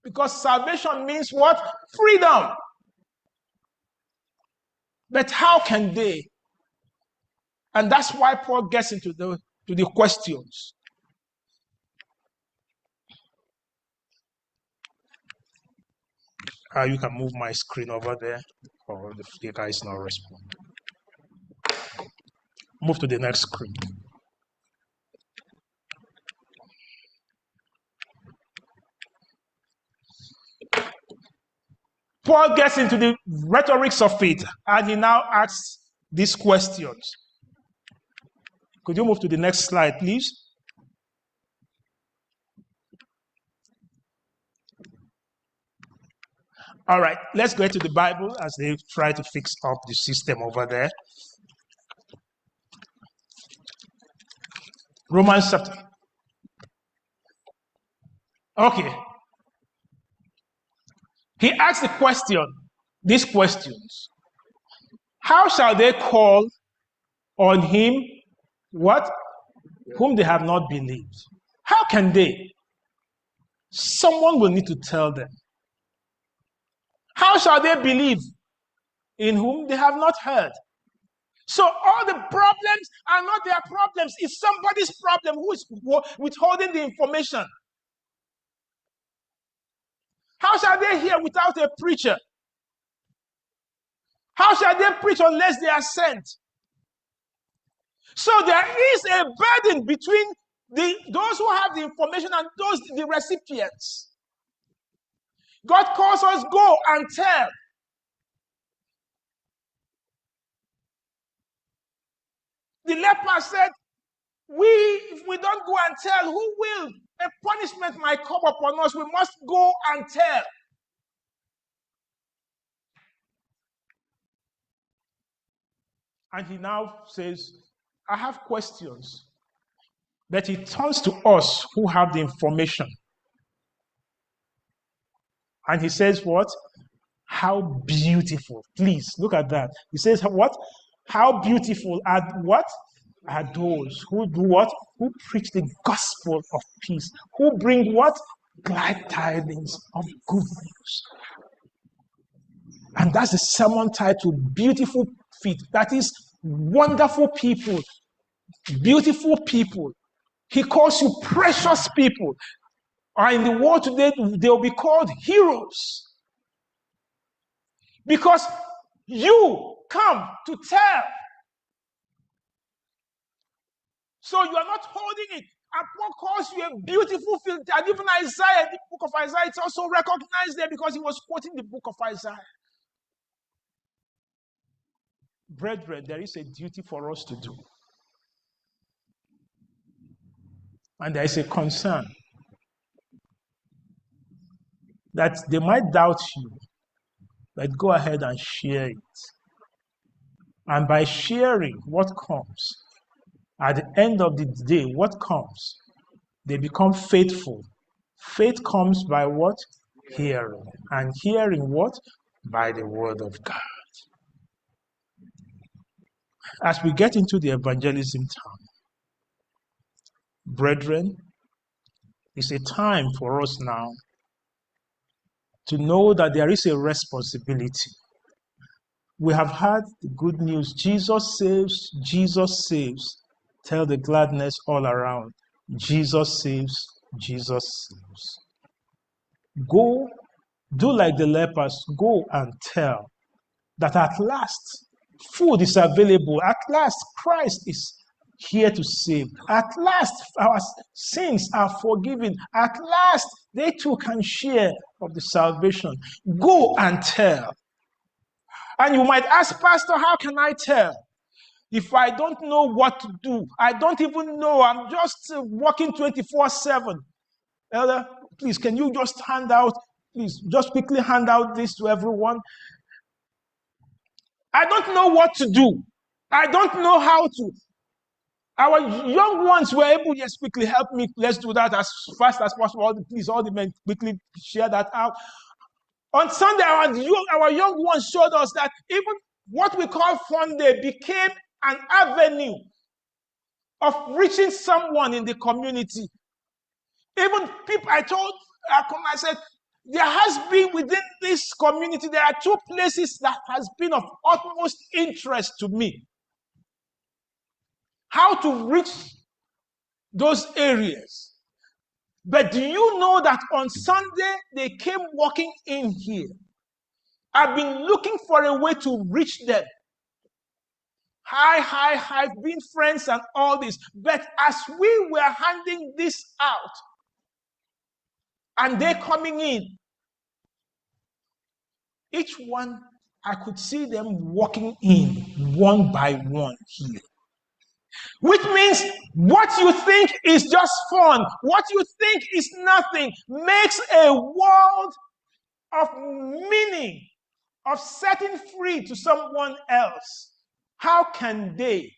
Because salvation means what? Freedom. But how can they? And that's why Paul gets into the questions. You can move my screen over there, or the guy is not responding. Move to the next screen. Paul gets into the rhetorics of it, and he now asks these questions. Could you move to the next slide, please? All right, let's go to the Bible as they try to fix up the system over there. Romans chapter. Okay. He asks the question, these questions. How shall they call on him, what? Whom they have not believed? How can they? Someone will need to tell them. How shall they believe in whom they have not heard? So all the problems are not their problems. It's somebody's problem who is withholding the information. How shall they hear without a preacher? How shall they preach unless they are sent? So there is a burden between those who have the information and the recipients. God calls us, go and tell. The leper said, if we don't go and tell, who will? A punishment might come upon us. We must go and tell. And he now says, I have questions. But he turns to us who have the information. And he says what? How beautiful. Please, look at that. He says what? How beautiful are what? Are those who do what? Who preach the gospel of peace. Who bring what? Glad tidings of good news. And that's the sermon title, Beautiful Feet. That is wonderful people. Beautiful people. He calls you precious people. Or in the world today, they'll be called heroes. Because you come to tell. So you are not holding it. And Paul calls you a beautiful field. And even Isaiah, the book of Isaiah, it's also recognized there because he was quoting the book of Isaiah. Brethren, there is a duty for us to do. And there is a concern that they might doubt you, but go ahead and share it. And by sharing what comes, at the end of the day, what comes? They become faithful. Faith comes by what? Hearing. And hearing what? By the word of God. As we get into the evangelism time, brethren, it's a time for us now to know that there is a responsibility. We have heard the good news. Jesus saves, Jesus saves. Tell the gladness all around. Jesus saves, Jesus saves. Go, do like the lepers, go and tell that at last food is available. At last Christ is here to save. At last our sins are forgiven. At last they too can share of the salvation. Go and tell. And you might ask, Pastor, how can I tell? If I don't know what to do, I don't even know, I'm just working 24/7. Elder, please, can you just please, just quickly hand out this to everyone? I don't know what to do. I don't know how to. Our young ones were able, yes, quickly help me. Let's do that as fast as possible. Please, all the men, quickly share that out. On Sunday, our young ones showed us that even what we call Fun Day became an avenue of reaching someone in the community. Even people, I said, there has been within this community, there are two places that has been of utmost interest to me. How to reach those areas. But do you know that on Sunday, they came walking in here? I've been looking for a way to reach them. I've been friends and all this. But as we were handing this out, and they coming in, each one, I could see them walking in one by one here. Which means what you think is just fun, what you think is nothing, makes a world of meaning, of setting free to someone else. How can they,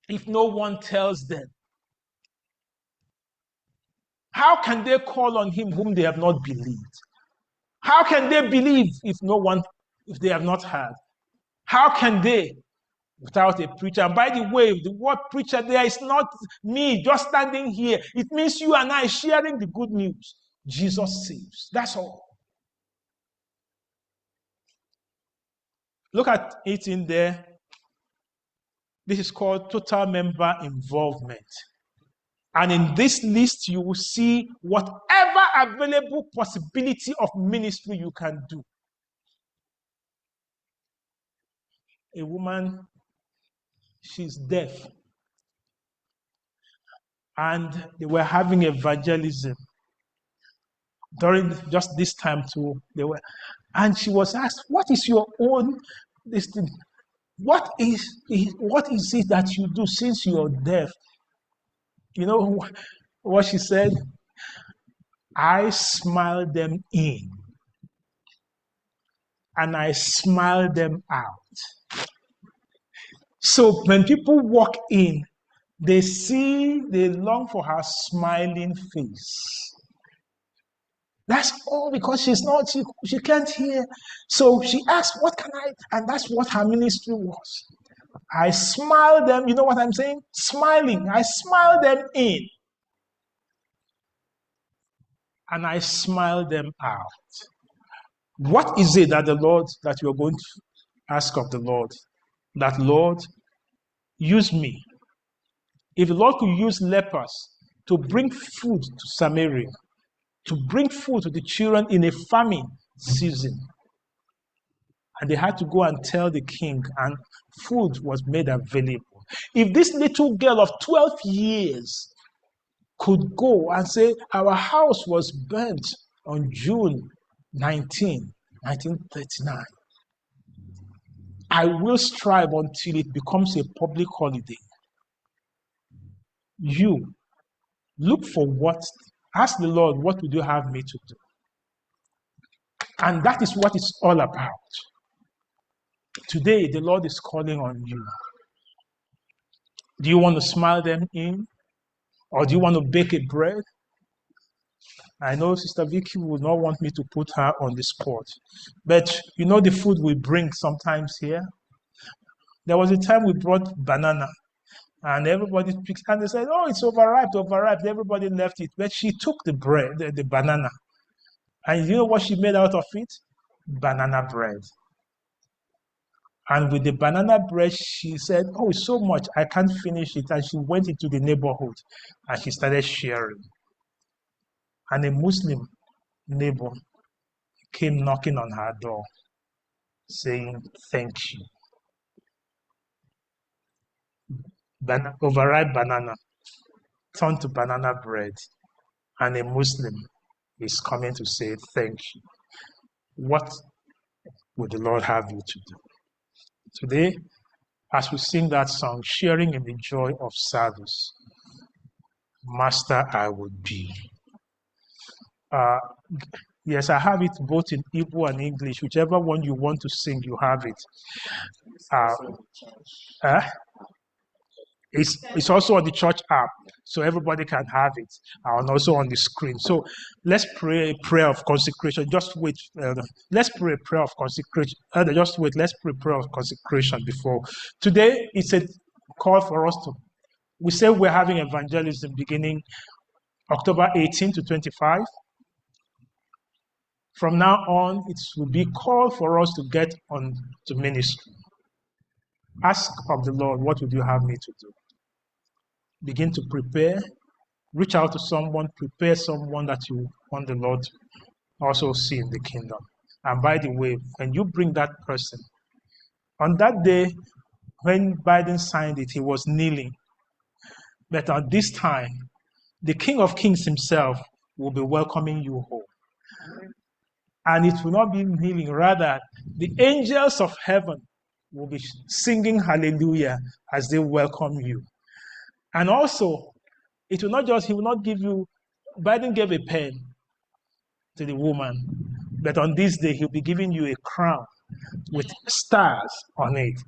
if no one tells them? How can they call on him whom they have not believed? How can they believe if they have not heard? How can they without a preacher? And by the way, the word preacher there is not me just standing here. It means you and I sharing the good news. Jesus saves. That's all. Look at it in there. This is called total member involvement. And in this list, you will see whatever available possibility of ministry you can do. A woman, she's deaf. And they were having evangelism during just this time too. And she was asked, what is your own, this thing? What is it that you do since you're deaf? You know what she said? I smile them in and I smile them out. So when people walk in, they long for her smiling face. That's all because she can't hear. So she asked, what can I? And that's what her ministry was. I smile them, you know what I'm saying? Smiling. I smile them in. And I smile them out. What is it that that you're going to ask of the Lord? That, Lord, use me. If the Lord could use lepers to bring food to Samaria, to bring food to the children in a famine season, and they had to go and tell the king, and food was made available. If this little girl of 12 years could go and say, our house was burnt on June 19, 1939. I will strive until it becomes a public holiday. You look for ask the Lord, what would you have me to do? And that is what it's all about. Today, the Lord is calling on you. Do you want to smile them in? Or do you want to bake a bread? I know Sister Vicky would not want me to put her on the spot, but you know the food we bring sometimes here? There was a time we brought banana and everybody picked, and they said, oh, it's overripe, overripe. Everybody left it, but she took the bread, the banana, and you know what she made out of it? Banana bread. And with the banana bread, she said, oh, it's so much, I can't finish it. And she went into the neighborhood and she started sharing. And a Muslim neighbor came knocking on her door saying, thank you. Overripe banana turned to banana bread. And a Muslim is coming to say, thank you. What would the Lord have you to do? Today, as we sing that song, sharing in the joy of service, Master, I would be. Yes, I have it both in Igbo and English. Whichever one you want to sing, you have it. It's also on the church app, so everybody can have it, and also on the screen. So let's pray a prayer of consecration. Just wait. Let's pray a prayer of consecration. Just wait. Let's pray a prayer of consecration before. Today, it's a call for us to. We say we're having evangelism beginning October 18 to 25. From now on, it will be called for us to get on to ministry. Ask of the Lord, what would you have me to do? Begin to prepare. Reach out to someone, prepare someone that you want the Lord to also see in the kingdom. And by the way, when you bring that person, on that day when Biden signed it, he was kneeling. But at this time, the King of Kings himself will be welcoming you home. And it will not be kneeling, rather, the angels of heaven will be singing hallelujah as they welcome you. And also, it will not just, he will not give you, Biden gave a pen to the woman, but on this day, he'll be giving you a crown with stars on it.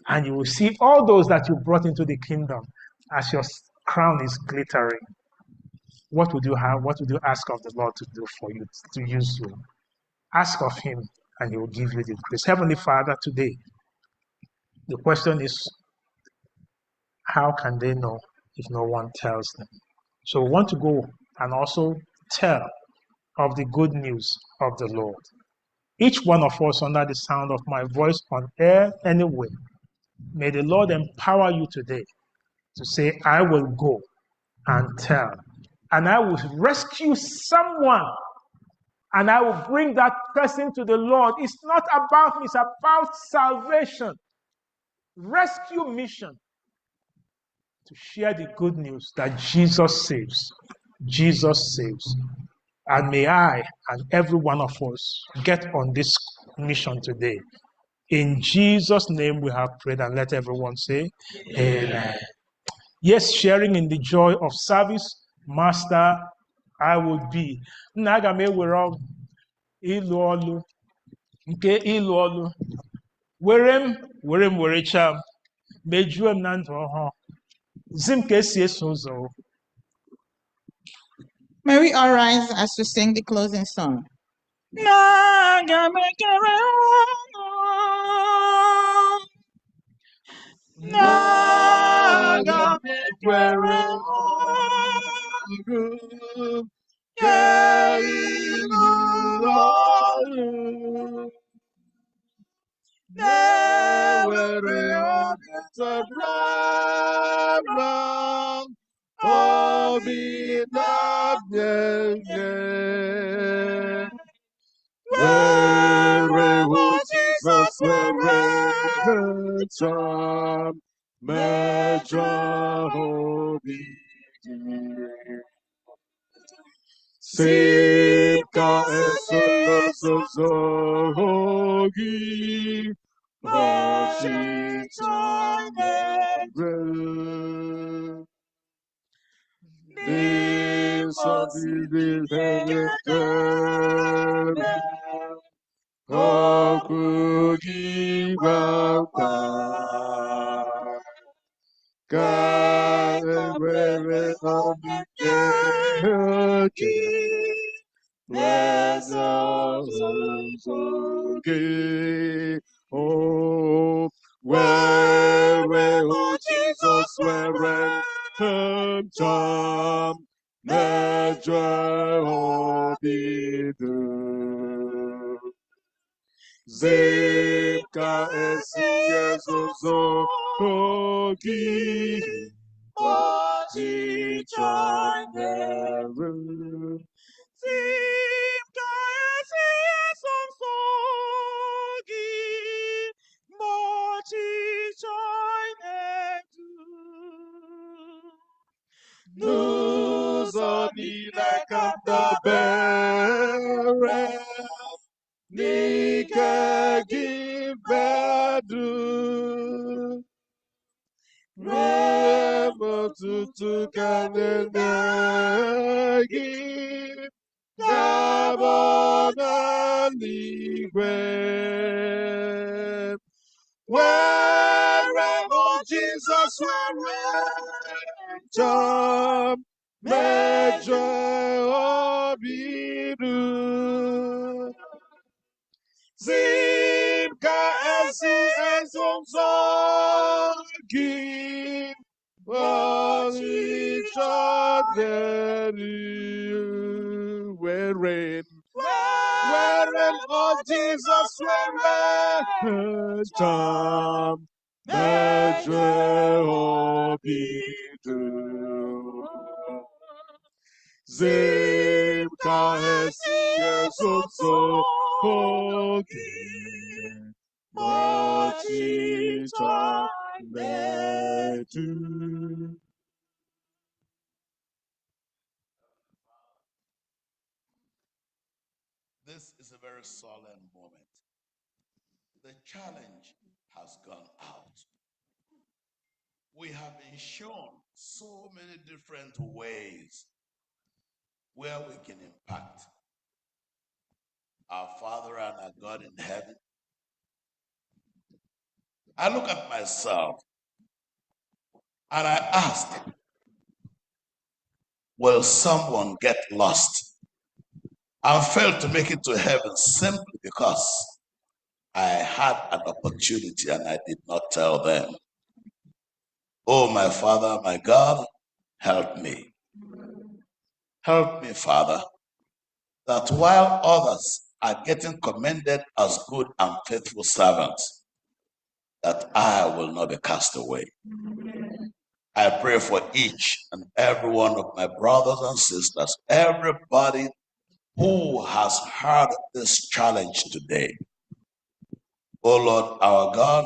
And you will see all those that you brought into the kingdom as your crown is glittering. What would you have? What would you ask of the Lord to do for you, to use you? Ask of him, and he will give you the grace. Heavenly Father, today, the question is, how can they know if no one tells them? So we want to go and also tell of the good news of the Lord. Each one of us under the sound of my voice on air anyway, may the Lord empower you today to say, I will go and tell, and I will rescue someone, and I will bring that person to the Lord. It's not about me, it's about salvation, rescue mission, to share the good news that Jesus saves. Jesus saves. And may I and every one of us get on this mission today. In Jesus' name we have prayed, and let everyone say, Amen. Yes, sharing in the joy of service, Master, I would be. Naga me were ilu olu, nke ilu olu. Were cham, mejuem na ndụ ọhụụ. Zim ka esi eso ụzọ. May we all rise as we sing the closing song. Jesus, Sipka esozogi Oshitane Okugi Wapa Ka Ewere Omike Oh, where, oh Jesus, where, tam, medre obidu. Zimka esiezozo kogi, Moji Chaineru. Zimka esiezozogi, Moji Chaineru. N'ụzọ niile ka m dabere n'ike gị bedu. Ruo ụtụtụ ka na-enye gị gabọ n'eluigwe. Where, oh Jesus, where, Tom, Major Obidu, Zimka Esi Esonzogi, Wali Chaderi, wherein, oh Jesus, wherein, Tom, Major Obidu. Zimka Esi Esonzogi, Wali Chaderi. This is a very solemn moment. The challenge has gone out. We have been shown so many different ways where we can impact our Father and our God in heaven. I look at myself and I ask, will someone get lost and fail to make it to heaven simply because I had an opportunity and I did not tell them? Oh, my Father, my God, help me. Help me, Father, that while others are getting commended as good and faithful servants, that I will not be cast away. I pray for each and every one of my brothers and sisters, everybody who has heard this challenge today. Oh Lord, our God,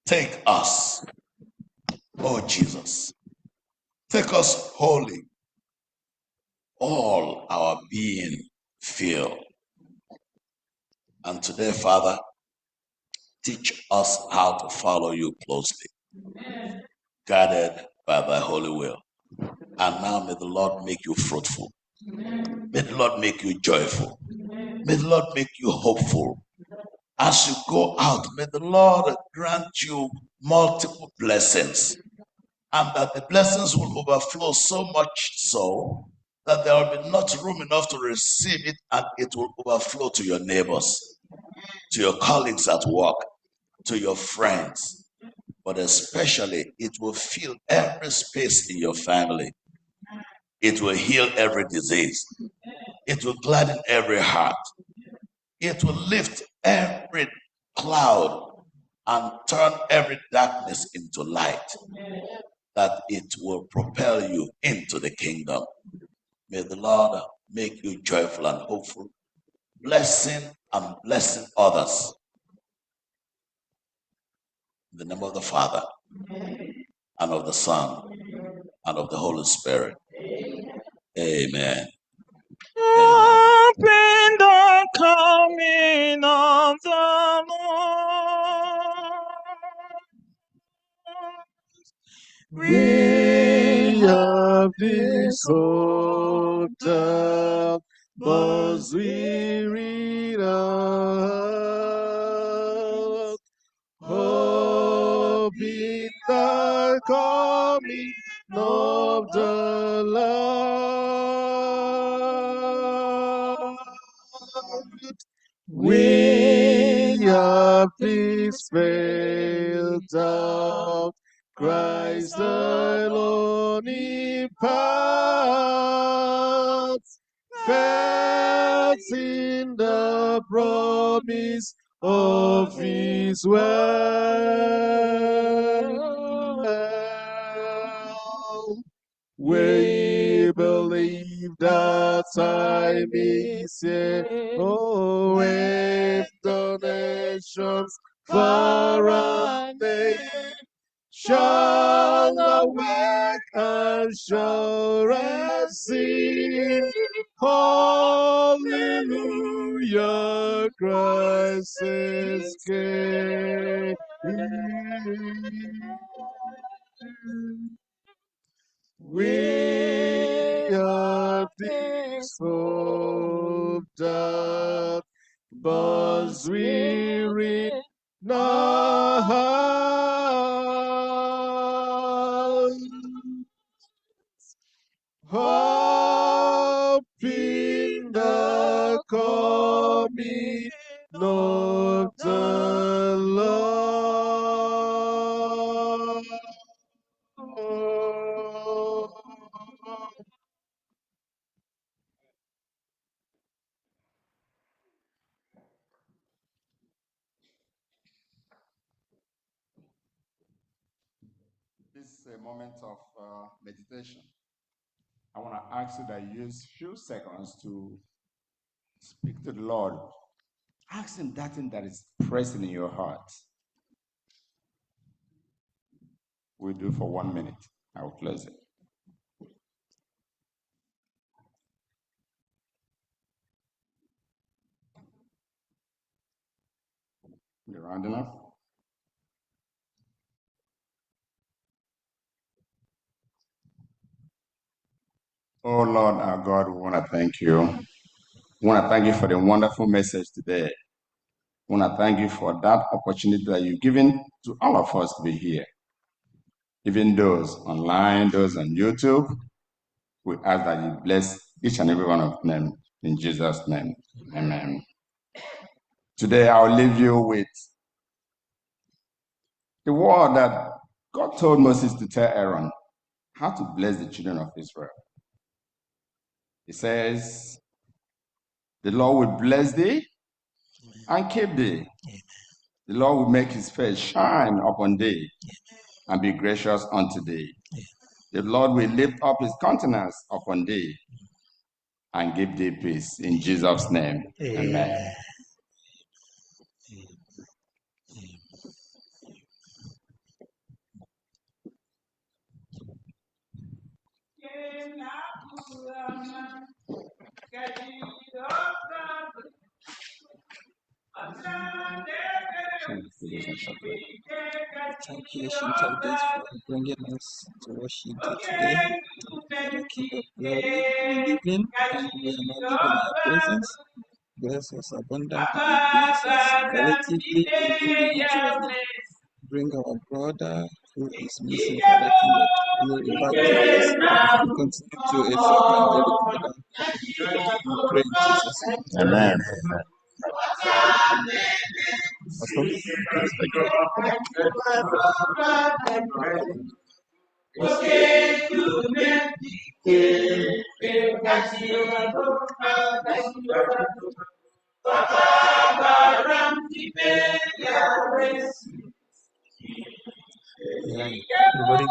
take us, oh Jesus, take us wholly, all our being filled. And today, Father, teach us how to follow you closely, guided by thy holy will. And now may the Lord make you fruitful. May the Lord make you joyful. May the Lord make you hopeful. As you go out, may the Lord grant you multiple blessings, and that the blessings will overflow so much so that there will be not room enough to receive it, and it will overflow to your neighbors, to your colleagues at work, to your friends, but especially it will fill every space in your family. It will heal every disease. It will gladden every heart. It will lift every cloud and turn every darkness into light, that it will propel you into the kingdom. May the Lord make you joyful and hopeful, blessing and blessing others. In the name of the Father, and of the Son, and of the Holy Spirit. Amen. Open the coming of the Lord. We have this hope that must we read out. Hope in the coming of the Lord. this failed out. Christ alone imparts faith in the promise of his word. We believe that time is here. Oh, if the nations far and near shall awake and shall receive. Hallelujah, Christ is King. We are this hope that was weary now. Hope in the coming of the Lord. This is a moment of meditation. I want to ask you that you use a few seconds to speak to the Lord. Ask him that thing that is pressing in your heart. We'll do for 1 minute. I will close it. We're rounding up. Oh Lord, our God, we want to thank you. We want to thank you for the wonderful message today. We want to thank you for that opportunity that you've given to all of us to be here. Even those online, those on YouTube, we ask that you bless each and every one of them in Jesus' name. Amen. Today, I'll leave you with the word that God told Moses to tell Aaron how to bless the children of Israel. He says, the Lord will bless thee and keep thee. The Lord will make his face shine upon thee and be gracious unto thee. The Lord will lift up his countenance upon thee and give thee peace. In Jesus' name, amen. Thank you, Ancient of Days, for bringing us to worship you today. The King of Glory, we live in, and we are not living in your presence. Bless us abundantly, bless us collectively and individually. Bring our brother who is missing, Father King of Glory, back to us. Continue to exalt and deliver them. We pray in Jesus' name. Amen. Everybody